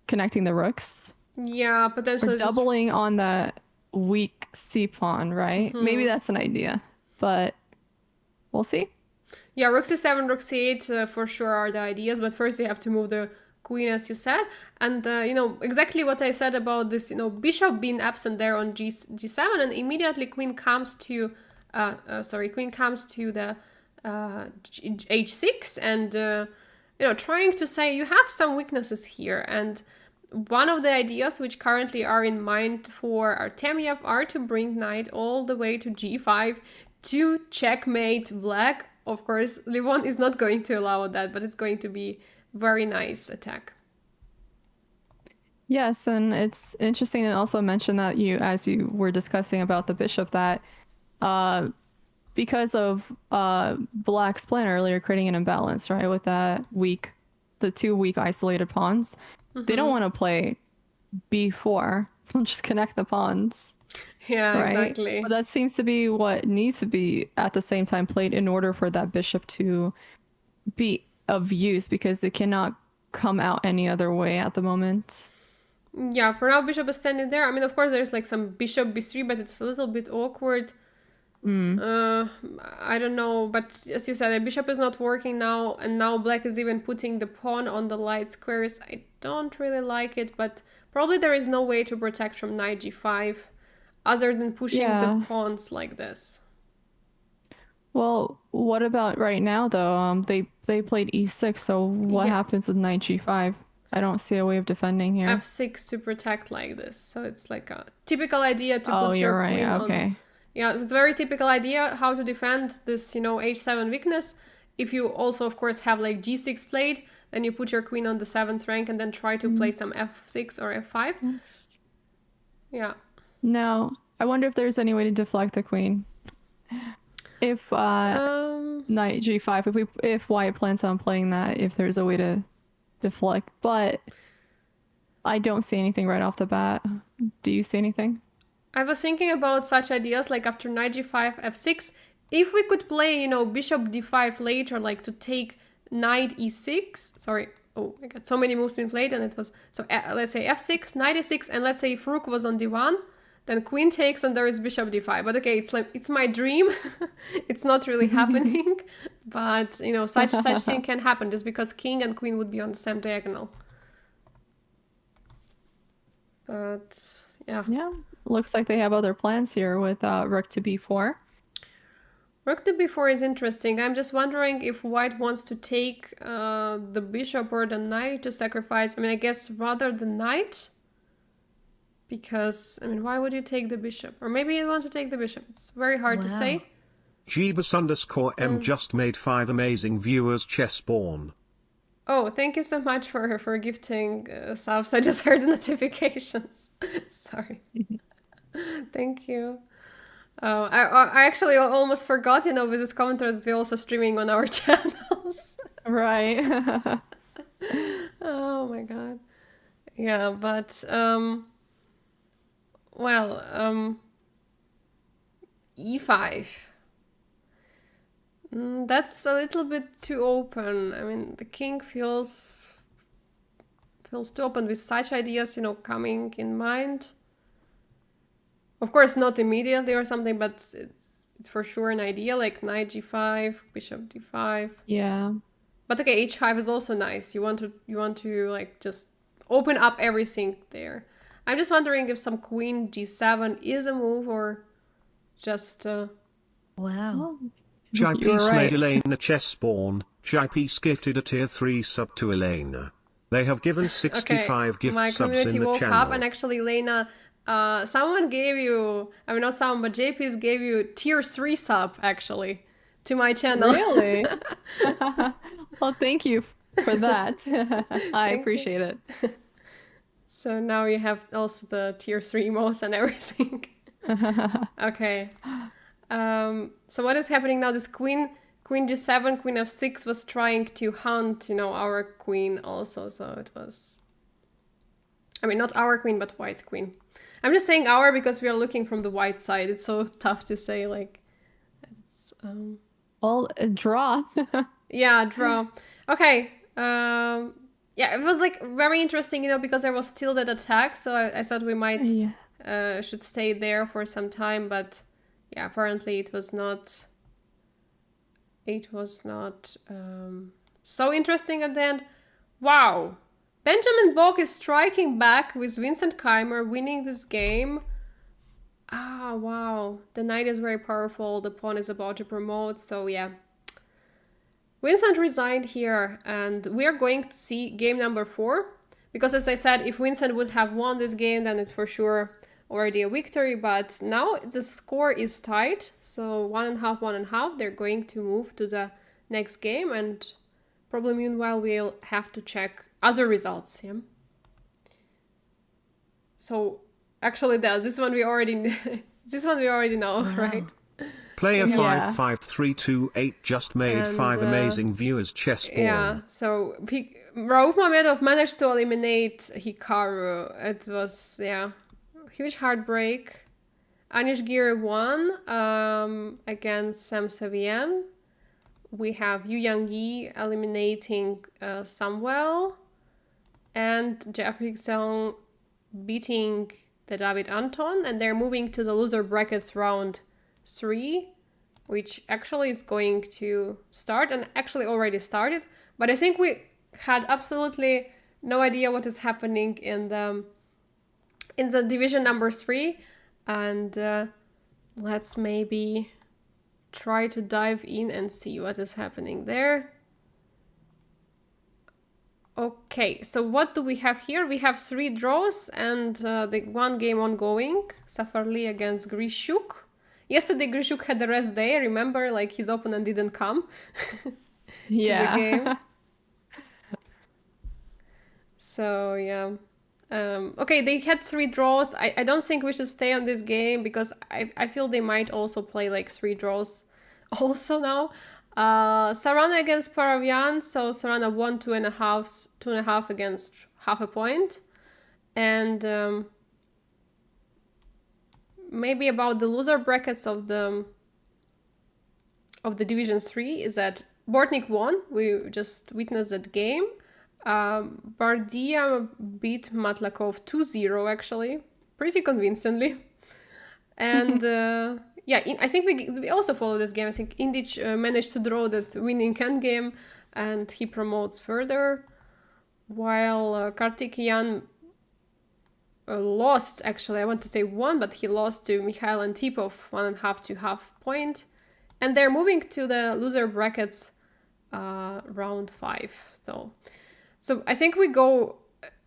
connecting the rooks. Yeah, potentially. Or doubling on that weak c pawn, right? Maybe that's an idea, but we'll see. Yeah, rook c7, rook c8 for sure are the ideas, but first you have to move the queen, as you said. And, exactly what I said about this, bishop being absent there on g7, and immediately queen comes to the h6, and, trying to say you have some weaknesses here. And one of the ideas which currently are in mind for Artemiev are to bring knight all the way to g5 to checkmate black. Of course, Levon is not going to allow that, but it's going to be very nice attack. Yes, and it's interesting to also mention that as you were discussing about the bishop, that because of black's plan earlier, creating an imbalance, right, with the 2 weak isolated pawns, they don't want to play b4. They'll just connect the pawns. Yeah, right? exactly. But that seems to be what needs to be at the same time played in order for that bishop to be of use, because it cannot come out any other way at the moment. Yeah, for now bishop is standing there. I mean, of course there's like some bishop b3, but it's a little bit awkward. I don't know, but as you said, the bishop is not working now, and now black is even putting the pawn on the light squares. I don't really like it, but probably there is no way to protect from knight g5 other than pushing the pawns like this. Well, what about right now though? They played e6, so what happens with knight g5? I don't see a way of defending here. f6 to protect like this, so it's like a typical idea to put your queen on. Okay. Yeah, it's a very typical idea how to defend this, h7 weakness. If you also, of course, have like g6 played, then you put your queen on the 7th rank and then try to play some f6 or f5. Yes. Yeah. Now, I wonder if there's any way to deflect the queen. If knight g5, if White plans on playing that, if there's a way to deflect, but I don't see anything right off the bat. Do you see anything? I was thinking about such ideas like after knight g5, f6. If we could play, you know, bishop d5 later, like to take knight e6. Sorry, oh my god, so many moves being played, and it was so. Let's say f6, knight e6, and let's say if rook was on d1, then queen takes, and there is bishop d5. But okay, it's like it's my dream. It's not really happening, but you know, such thing can happen just because king and queen would be on the same diagonal. But yeah. Yeah, looks like they have other plans here with rook to b4. Rook to b4 is interesting. I'm just wondering if white wants to take the bishop or the knight to sacrifice. I mean, I guess rather the knight. Because, I mean, why would you take the bishop? Or maybe you want to take the bishop. It's very hard to say. Jeebus_M just made 5 amazing viewers Chessborn. Oh, thank you so much for gifting subs. I just heard the notifications. Sorry. Thank you. Oh, I actually almost forgot, you know, with this commenter that we're also streaming on our channels. Right. Oh my god. Yeah, but well, e5. That's a little bit too open. I mean, the king feels too open with such ideas, you know, coming in mind. Of course, not immediately or something, but it's for sure an idea, like knight g5, bishop d5. Yeah. But okay, h5 is also nice. You want to like just open up everything there. I'm just wondering if some queen g7 is a move or just Wow. Chai You were Peace right. made Elaynah Chessborn. Chai Peace gifted a tier 3 sub to Elaynah. They have given 65 okay, gift my subs community in the woke channel. up and actually Elaynah, someone gave you, I mean not someone, but JP's gave you tier 3 sub actually to my channel. Really? Well, thank you for that. I you. appreciate it. So now you have also the tier 3 emotes and everything. Okay. So what is happening now? This queen g7, queen f6 was trying to hunt, you know, our queen also. So it was, I mean, not our queen, but white's queen. I'm just saying our because we are looking from the white side. It's so tough to say, like, it's, Well, a draw. yeah, draw. Okay. Yeah, it was like very interesting, you know, because there was still that attack. So I thought we might Yeah. should stay there for some time, but yeah, apparently it was not so interesting at the end. Wow, Benjamin Bok is striking back with Vincent Keimer winning this game. Ah, wow, the knight is very powerful, the pawn is about to promote, so yeah, Vincent resigned here, and we are going to see game number 4, because as I said, if Vincent would have won this game, then it's for sure already a victory, but now the score is tied, so 1.5, 1.5. They're going to move to the next game, and probably meanwhile we'll have to check other results. Yeah. So actually, this one we already know, Wow. right? Player Yeah. 55328 just made And, 5 amazing viewers Chessborn. Yeah, so Rauf Mamedov managed to eliminate Hikaru. It was, yeah, huge heartbreak. Anish Giri won against Sam Savian. We have Yu Yang-yi eliminating Samuel. And Jeffrey Song beating the David Anton. And they're moving to the loser brackets round 3, which actually is going to start and actually already started. But I think we had absolutely no idea what is happening in the division number 3, and let's maybe try to dive in and see what is happening there. Okay, so what do we have here? We have 3 draws and the 1 game ongoing. Safarli against Grishuk. Yesterday Grishuk had the rest day, remember, like his opponent didn't come to the Yeah. game. So yeah, Okay, they had 3 draws. I don't think we should stay on this game because I feel they might also play like 3 draws also now. Sarana against Paravian, so Sarana won 2.5 against half a point. And maybe about the loser brackets of the Division 3 is that Bortnik won. We just witnessed that game. Bardia beat Matlakov 2-0 actually, pretty convincingly. And yeah, I think we also follow this game. I think Indic managed to draw that winning end game, and he promotes further, while Kartikeyan lost, actually, I want to say won, but he lost to Mikhail Antipov 1.5 to half point. And they're moving to the loser brackets round 5. So I think we go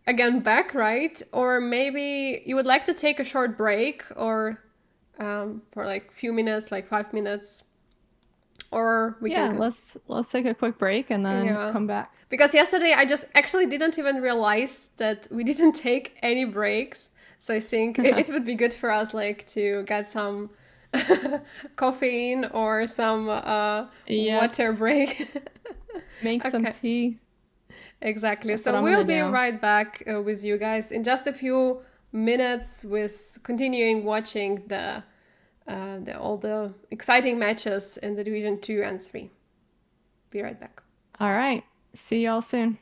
again back, right? Or maybe you would like to take a short break or for like few minutes, like 5 minutes. Or we Yeah, can... let's take a quick break and then come back. Because yesterday I just actually didn't even realize that we didn't take any breaks. So I think it would be good for us like to get some caffeine or some water break. Make some tea. Exactly. That's So we'll be right back with you guys in just a few minutes with continuing watching all the exciting matches in the Division 2 and 3. Be right back. All right. See y'all soon.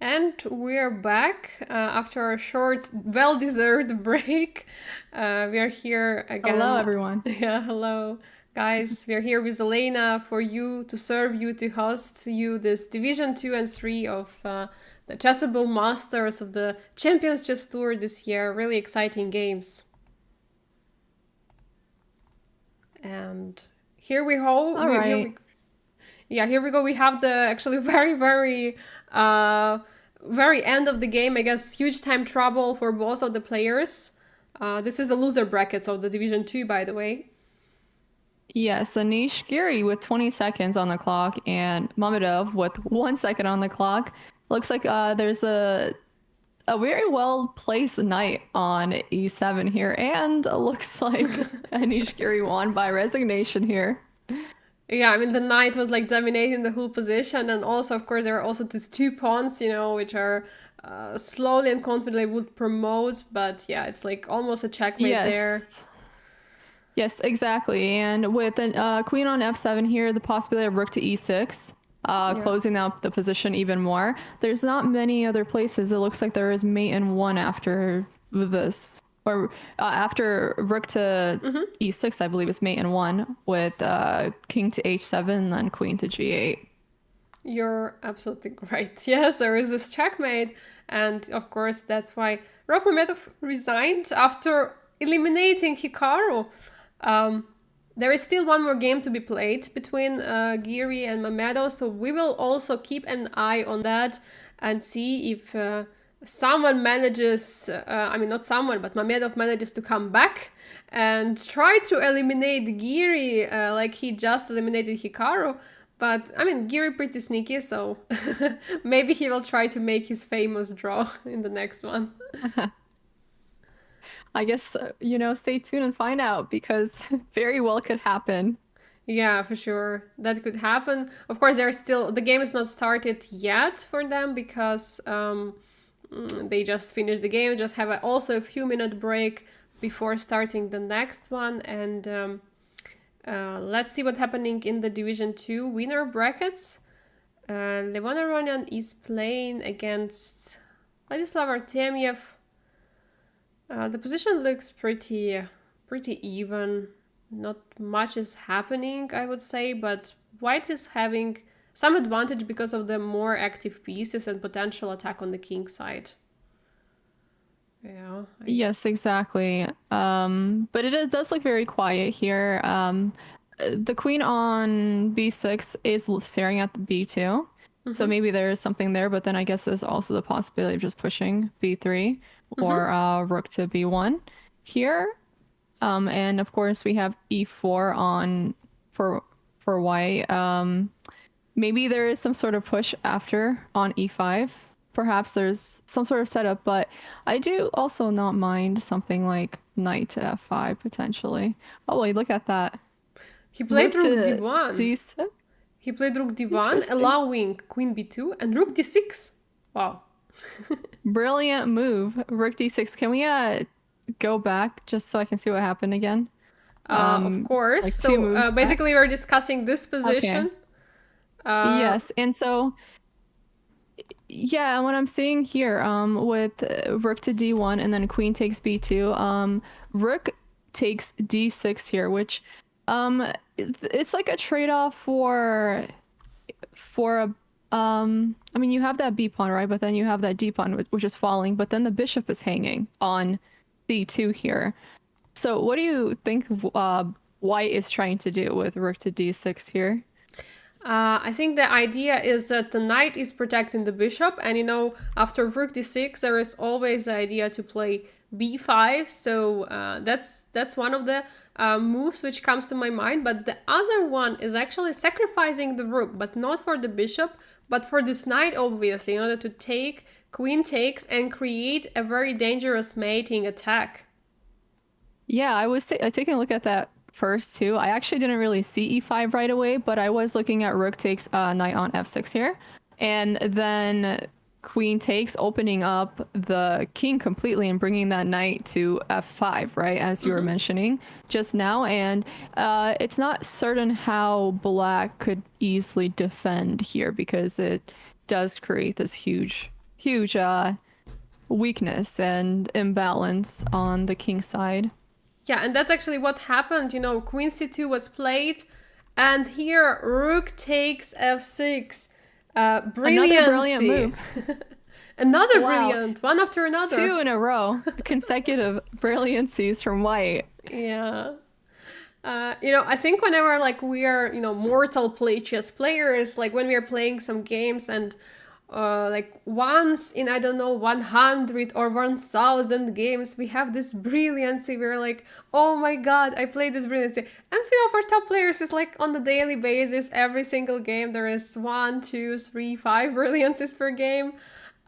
And we're back after a short, well-deserved break. We are here again. Hello, everyone. Yeah, hello, guys. We are here with Elaynah for you, to serve you, to host you this Division 2 and 3 of the Chessable Masters of the Champions Chess Tour this year. Really exciting games. And here we go. All right. Here we go. We have the actually very end of the game. I guess huge time trouble for both of the players. This is a loser brackets of the Division 2, by the way. Yes, Anish Giri with 20 seconds on the clock and Mamedov with 1 second on the clock. Looks like there's a very well placed knight on e7 here, and it looks like Anish Giri won by resignation here. Yeah, I mean, the knight was like dominating the whole position, and also, of course, there are also these 2 pawns, which are slowly and confidently would promote, but yeah, it's like almost a checkmate there. Yes, exactly. And with the queen on f7 here, the possibility of rook to e6, closing out the position even more. There's not many other places. It looks like there is mate in 1 after this. Or after rook to e6, I believe it's mate in 1 with king to h7 and then queen to g8. You're absolutely right. Yes, there is this checkmate, and of course that's why Mamedov resigned after eliminating Hikaru. There is still one more game to be played between Giri and Mamedov, so we will also keep an eye on that and see if someone manages, not someone, but Mamedov manages to come back and try to eliminate Giri like he just eliminated Hikaru. But, I mean, Giri pretty sneaky, so maybe he will try to make his famous draw in the next one. I guess, stay tuned and find out, because very well could happen. Yeah, for sure. That could happen. Of course, the game is not started yet for them, because they just finished the game, just have also a few minute break before starting the next one. And let's see what's happening in the Division 2 winner brackets. Elaynah Aronian is playing against Vladislav Artemiev. The position looks pretty even. Not much is happening, I would say, but White is having some advantage because of the more active pieces and potential attack on the king side. Yeah. Yes, exactly. But it does look very quiet here. The queen on b6 is staring at the b2. So maybe there is something there, but then I guess there's also the possibility of just pushing b3 or rook to b1 here. And of course we have e4 on for white. Maybe there is some sort of push after on e5. Perhaps there's some sort of setup, but I do also not mind something like knight to f5 potentially. Oh, wait, look at that. He played rook d1. D6? He played rook d1, allowing queen b2 and rook d6. Wow. Brilliant move. Rook d6. Can we go back just so I can see what happened again? Of course. Like so basically we're discussing this position. Okay. Yes, and so yeah, what I'm seeing here with rook to d1 and then queen takes b2, rook takes d6 here, which it's like a trade-off for a I mean, you have that b pawn, right? But then you have that d pawn, which is falling, but then the bishop is hanging on d2 here. So what do you think white is trying to do with rook to d6 here? I think the idea is that the knight is protecting the bishop, and after rook d6 there is always the idea to play b5, so that's one of the moves which comes to my mind. But the other one is actually sacrificing the rook, but not for the bishop, but for this knight, obviously, in order to take queen takes and create a very dangerous mating attack. Yeah, I was taking a look at that first too. I actually didn't really see e5 right away, but I was looking at rook takes knight on f6 here, and then queen takes, opening up the king completely and bringing that knight to f5, right, as you were mentioning just now. And it's not certain how black could easily defend here, because it does create this huge huge weakness and imbalance on the king side. Yeah, and that's actually what happened. You know, Queen C2 was played, and here Rook takes F6. Brilliant. Another brilliant move. Another Wow. brilliant, one after another. 2 in a row, consecutive brilliancies from white. Yeah. You know, I think whenever like we are, you know, mortal play chess players, like when we are playing some games and like once in, I don't know, 100 or 1000 games, we have this brilliancy. We're like, oh my God, I played this brilliancy. And you know, for top players, it's like on the daily basis, every single game, there is 1, 2, 3, 5 brilliancies per game.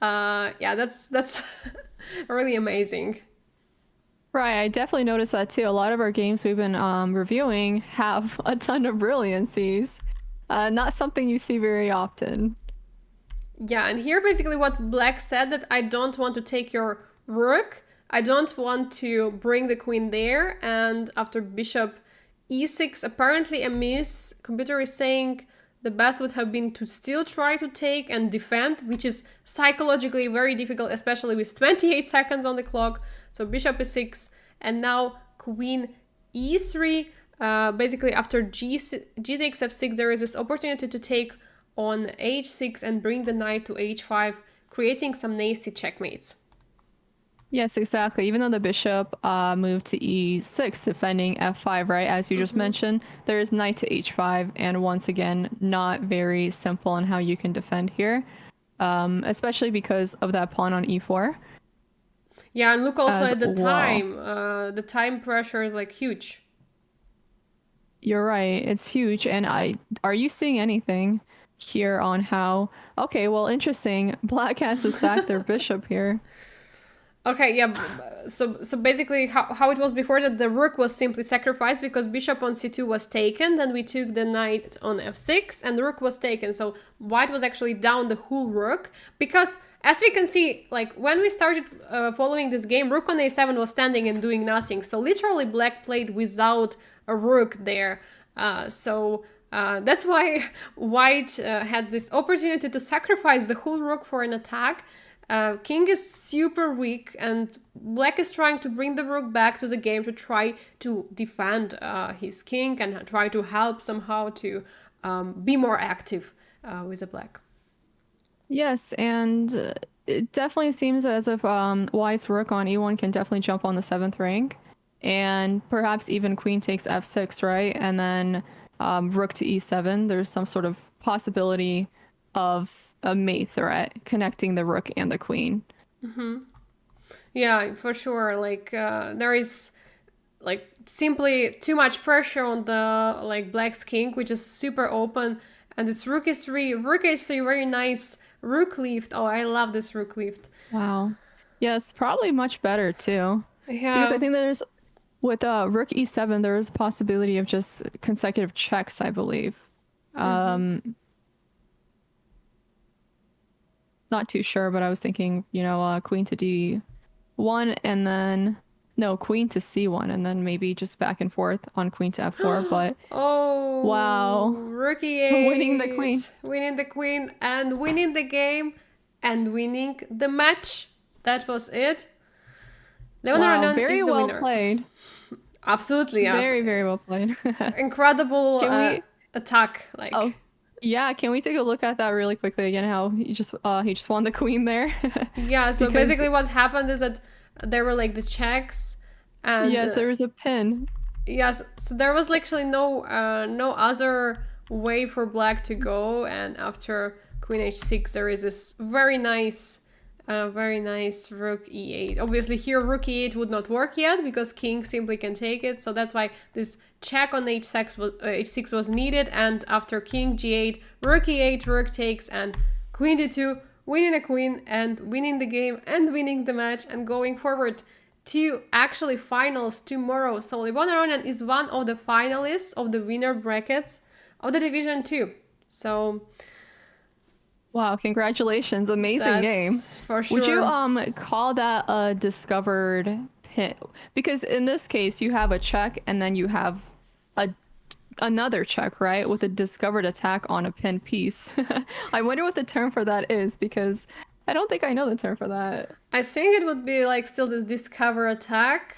Yeah, that's really amazing. Right, I definitely noticed that too. A lot of our games we've been reviewing have a ton of brilliancies. Not something you see very often. Yeah, and here basically what Black said, that I don't want to take your rook, I don't want to bring the queen there, and after bishop e6, apparently a miss, computer is saying the best would have been to still try to take and defend, which is psychologically very difficult, especially with 28 seconds on the clock. So bishop e6, and now queen e3. Basically after g takes f6, there is this opportunity to take on h6 and bring the knight to h5, creating some nasty checkmates. Yes, exactly. Even though the bishop moved to e6, defending f5, right? As you just mentioned, there is knight to h5, and once again, not very simple on how you can defend here, especially because of that pawn on e4. Yeah, and look also As at the well. time. The time pressure is like huge. You're right. It's huge. And are you seeing anything here on how, okay, well, interesting. Black has to sack their bishop here. Okay, yeah, so basically how it was before, that the rook was simply sacrificed because bishop on c2 was taken, then we took the knight on f6 and the rook was taken, so white was actually down the whole rook, because as we can see, like when we started following this game, rook on a7 was standing and doing nothing, so literally black played without a rook there. That's why white had this opportunity to sacrifice the whole rook for an attack. King is super weak, and black is trying to bring the rook back to the game to try to defend his king and try to help somehow to be more active with the black. Yes, and it definitely seems as if white's rook on e1 can definitely jump on the 7th rank, and perhaps even queen takes f6, right? And then rook to e7, there's some sort of possibility of a mate threat connecting the rook and the queen. Yeah, for sure. Like there is like simply too much pressure on the like black's king, which is super open, and this rook e3, rook h3, very nice rook lift. Oh, I love this rook lift. Wow. Yes, probably much better too. Yeah. Because I think there's, with rook e7, there is a possibility of just consecutive checks, I believe. Not too sure, but I was thinking, you know, queen to d1 and then, no, queen to c1 and then maybe just back and forth on queen to f4, but Oh, wow. rook e8. Winning the queen. Winning the queen and winning the game and winning the match. That was it. Elaynah Wow, Renan very is the well winner. played. Absolutely, yes. Very, very well played. Incredible Can we- attack. Like, Oh, yeah, can we take a look at that really quickly again, how he just won the queen there? yeah, so because- basically what happened is that there were like the checks and Yes, there was a pin. yes, so there was literally no other way for black to go, and after queen h6 there is this very nice rook e8. Obviously here rook e8 would not work yet because king simply can take it, so that's why this check on h6 was needed, and after king g8, rook e8, rook takes, and queen d2, winning a queen and winning the game and winning the match and going forward to actually finals tomorrow. So Elaynah Renan is one of the finalists of the winner brackets of the Division 2. So Wow, congratulations. Amazing game. that's for sure. Would you call that a discovered pin? Because in this case, you have a check and then you have another check, right? With a discovered attack on a pin piece. I wonder what the term for that is, because I don't think I know the term for that. I think it would be like still this discover attack.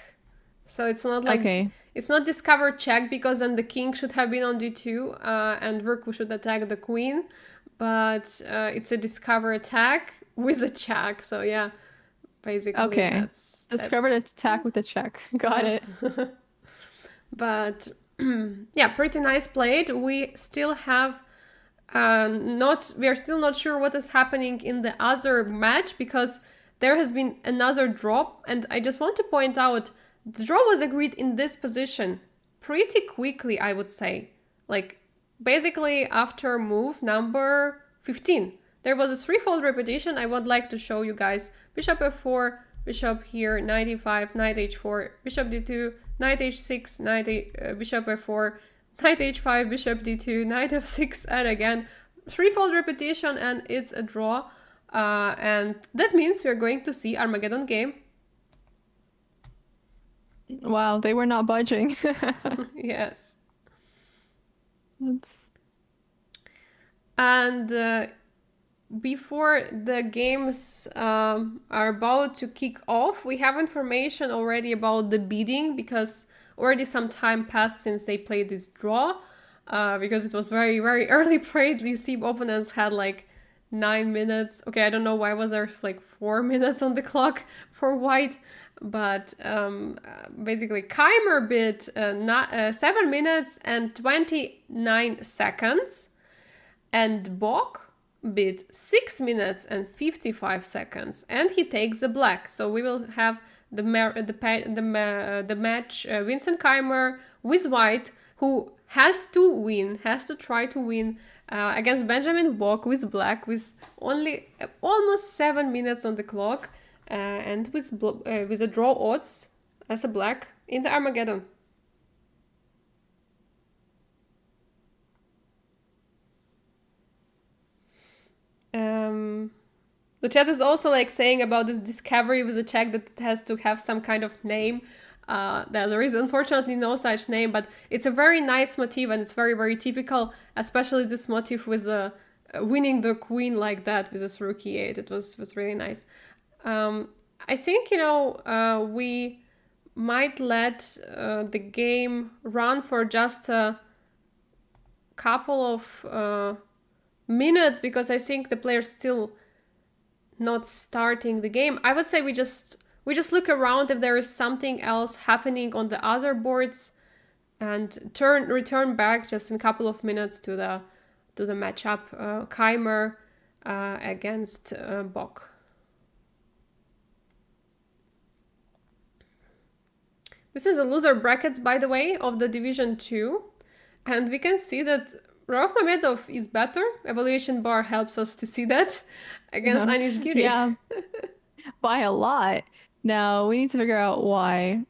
So it's not like Okay. it's not discover check, because then the king should have been on d2 and rook should attack the queen, but it's a discover attack with a check. So yeah, basically Okay. that's Discovered attack with a check. Got it. but yeah, pretty nice played. We still have we are still not sure what is happening in the other match, because there has been another draw, and I just want to point out the draw was agreed in this position pretty quickly, I would say. Like basically after move number 15. There was a threefold repetition. I would like to show you guys. Bishop f4, bishop here, knight e5, knight h4, bishop d2, knight h6, bishop f4, knight h5, bishop d2, knight f6, and again, threefold repetition, and it's a draw. And that means we're going to see Armageddon game. Wow, they were not budging. Yes. That's... And before the games are about to kick off, we have information already about the bidding, because already some time passed since they played this draw, because it was very, very early played. You see, opponents had like 9 minutes. Okay, I don't know why was there like 4 minutes on the clock for white, but basically Keimer bid 7 minutes and 29 seconds, and Bock bid 6 minutes and 55 seconds, and he takes the black. So we will have the match Vincent Keimer with white, who has to try to win against Benjamin Bock with black, with only almost 7 minutes on the clock, and with a draw odds as a black in the Armageddon. The chat is also like saying about this discovery with a check that it has to have some kind of name. There is unfortunately no such name, but it's a very nice motif, and it's very, very typical, especially this motif with winning the queen like that with this rook e8. It was really nice. I think, we might let the game run for just a couple of minutes, because I think the player's still not starting the game. I would say we just look around if there is something else happening on the other boards, and return back just in a couple of minutes to the matchup Keimer against Bock. This is a loser brackets, by the way, of the Division 2, and we can see that Rauf Mamedov is better. Evaluation bar helps us to see that against Anish Giri. Yeah, by a lot. Now we need to figure out why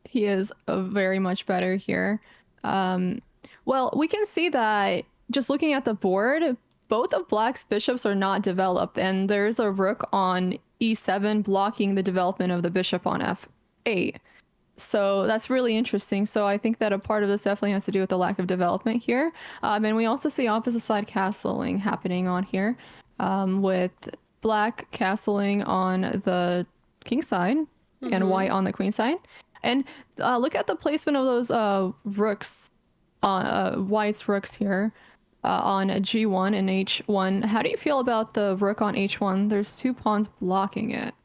he is very much better here. Well, we can see that just looking at the board, both of Black's bishops are not developed, and there's a rook on e7 blocking the development of the bishop on f8. So that's really interesting. So I think that a part of this definitely has to do with the lack of development here. And we also see opposite side castling happening on here, with Black castling on the king side and white on the queen side. And look at the placement of those rooks, White's rooks here on g1 and h1. How do you feel about the rook on h1? There's 2 pawns blocking it.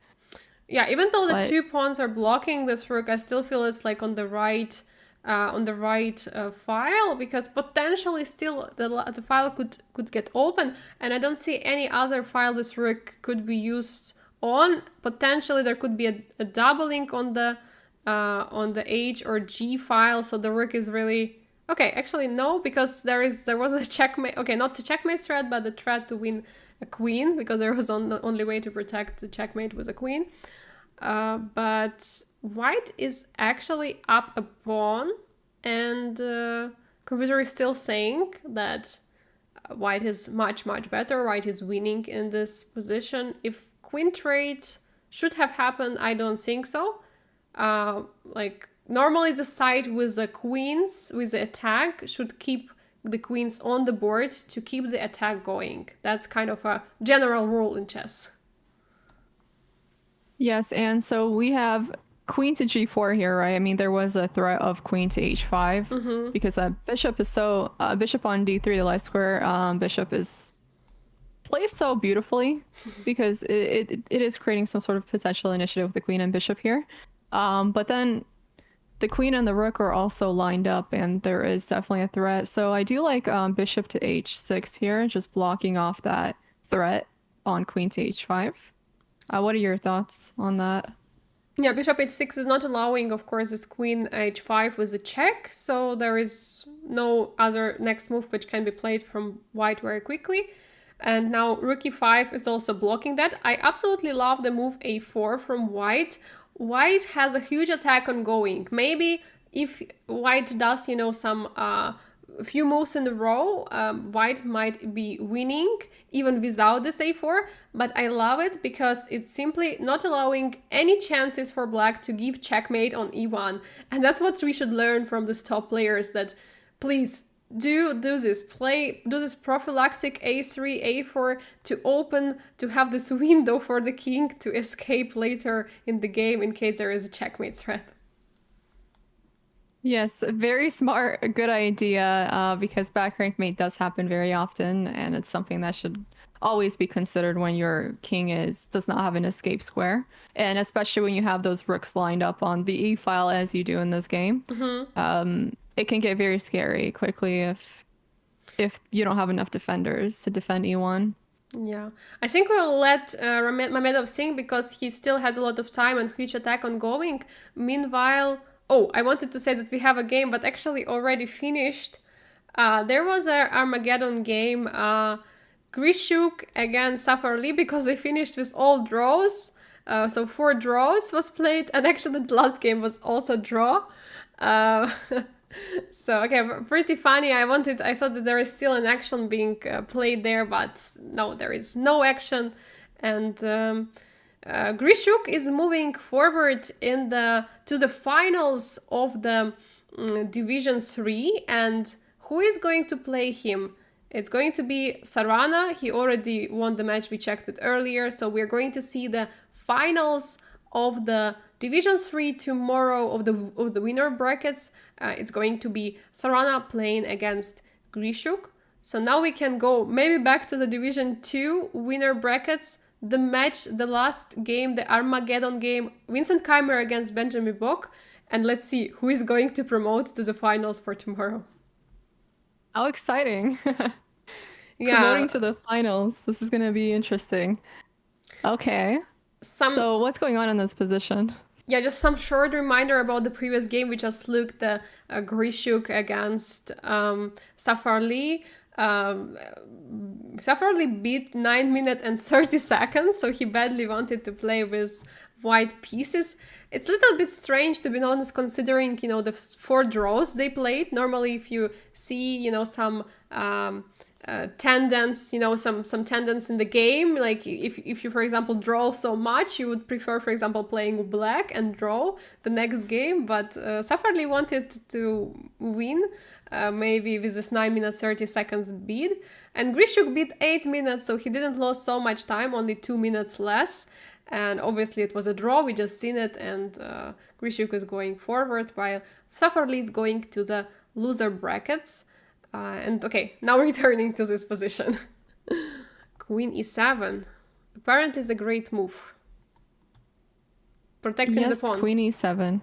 Yeah, even though the 2 pawns are blocking this rook, I still feel it's like on the right file, because potentially still the file could get open, and I don't see any other file this rook could be used on. Potentially there could be a doubling on the H or G file, so the rook is really okay. Actually no, because there was a checkmate. Okay, not the checkmate threat, but the threat to win a queen, because there was the only way to protect the checkmate was a queen. But white is actually up a pawn, and computer is still saying that white is much better. White is winning in this position. If queen trade should have happened, I don't think so. Like normally the side with the queens, with the attack, should keep the queens on the board to keep the attack going. That's kind of a general rule in chess. Yes, and so we have queen to g4 here, right? I mean, there was a threat of queen to h5 because that bishop is so bishop on d3, the light square bishop is placed so beautifully because it is creating some sort of potential initiative with the queen and bishop here. But then the queen and the rook are also lined up, and there is definitely a threat. So I do like bishop to h6 here, just blocking off that threat on queen to h5. What are your thoughts on that? Yeah, bishop h6 is not allowing, of course, this queen h5 with a check, so there is no other next move which can be played from white very quickly. And now rook e5 is also blocking that. I absolutely love the move a4 from white. White has a huge attack ongoing. Maybe if white does, some few moves in a row, white might be winning even without this a4, but I love it because it's simply not allowing any chances for black to give checkmate on e1. And that's what we should learn from these top players, that please do this prophylactic a3 a4 to open, to have this window for the king to escape later in the game in case there is a checkmate threat. Yes, very smart, a good idea, because back rank mate does happen very often, and it's something that should always be considered when your king does not have an escape square, and especially when you have those rooks lined up on the e file as you do in this game. It can get very scary quickly if you don't have enough defenders to defend e1. Yeah, I think we'll let Mamedov sing because he still has a lot of time and huge attack ongoing. Meanwhile, I wanted to say that we have a game, but actually already finished. There was an Armageddon game, Grishuk against Safarli, because they finished with all draws. So 4 draws was played, and actually the last game was also draw. So, okay, pretty funny. I thought that there is still an action being played there, but no, there is no action. And Grishuk is moving forward to the finals of the Division 3. And who is going to play him? It's going to be Sarana. He already won the match. We checked it earlier. So we're going to see the finals of the Division 3 tomorrow of the winner brackets. It's going to be Sarana playing against Grishuk. So now we can go maybe back to the Division 2 winner brackets. The match, the last game, the Armageddon game, Vincent Keimer against Benjamin Bock. And let's see who is going to promote to the finals for tomorrow. How exciting. Yeah. Promoting to the finals. This is going to be interesting. Okay. So what's going on in this position? Yeah, just some short reminder about the previous game. We just looked at Grishuk against Safarli. Safarli beat 9 minutes and 30 seconds, so he badly wanted to play with white pieces. It's a little bit strange, to be honest, considering, the 4 draws they played. Normally, if you see, some tendons, some tendons in the game, like if you, for example, draw so much, you would prefer, for example, playing black and draw the next game. But Safarli wanted to win, maybe with this 9 minutes 30 seconds beat, and Grishuk beat 8 minutes, so he didn't lose so much time, only 2 minutes less. And obviously it was a draw, we just seen it, and Grishuk is going forward while Safarli is going to the loser brackets. And okay, now returning to this position. Queen e7. Apparently it's a great move. Protecting the pawn. Yes, Queen e7.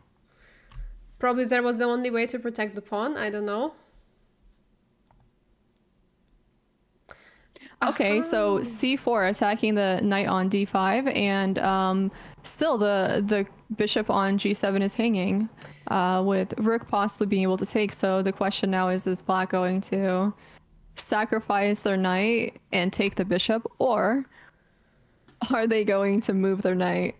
Probably that was the only way to protect the pawn, I don't know. Okay, so c4 attacking the knight on d5, and still the bishop on g7 is hanging, with rook possibly being able to take. So the question now is black going to sacrifice their knight and take the bishop, or are they going to move their knight?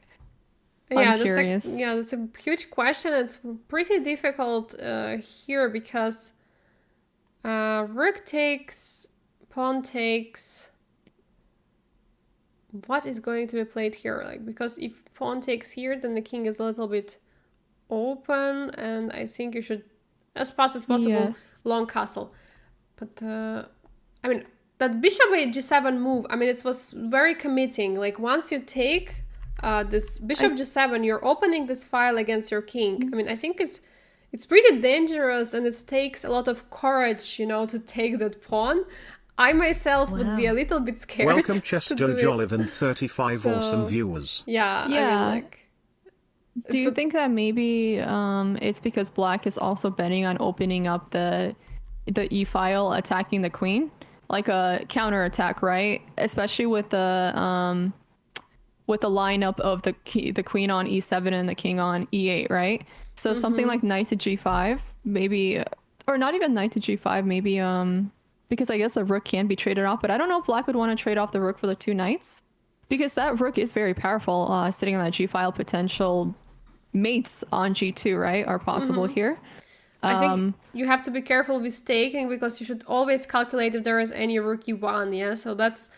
Yeah, I'm curious. That's a huge question. It's pretty difficult here because rook takes, pawn takes. What is going to be played here? Because if pawn takes here, then the king is a little bit open, and I think you should, as fast as possible, long castle. But that bishop h7 move, it was very committing. Once you take, this bishop g7, you're opening this file against your king. I mean, I think it's pretty dangerous, and it takes a lot of courage, to take that pawn. I myself would be a little bit scared. Welcome, to Chester do it. Jollivan, 35 awesome viewers. Yeah, Yeah. I mean, Do you think that maybe it's because black is also betting on opening up the e file, attacking the queen, like a counter attack, right? Especially with the lineup of the queen on e7 and the king on e8, right? So something like knight to g5, maybe, or not even knight to g5, maybe because I guess the rook can be traded off, but I don't know if black would want to trade off the rook for the 2 knights, because that rook is very powerful, sitting on that g file. Potential mates on g2, right, are possible here. I think you have to be careful with staking, because you should always calculate if there is any rook e1. Yeah, so that's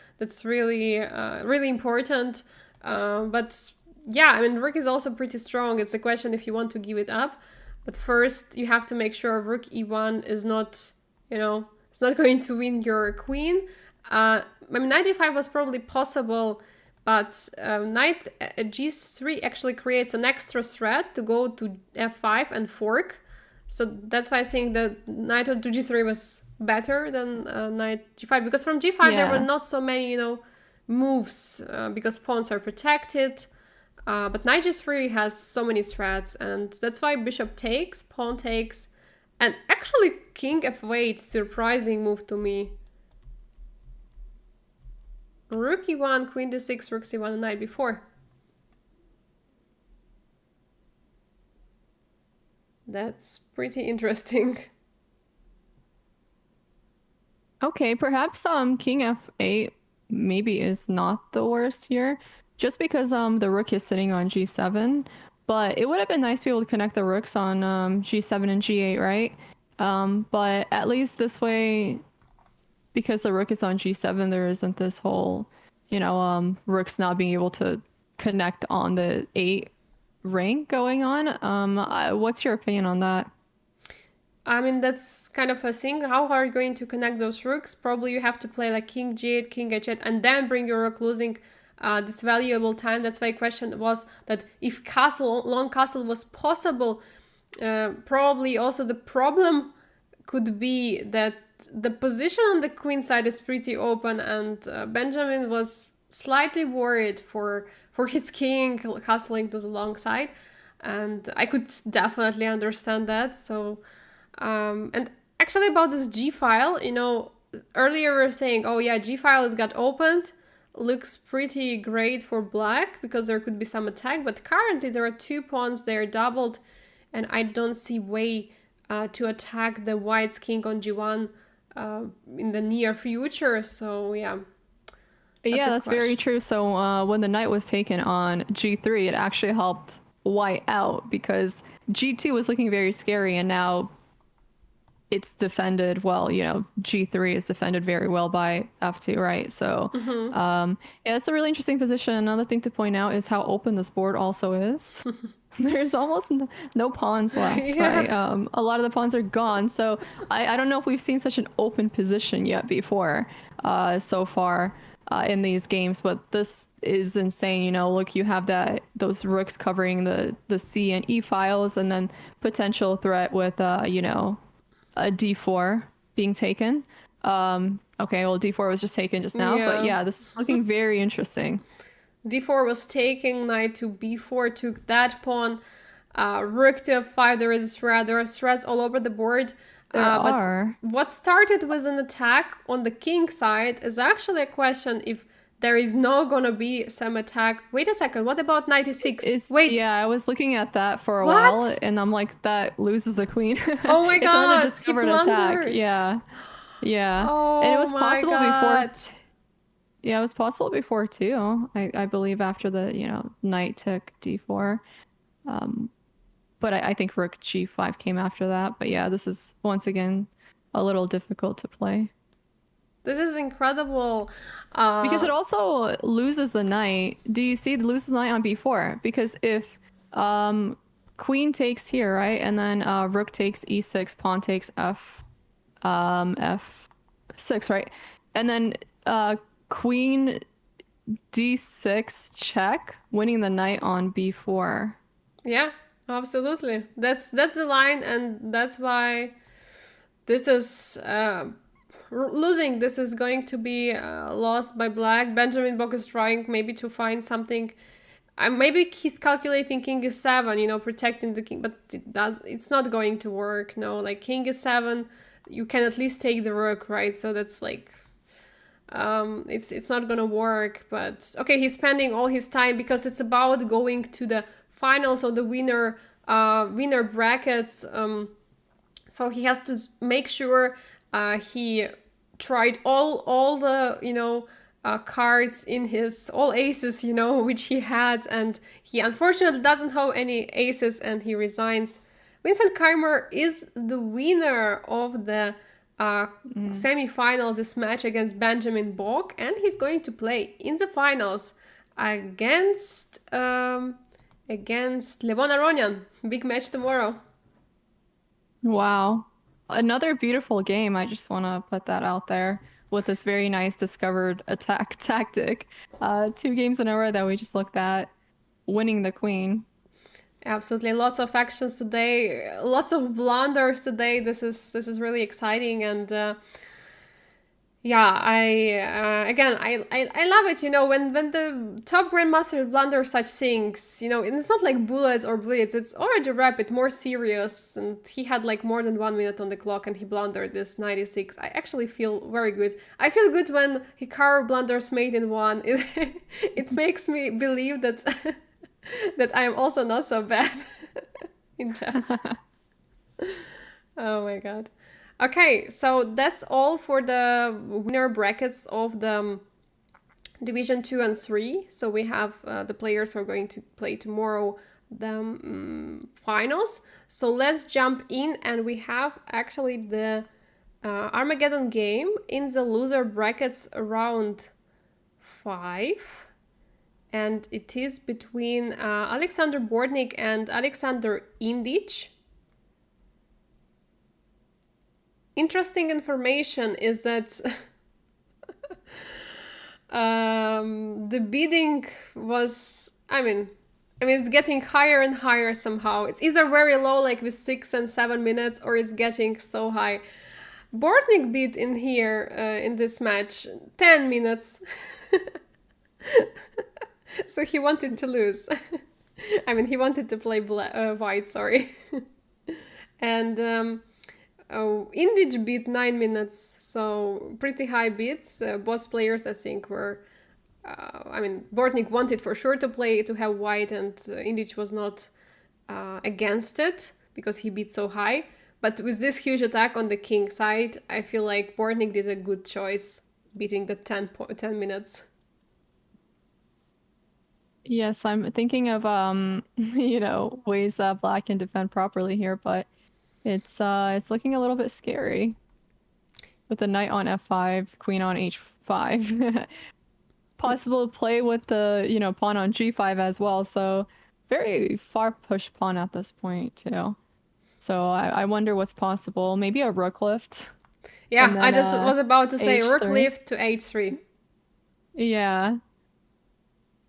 really really important. But yeah, I mean, rook is also pretty strong. It's a question if you want to give it up, but first you have to make sure rook e1 is not, it's not going to win your queen. I mean, knight g5 was probably possible, but knight g3 actually creates an extra threat to go to f5 and fork. So that's why I think that knight to g3 was better than knight g5, because from g5 there were not so many, moves, because pawns are protected. But knight g3 has so many threats, and that's why bishop takes, pawn takes, and actually king f8, surprising move to me. Rook e1, queen d6, rook c1, and knight b4. That's pretty interesting. Okay, perhaps king f8 maybe is not the worst here, just because the rook is sitting on g7. But it would have been nice to be able to connect the rooks on g7 and g8, right? But at least this way, because the rook is on g7, there isn't this whole, rooks not being able to connect on the 8 rank going on. What's your opinion on that? I mean, that's kind of a thing. How are you going to connect those rooks? Probably you have to play like king g8, king h8, and then bring your rook, losing this valuable time. That's why the question was that if long castle was possible, probably also the problem could be that the position on the queen side is pretty open, and Benjamin was slightly worried for his king castling to the long side, and I could definitely understand that. So and actually about this g file, earlier we were saying, oh yeah, g file has got opened, looks pretty great for black because there could be some attack, but currently there are 2 pawns, they're doubled, and I don't see way to attack the white's king on g1 in the near future. So yeah. That's very true. So when the knight was taken on g3, it actually helped white out, because g2 was looking very scary, and now it's defended well. G3 is defended very well by f2, right? So it's a really interesting position. Another thing to point out is how open this board also is. There's almost no pawns left, right? A lot of the pawns are gone. So I don't know if we've seen such an open position yet before so far in these games, but this is insane. Look, you have those rooks covering the C and E files, and then potential threat with a d4 being taken. Okay, well, d4 was just taken just now, but yeah, this is looking very interesting. d4 was taken, knight to b4 took that pawn, rook to f5, there are threats all over the board. But what started with an attack on the king side is actually a question if there is not gonna be some attack. Wait a second, what about knight e6? Wait. Yeah, I was looking at that for a while, and I'm like, that loses the queen. Oh my It's god, another discovered attack. Yeah. Oh, and it was possible before. Yeah, it was possible before too. I believe after the knight took d4. But I think rook g5 came after that. But yeah, this is once again a little difficult to play. This is incredible. Because it also loses the knight. Do you see it loses the knight on b4? Because if queen takes here, right? And then rook takes e6, pawn takes f6, right? And then queen d6 check, winning the knight on b4. Yeah, absolutely. That's the line, and that's why this is losing. This is going to be lost by black. Benjamin Bock is trying maybe to find something. Maybe he's calculating king is 7, protecting the king, but it's not going to work. No, like king is 7, you can at least take the rook, right? So that's like it's not gonna work. But okay, he's spending all his time because it's about going to the finals of the winner brackets. So he has to make sure he tried all the cards in his all aces, which he had, and he unfortunately doesn't have any aces, and he resigns. Vincent Keimer is the winner of the semi-finals, this match against Benjamin Bock, and he's going to play in the finals against Levon Aronian. Big match tomorrow. Wow. Another beautiful game. I just want to put that out there with this very nice discovered attack tactic. 2 games in a row that we just looked at, winning the queen. Absolutely, lots of actions today, lots of blunders today. This is really exciting, and yeah, I love it. When the top grandmaster blunders such things, and it's not like bullets or blitz. It's already rapid, more serious. And he had like more than 1 minute on the clock, and he blundered this 96. I actually feel very good. I feel good when Hikaru blunders made in one. It makes me believe that that I am also not so bad in chess. Oh my god. Okay, so that's all for the winner brackets of the Division 2 and 3. So we have the players who are going to play tomorrow the finals. So let's jump in, and we have actually the Armageddon game in the loser brackets round 5. And it is between Alexander Bordnik and Alexander Indich. Interesting information is that the bidding was, I mean, it's getting higher and higher somehow. It's either very low, like with 6 and 7 minutes, or it's getting so high. Bordnik bid in here, in this match, 10 minutes. So he wanted to lose. He wanted to play white, sorry. And Indich beat 9 minutes, so pretty high beats. Both players, I think, were... Bordnik wanted for sure to have white, and Indich was not against it because he beat so high. But with this huge attack on the king side, I feel like Bordnik did a good choice beating the 10 minutes. Yes, I'm thinking of ways that black can defend properly here, but it's looking a little bit scary. With the knight on f5, queen on h5. Possible play with the, pawn on g5 as well, so very far push pawn at this point too. So I wonder what's possible. Maybe a rook lift. Yeah, I just was about to say h3. Rook lift to h3. Yeah.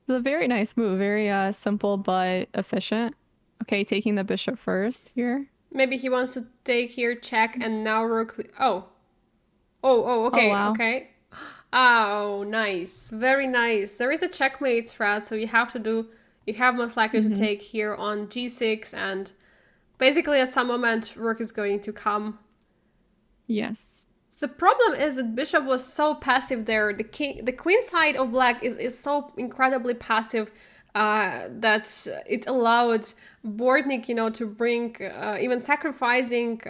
It's a very nice move, very simple but efficient. Okay, taking the bishop first here. Maybe he wants to take here, check, and now rook... okay, oh, wow. Okay. Oh, nice. Very nice. There is a checkmate threat, so you have most likely to take here on g6, and basically at some moment rook is going to come. Yes. The problem is that bishop was so passive there. The queen side of black is so incredibly passive that it allowed Bordnik, to bring, even sacrificing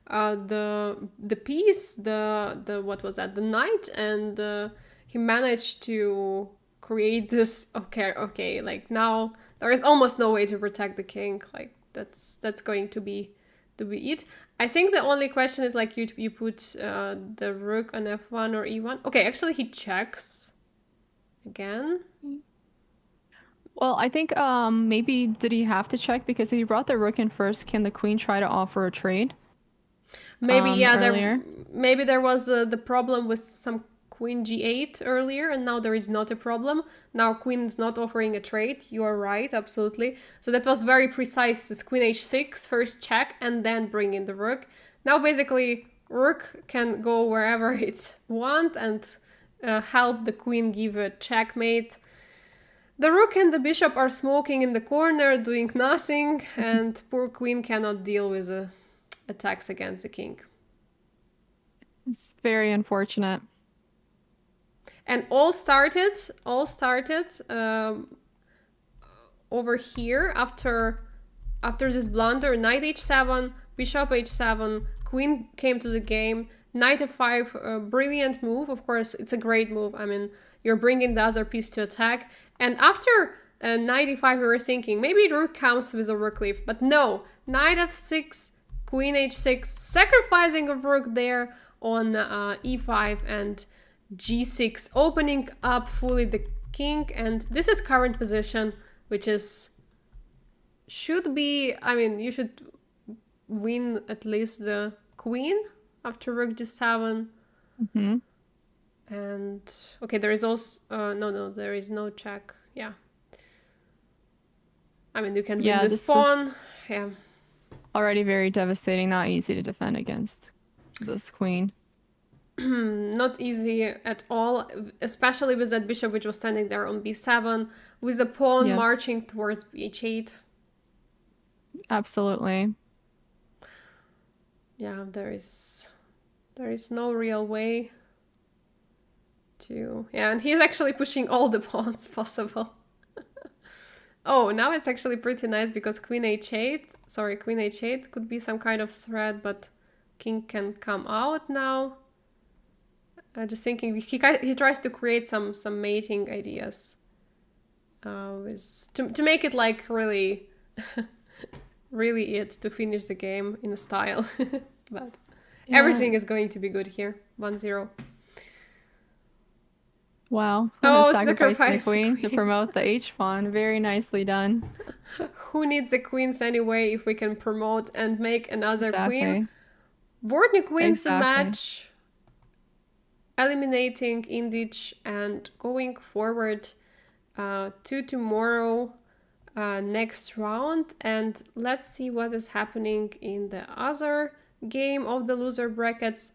the piece, the what was that, the knight, and he managed to create this. Okay, like now there is almost no way to protect the king. Like that's going to be it. I think the only question is like you put the rook on f1 or e1. Okay, actually he checks again. Well, I think maybe did he have to check because if he brought the rook in first, can the queen try to offer a trade? Maybe maybe there was the problem with some queen g8 earlier, and now there is not a problem. Now queen is not offering a trade. You are right, absolutely. So that was very precise. This queen h6, first check, and then bring in the rook. Now basically rook can go wherever it wants and help the queen give a checkmate. The rook and the bishop are smoking in the corner, doing nothing, and poor queen cannot deal with the attacks against the king. It's very unfortunate. And all started over here after this blunder. Knight h7, bishop h7, queen came to the game. Knight f5, brilliant move. Of course, it's a great move. I mean, you're bringing the other piece to attack. And after knight e5, we were thinking maybe rook comes with a rook leaf, but no. Knight f6, queen h6, sacrificing a rook there on e5 and g6, opening up fully the king. And this is current position, which is should be, I mean, you should win at least the queen after rook g7. Mm-hmm. And okay, there is also no, there is no check. Yeah, I mean, you can win this pawn. Yeah, already very devastating, not easy to defend against this queen. Not easy at all, especially with that bishop which was standing there on b7, with the pawn Yes. marching towards h8. Absolutely. Yeah, there is no real way to... Yeah, and he's actually pushing all the pawns possible. Oh, now it's actually pretty nice because queen h8 could be some kind of threat, but king can come out now. Just thinking, he tries to create some mating ideas, to make it like really, really it to finish the game in a style. But Yeah. everything is going to be good here. 1-0. Wow. Oh, Sacrificing sacrifice the queen to queen. promote the h pawn. Very nicely done. Who needs the queens anyway if we can promote and make another queen? Exactly. Bordnik wins the Exactly. match, eliminating Indic and going forward to tomorrow, next round. And let's see what is happening in the other game of the loser brackets.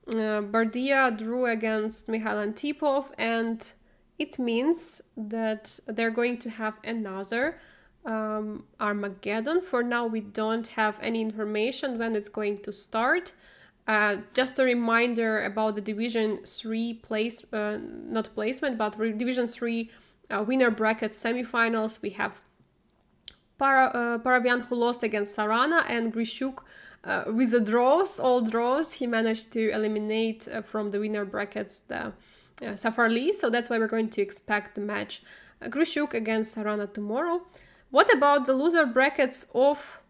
Bardia drew against Mikhail Antipov, and it means that they're going to have another Armageddon. For now, we don't have any information when it's going to start. Just a reminder about the Division 3 not placement, but Division 3 winner bracket semifinals. We have Paravian, who lost against Sarana, and Grishuk with the all draws. He managed to eliminate from the winner brackets the Safarli, so that's why we're going to expect the match Grishuk against Sarana tomorrow. What about the loser brackets of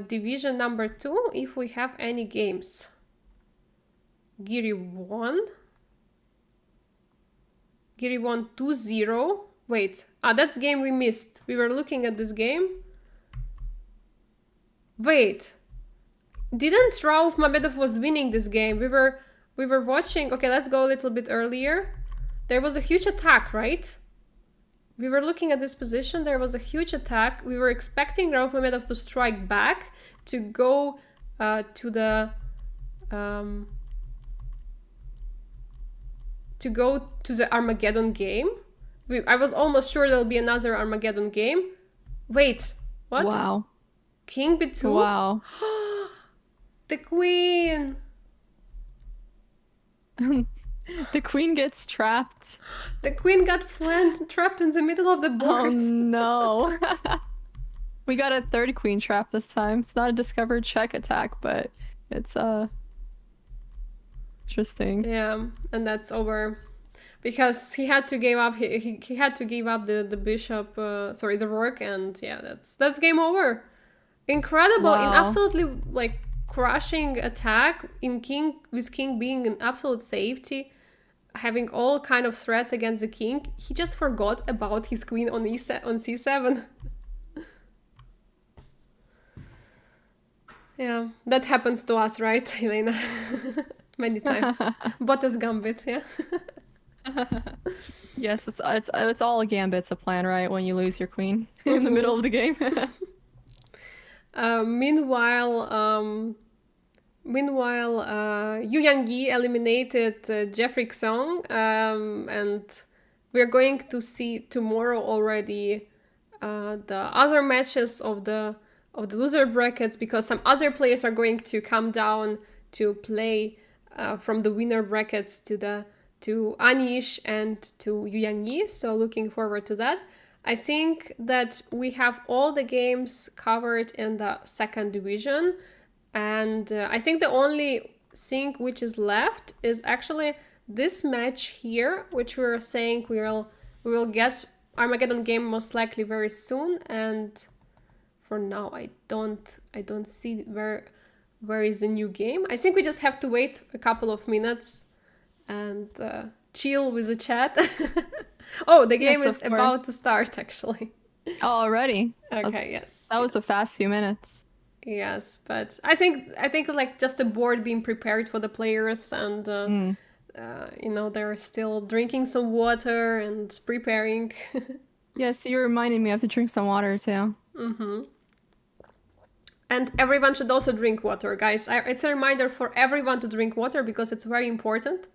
division number 2, if we have any games? Giri won 2-0. Wait, that's game we missed. We were looking at this game. Wait, didn't Rauf Mabedov was winning this game? We were watching. Okay, let's go a little bit earlier. There was a huge attack, right? We were looking at this position. There was a huge attack. We were expecting Rauf Mabedov to strike back, to go to the Armageddon game. I was almost sure there'll be another Armageddon game. Wait, what? Wow. King b2? Wow. The queen! The queen gets trapped. The queen got trapped in the middle of the Oh board. no. We got a third queen trap this time. It's not a discovered check attack, but it's interesting. Yeah, and that's over. Because he had to give up. He had to give up the bishop. The rook, and yeah, that's game over. Incredible, in Wow. absolutely like crushing attack with king being in absolute safety, having all kind of threats against the king. He just forgot about his queen on c7. Yeah, that happens to us, right, Elaynah? many times. Bottas gambit, yeah. Yes, it's all gambits a plan, right? When you lose your queen in the middle of the game. Meanwhile, Yu Yang-yi eliminated Jeffrey Song, and we're going to see tomorrow already the other matches of the loser brackets, because some other players are going to come down to play from the winner brackets to Anish and to Yu Yang-yi. So looking forward to that. I think that we have all the games covered in the second division. And I think the only thing which is left is actually this match here, which we're saying we will get Armageddon game most likely very soon. And for now, I don't see where is the new game. I think we just have to wait a couple of minutes and chill with the chat. Oh, the game Yes, is of course. about to start actually. Oh, already. Okay, yes. That was a fast few minutes. Yes, but I think like just the board being prepared for the players, and they're still drinking some water and preparing. Yes, you reminded me I have to drink some water too. And everyone should also drink water, guys. It's a reminder for everyone to drink water, because it's very important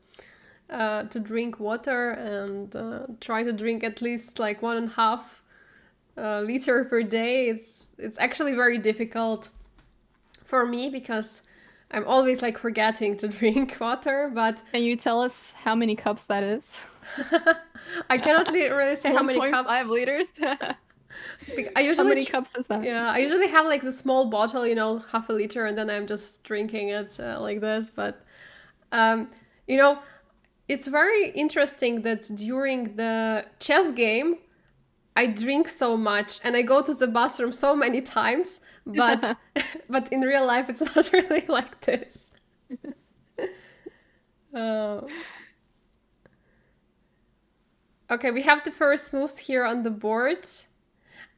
to drink water, and try to drink at least like 1.5 liter per day. It's actually very difficult for me, because I'm always like forgetting to drink water, but Can you tell us how many cups that is? I cannot really say how many cups. 5 liters? I How usually many cups is that? Yeah, I usually have like the small bottle, 1/2 liter, and then I'm just drinking it like this. But it's very interesting that during the chess game, I drink so much and I go to the bathroom so many times, but but in real life it's not really like this. Uh, okay, we have the first moves here on the board.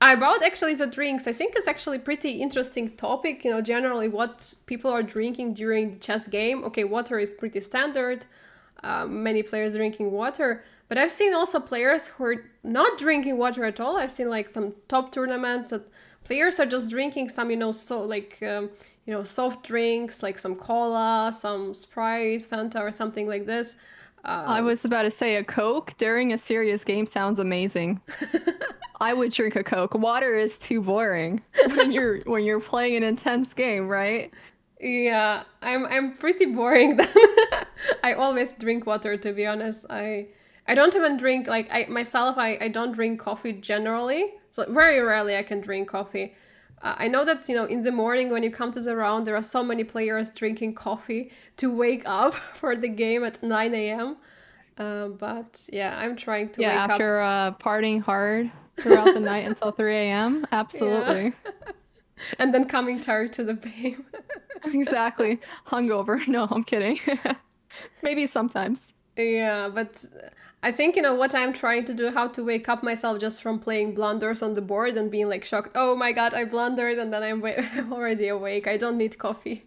About actually the drinks, I think it's actually pretty interesting topic, generally what people are drinking during the chess game. Okay, water is pretty standard, many players drinking water, but I've seen also players who are not drinking water at all. I've seen like some top tournaments that players are just drinking some, soft drinks, like some cola, some Sprite, Fanta, or something like this. I was about to say a Coke during a serious game sounds amazing. I would drink a Coke. Water is too boring when you're playing an intense game, right? Yeah, I'm pretty boring then. I always drink water, to be honest. I don't even drink, like, I don't drink coffee generally. So very rarely I can drink coffee. I know that, in the morning when you come to the round, there are so many players drinking coffee to wake up for the game at 9 a.m. But yeah, I'm trying to wake up. After partying hard throughout the night until 3 a.m. Absolutely. Yeah. And then coming tired to the game. Exactly. Hungover. No, I'm kidding. Maybe sometimes. Yeah, but I think, what I'm trying to do, how to wake up myself just from playing blunders on the board and being like shocked, oh my god, I blundered, and then I'm already awake. I don't need coffee.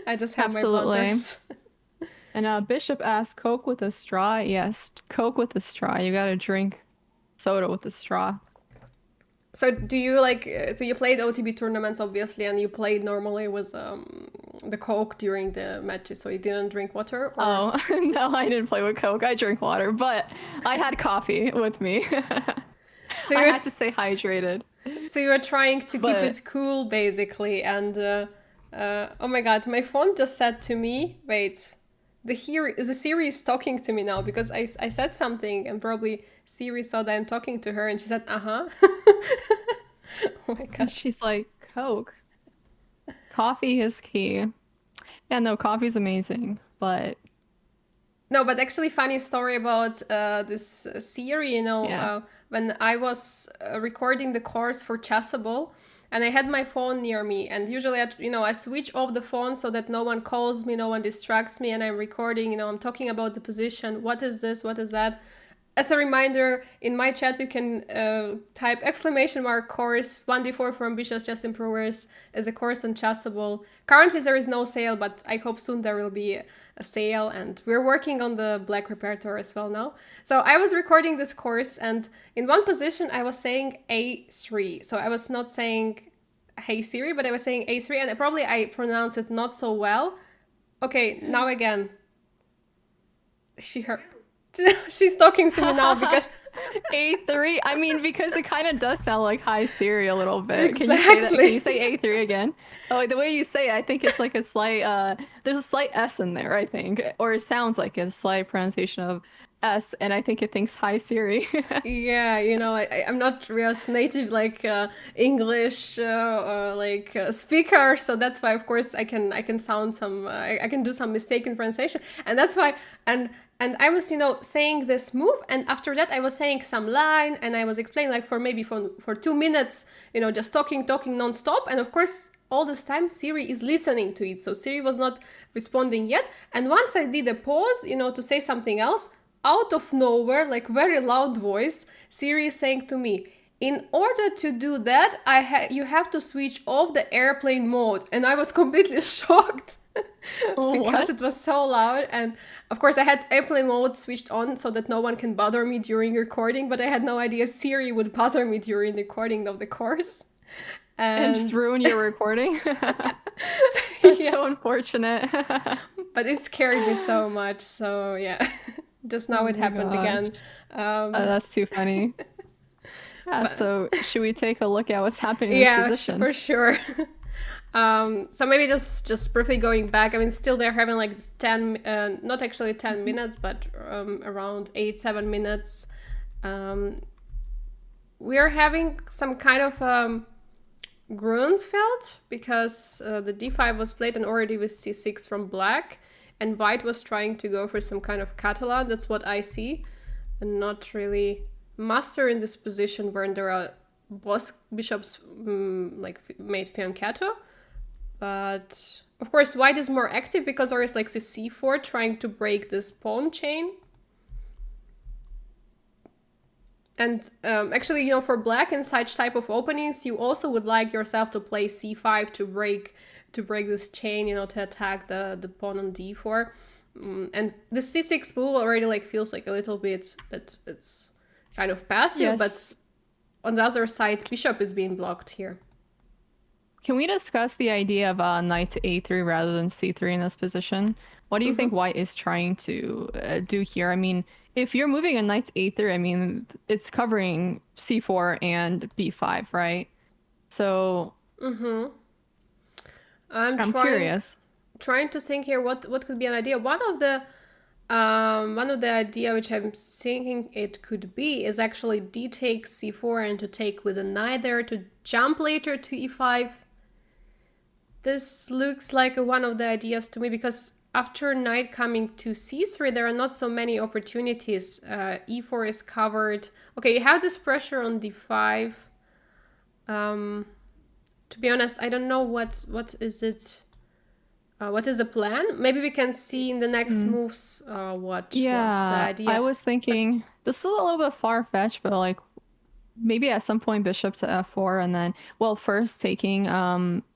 I just have Absolutely. my blunders. And Bishop asked, Coke with a straw? Yes, Coke with a straw. You gotta drink soda with a straw. So do you so you played OTB tournaments, obviously, and you played normally with the Coke during the matches, so you didn't drink water? Or... Oh, no, I didn't play with Coke. I drink water, but I had coffee with me. So I had to stay hydrated. So you were trying to keep it cool, basically, and oh my god, my phone just said to me, wait, the Siri is talking to me now, because I said something, and probably Siri saw that I'm talking to her, and she said, uh-huh. Oh my god. She's like, Coke. Coffee is key. Yeah, no, coffee's amazing, but... No, but actually funny story about this Siri, when I was recording the course for Chessable, and I had my phone near me, and usually I switch off the phone so that no one calls me, no one distracts me, and I'm recording, I'm talking about the position, what is this, what is that. As a reminder, in my chat you can type !course 1d4 for ambitious chess improvers as a course on Chessable. Currently there is no sale, but I hope soon there will be a sale, and we're working on the black repertoire as well now. So I was recording this course, and in one position I was saying A3. So I was not saying hey Siri, but I was saying A3, and probably I pronounced it not so well. Okay, now again. She's talking to me now because A3. I mean, because it kind of does sound like Hi Siri a little bit. Can you say that? Exactly. Can you say A3 again? Oh, the way you say it, I think it's like a slight. There's a slight S in there, I think, or it sounds like a slight pronunciation of S, and I think it thinks Hi Siri. yeah, I'm not real native like English speaker, so that's why of course I can sound some I can do some mistake in pronunciation, and that's why and I was saying this move, and after that I was saying some line, and I was explaining like for 2 minutes, just talking non-stop, and of course all this time Siri is listening to it, so Siri was not responding yet, and once I did a pause, to say something else, out of nowhere, like very loud voice, Siri is saying to me, in order to do that, you have to switch off the airplane mode. And I was completely shocked because it was so loud. And of course, I had airplane mode switched on so that no one can bother me during recording, but I had no idea Siri would bother me during the recording of the course. And just ruin your recording? That's so unfortunate. But it scared me so much. So yeah. Just now it happened again. That's too funny. Yeah, so should we take a look at what's happening in this position? Yeah, for sure. So maybe just briefly going back. I mean, still they're having like 10, not actually 10 minutes, but around 8-7 minutes. We are having some kind of Grunfeld because the d5 was played and already with c6 from black. And white was trying to go for some kind of Catalan. That's what I see. And not really master in this position where there are both bishops made fianchetto. But of course, white is more active because there is like the c4 trying to break this pawn chain. And actually, for black in such type of openings, you also would like yourself to play c5 to break this chain, to attack the pawn on d4. And the c6 move already feels like a little bit that it's kind of passive, yes. But on the other side, bishop is being blocked here. Can we discuss the idea of knight to a3 rather than c3 in this position? What do you think white is trying to do here? I mean, if you're moving a knight to a3, I mean, it's covering c4 and b5, right? So... I'm curious. Trying to think here what could be an idea. One of the idea which I'm thinking it could be is actually d takes c4 and to take with a knight there to jump later to e5. This looks like one of the ideas to me because after knight coming to c3 there are not so many opportunities. e4 is covered. Okay, you have this pressure on d5. To be honest, I don't know what is it. What is the plan? Maybe we can see in the next moves what was the idea. I was thinking this is a little bit far-fetched, but maybe at some point bishop to f4 and then, first taking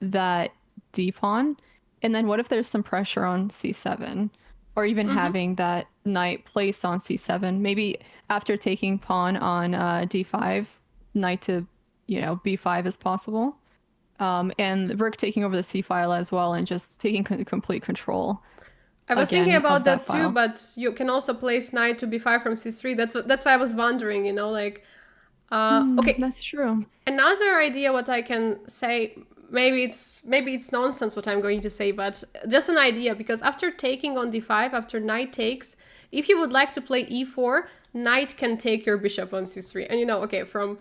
that d pawn, and then what if there's some pressure on c7, or even having that knight placed on c7? Maybe after taking pawn on d5, knight to b5 is possible. And rook taking over the c file as well and just taking complete control. I was thinking about that too, but you can also place knight to b5 from c3. That's why I was wondering, okay. That's true. Another idea what I can say, maybe it's nonsense what I'm going to say, but just an idea, because after taking on d5, after knight takes, if you would like to play e4, knight can take your bishop on c3. And okay, from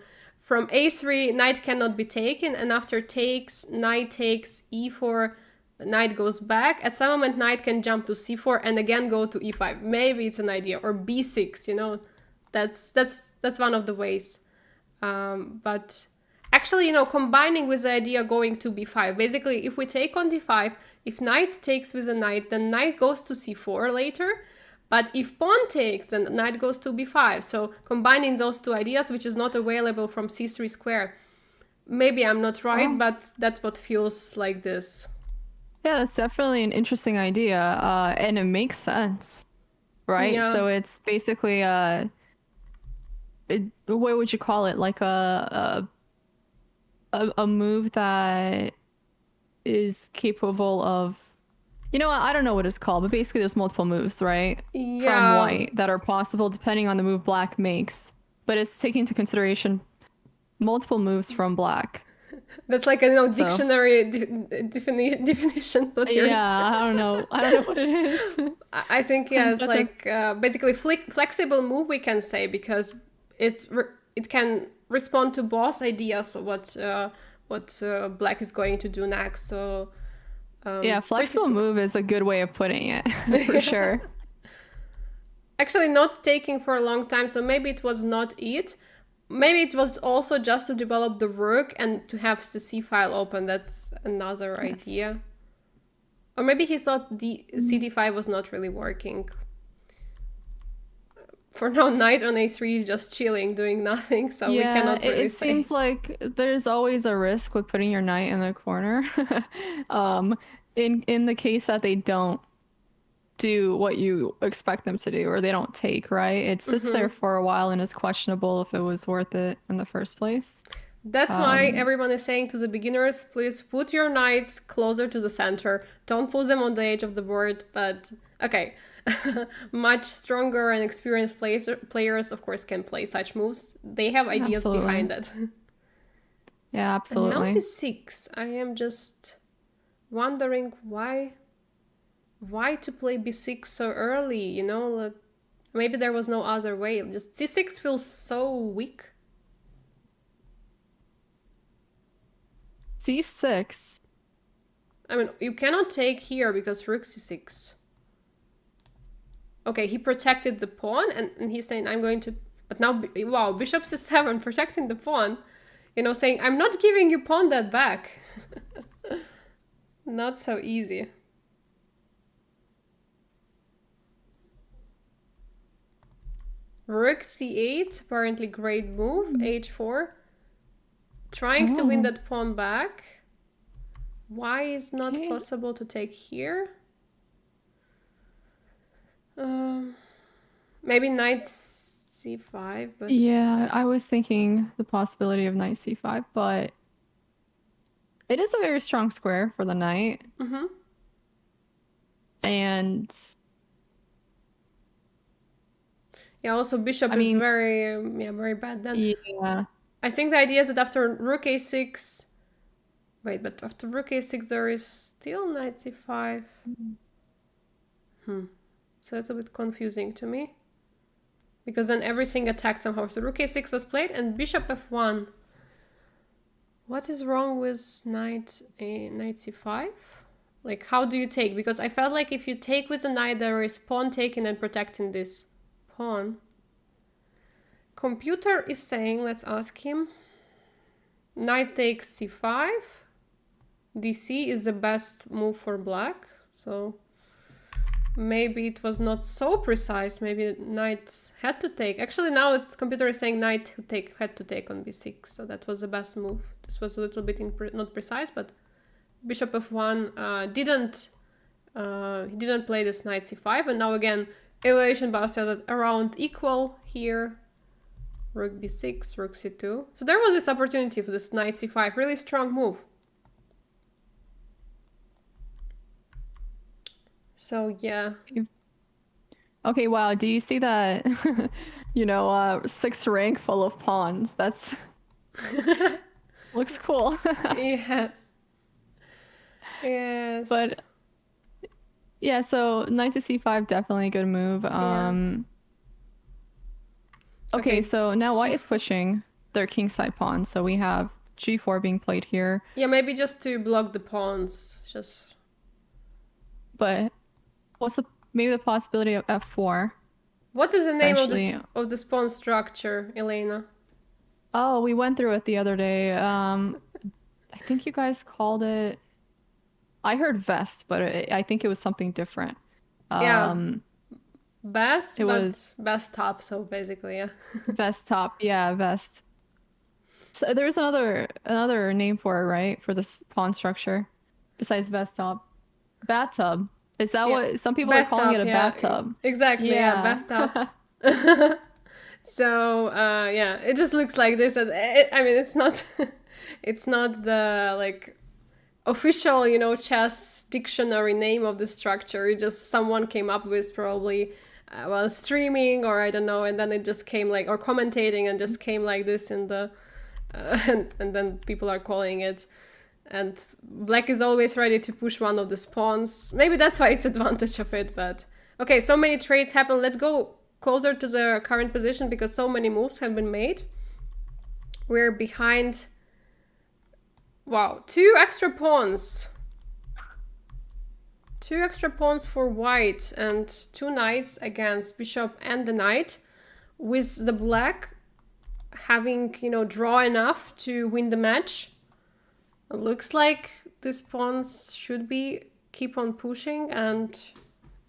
a3, knight cannot be taken, and after takes, knight takes, e4, knight goes back. At some moment, knight can jump to c4 and again go to e5. Maybe it's an idea, or b6. That's one of the ways. But actually, combining with the idea going to b5. Basically, if we take on d5, if knight takes with a knight, then knight goes to c4 later. But if pawn takes, then knight goes to b5. So combining those two ideas, which is not available from c3 square. Maybe I'm not right, but that's what feels like this. Yeah, that's definitely an interesting idea, and it makes sense, right? Yeah. So it's basically what would you call it? Like a move that is capable of, you know what? I don't know what it's called, but basically there's multiple moves, right? From Yeah. white that are possible depending on the move black makes, but it's taking into consideration multiple moves from black. That's like a So dictionary definition. What you're. yeah, I don't know. I don't know what it is. I think yeah, it's But like that's basically flexible move we can say because it can respond to both ideas of what black is going to do next. So yeah, pretty flexible smart. move is a good way of putting it for sure. Actually, not taking for a long time, so maybe it was not it. Maybe it was also just to develop the rook and to have the C file open. That's another Yes. idea. Or maybe he thought the CD5 was not really working. For now, knight on a3 is just chilling, doing nothing, so we Yeah, cannot really it say. seems like there's always a risk with putting your knight in the corner. Um, in the case that they don't do what you expect them to do or they don't take, right? It sits there for a while and it's questionable if it was worth it in the first place. That's why everyone is saying to the beginners, please put your knights closer to the center. Don't put them on the edge of the board, but okay. Much stronger and experienced players, of course, can play such moves. They have ideas Absolutely. behind it. Yeah, And now absolutely. b6. I am just wondering why to play b6 so early, you know? Like, maybe there was no other way. Just c6 feels so weak. C6. I mean, you cannot take here because rook c6. Okay, he protected the pawn, and he's saying, I'm going to... But now, wow, bishop c7, protecting the pawn. You know, saying, I'm not giving you pawn that back. Not so easy. Rook c8, apparently great move. h4. Trying to win that pawn back. Why is not Okay. possible to take here? Maybe knight c5, but Yeah, I was thinking the possibility of knight c5, but it is a very strong square for the knight. And yeah, also bishop I is mean, very bad then. yeah, I think the idea is that after rook a6, wait, but after rook a6 there is still knight c5. It's a little bit confusing to me. Because then everything attacked somehow. So rook a6 was played and bishop f1. What is wrong with knight c5? Like, how do you take? Because I felt like if you take with a knight, there is pawn taken and protecting this pawn. Computer is saying, let's ask him. Knight takes c5. dc is the best move for black. So maybe it was not so precise. Maybe knight had to take. Actually, now its computer is saying knight had to take on b6. So that was the best move. This was a little bit not precise, but bishop f1 he didn't play this knight c5. And now again, evaluation bar says that around equal here. Rook b6, rook c2. So there was this opportunity for this knight c5. Really strong move. So yeah. Okay, wow. Do you see that? You know, 6th rank full of pawns. That's looks cool. Yes. Yes. But yeah, so knight to c5 definitely a good move. Okay, so now white is pushing their kingside pawn, so we have g4 being played here. Yeah, maybe just to block the pawns. Just. But what's maybe the possibility of f4? What is the name Eventually. of this pawn structure, Elaynah? Oh, we went through it the other day. I think you guys called it. I heard vest, but I think it was something different. Yeah. Best, it but was best top. So basically, yeah. vest top. Yeah, vest. So there's another name for it, right? For this pawn structure, besides vest top. Bathtub. Is that Yeah. what some people are calling it, a yeah, bathtub? exactly, yeah, bathtub. So yeah, it just looks like this, and I mean, it's not, it's not the like official, you know, chess dictionary name of the structure. It just someone came up with probably while streaming, or I don't know, and then it just came like, or commentating, and just came like this in the, and then people are calling it. And black is always ready to push one of the spawns. Maybe that's why it's advantage of it, but okay, so many trades happen. Let's go closer to the current position because so many moves have been made. We're behind. Wow, 2 extra pawns. 2 extra pawns for white and 2 knights against bishop and the knight, with the black having, you know, draw enough to win the match. It looks like these pawns should be keep on pushing and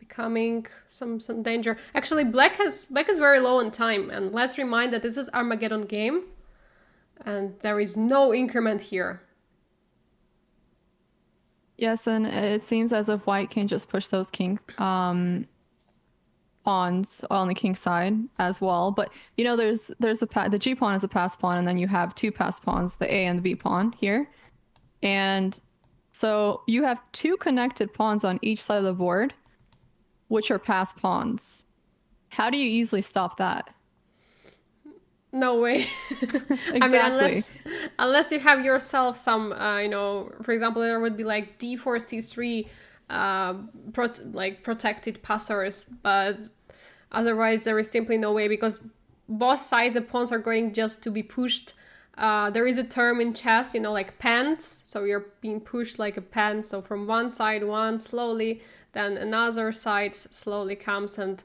becoming some danger. Actually, black is very low on time, and let's remind that this is Armageddon game, and there is no increment here. Yes, and it seems as if white can just push those king pawns on the king side as well. But you know, there's the G pawn is a pass pawn, and then you have 2 pass pawns, the A and the B pawn here. And so you have 2 connected pawns on each side of the board, which are pass pawns. How do you easily stop that? No way. Exactly. I mean, unless you have yourself some, you know, for example, there would be like d4, c3, protected passers, but otherwise there is simply no way, because both sides, the pawns are going just to be pushed. There is a term in chess, you know, like pants. So you're being pushed like a pant. So from one side, one slowly, then another side slowly comes, and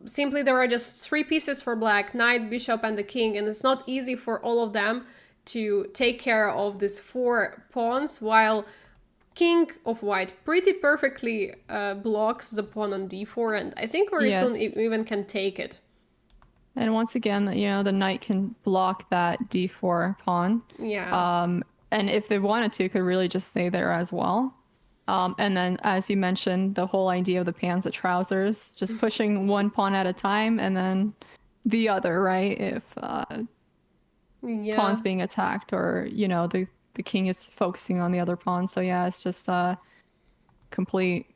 simply there are just 3 pieces for black: knight, bishop, and the king, and it's not easy for all of them to take care of these 4 pawns, while king of white pretty perfectly blocks the pawn on d4, and I think very soon it even can take it. And once again, you know, the knight can block that d4 pawn. Yeah. And if they wanted to, could really just stay there as well. And then, as you mentioned, the whole idea of the pans, the trousers, just pushing one pawn at a time, and then the other, right? If pawn's being attacked, or you know, the king is focusing on the other pawn. So yeah, it's just a complete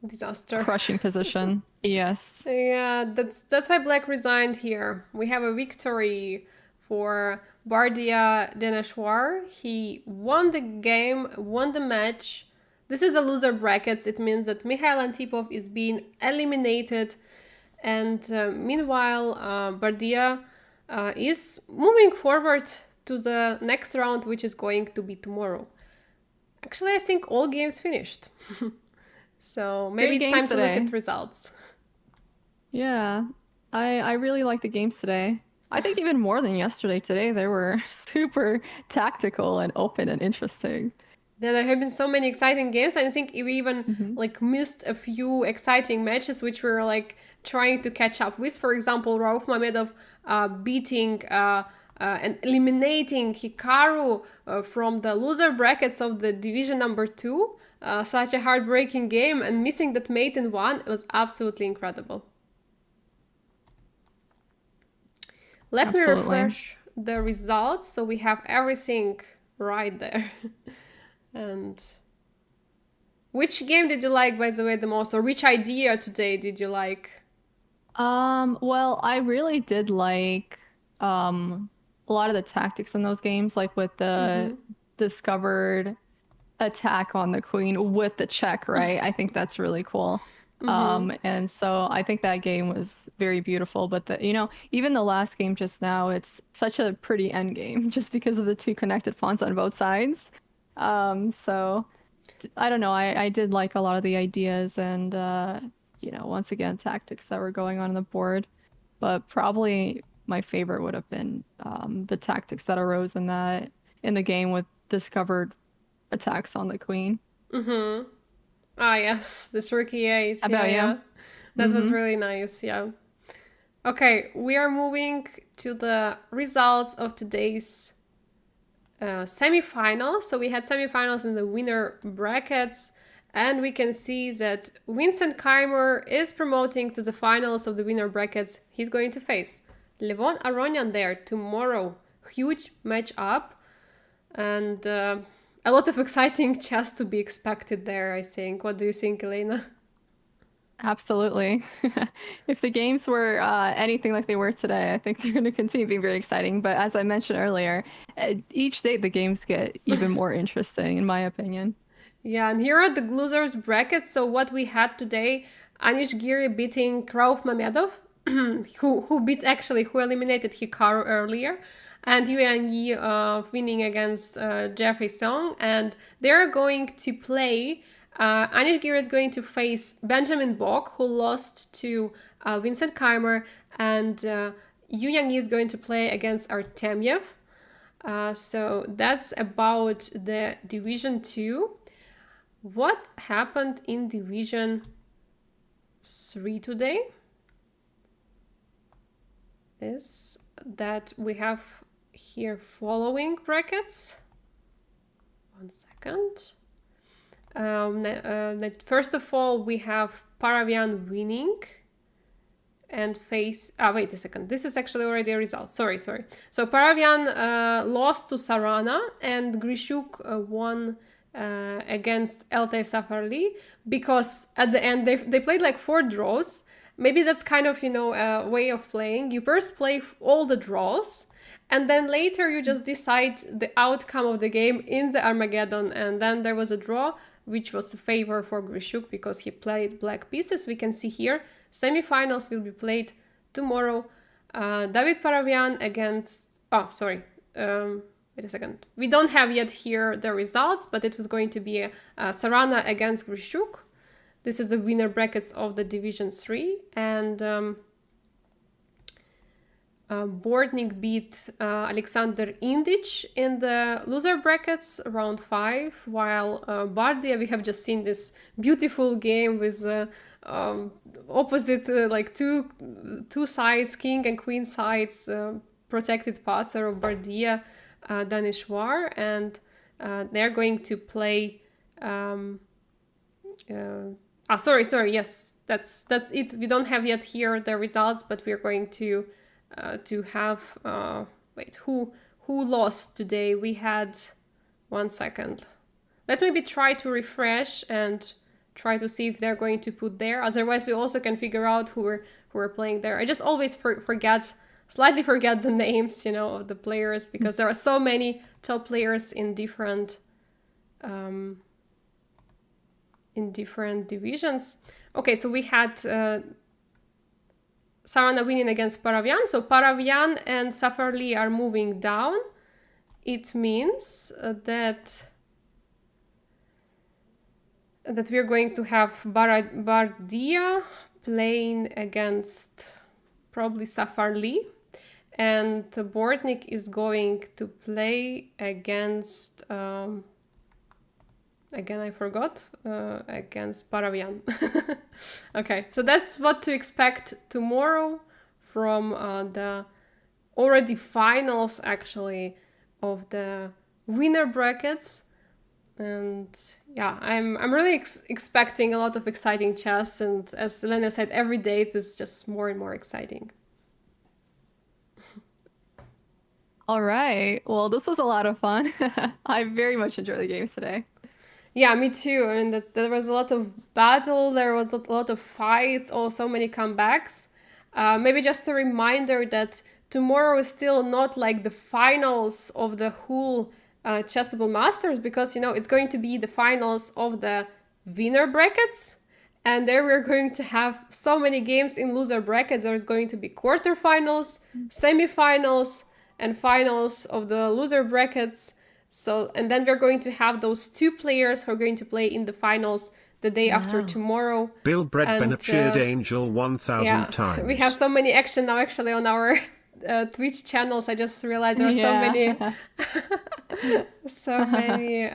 disaster, crushing position. Yes. Yeah, that's why black resigned here. We have a victory for Bardia Deneshwar. He won the game, won the match. This is a loser brackets. It means that Mikhail Antipov is being eliminated, and meanwhile Bardia is moving forward to the next round, which is going to be tomorrow. Actually, I think all games finished. So maybe it's time to look at results. Yeah, I really like the games today. I think even more than yesterday. Today they were super tactical and open and interesting. Yeah, there have been so many exciting games. I think we even like missed a few exciting matches which we were like trying to catch up with. For example, Rauf Mamedov beating and eliminating Hikaru from the loser brackets of the division number 2. Such a heartbreaking game, and missing that mate in 1 was absolutely incredible. Let me refresh the results so we have everything right there. And which game did you like, by the way, the most, or which idea today did you like? Well, I really did like a lot of the tactics in those games, like with the discovered attack on the queen with the check, right? I think that's really cool. And so I think that game was very beautiful, but you know, even the last game just now, it's such a pretty end game just because of the 2 connected pawns on both sides. So I don't know, I did like a lot of the ideas and you know, once again, tactics that were going on the board, but probably my favorite would have been the tactics that arose in the game with discovered attacks on the queen. Ah, yes, this rookie 8. About you? That was really nice, yeah. Okay, we are moving to the results of today's semifinals. So we had semifinals in the winner brackets, And we can see that Vincent Keimer is promoting to the finals of the winner brackets. He's going to face Levon Aronian there tomorrow. Huge match up. And a lot of exciting chess to be expected there, I think. What do you think, Elaynah? Absolutely. If the games were anything like they were today, I think they're going to continue being very exciting. But as I mentioned earlier, each day the games get even more interesting, in my opinion. Yeah, and here are the losers brackets. So what we had today, Anish Giri beating Rauf Mamedov, who eliminated Hikaru earlier, and Yu Yang Yi winning against Jeffrey Song, and they're going to play. Anish Giri is going to face Benjamin Bok, who lost to Vincent Keimer, and Yu Yang Yi is going to play against Artemyev. So that's about the Division 2. What happened in Division 3 today is that we have here following brackets. 1 second. First of all, we have Paravian winning and face... wait a second. This is actually already a result. Sorry. So Paravian lost to Sarana and Grishuk won against Altay Safarli, because at the end they played like 4 draws. Maybe that's kind of, a way of playing. You first play all the draws, and then later you just decide the outcome of the game in the Armageddon. And then there was a draw, which was a favor for Grishuk because he played black pieces. We can see here, semifinals will be played tomorrow. David Paravian against... wait a second. We don't have yet here the results, but it was going to be Sarana against Grishuk. This is the winner brackets of the Division 3. And Bordnik beat Alexander Indic in the loser brackets, round 5, while Bardia, we have just seen this beautiful game with opposite, like two sides, king and queen sides, protected passer of Bardia, Danishwar, and they're going to play. Yes, that's it. We don't have yet here the results, but we're going to have. Who lost today? We had 1 second. Let me try to refresh and try to see if they're going to put there. Otherwise, we also can figure out who are playing there. I just always slightly forget the names, of the players, because there are so many top players in different divisions. Okay, so we had Sarana winning against Paravian. So Paravian and Safarli are moving down. It means that we're going to have Bardia playing against probably Safarli. And Bordnik is going to play against, again I forgot, against Paravian. Okay, so that's what to expect tomorrow from the already finals, actually, of the winner brackets. And yeah, I'm really expecting a lot of exciting chess. And as Elaynah said, every day it is just more and more exciting. All right. Well, this was a lot of fun. I very much enjoyed the games today. Yeah, me too. And there was a lot of battle. There was a lot of fights. So many comebacks. Maybe just a reminder that tomorrow is still not like the finals of the whole Chessable Masters, because it's going to be the finals of the winner brackets. And there we're going to have so many games in loser brackets. There's going to be quarterfinals, semifinals, and finals of the loser brackets. So, and then we're going to have those 2 players who are going to play in the finals the day after tomorrow. Bill Brennan cheered Angel 1,000 times. We have so many action now actually on our Twitch channels. I just realized there are so many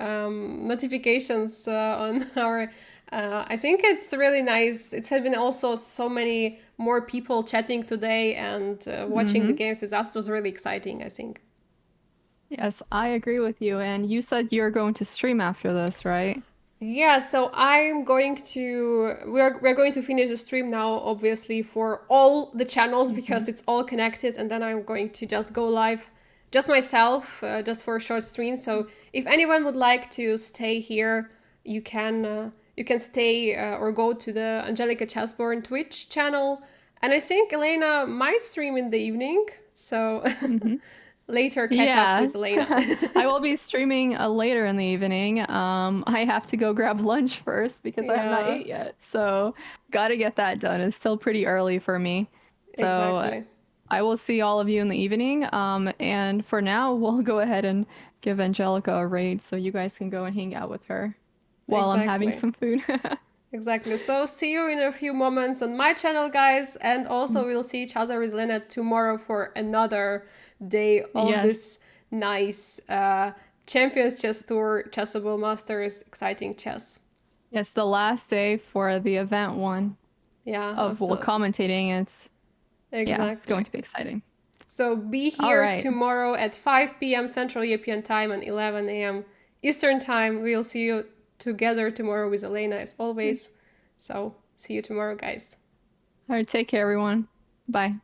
notifications on our... I think it's really nice. It's been also so many more people chatting today and watching the games with us. It was really exciting, I think. Yes, I agree with you. And you said you're going to stream after this, right? Yeah, so we're going to finish the stream now, obviously, for all the channels because it's all connected, and then I'm going to just go live, just myself, just for a short stream. So if anyone would like to stay here, you can stay or go to the Angelika Chessborn Twitch channel, and I think Elaynah might stream in the evening, so later catch up with Elaynah. I will be streaming later in the evening. I have to go grab lunch first because I have not Yeah. ate yet. So, gotta get that done. It's still pretty early for me. So, Exactly. I will see all of you in the evening. And for now, we'll go ahead and give Angelica a raid so you guys can go and hang out with her while I'm having Exactly. some food. Exactly. So see you in a few moments on my channel, guys, and also we'll see each other with Elaynah tomorrow for another day of Yes. this nice Champions Chess Tour, Chessable Masters, exciting chess. Yes, the last day for the event one Yeah, of absolutely. commentating. Yeah, it's Exactly. going to be exciting. So be All here right. tomorrow at 5 p.m. Central European Time and 11 a.m. Eastern Time. We'll see you together tomorrow with Elaynah as always. So see you tomorrow, guys. All right, take care, everyone. Bye.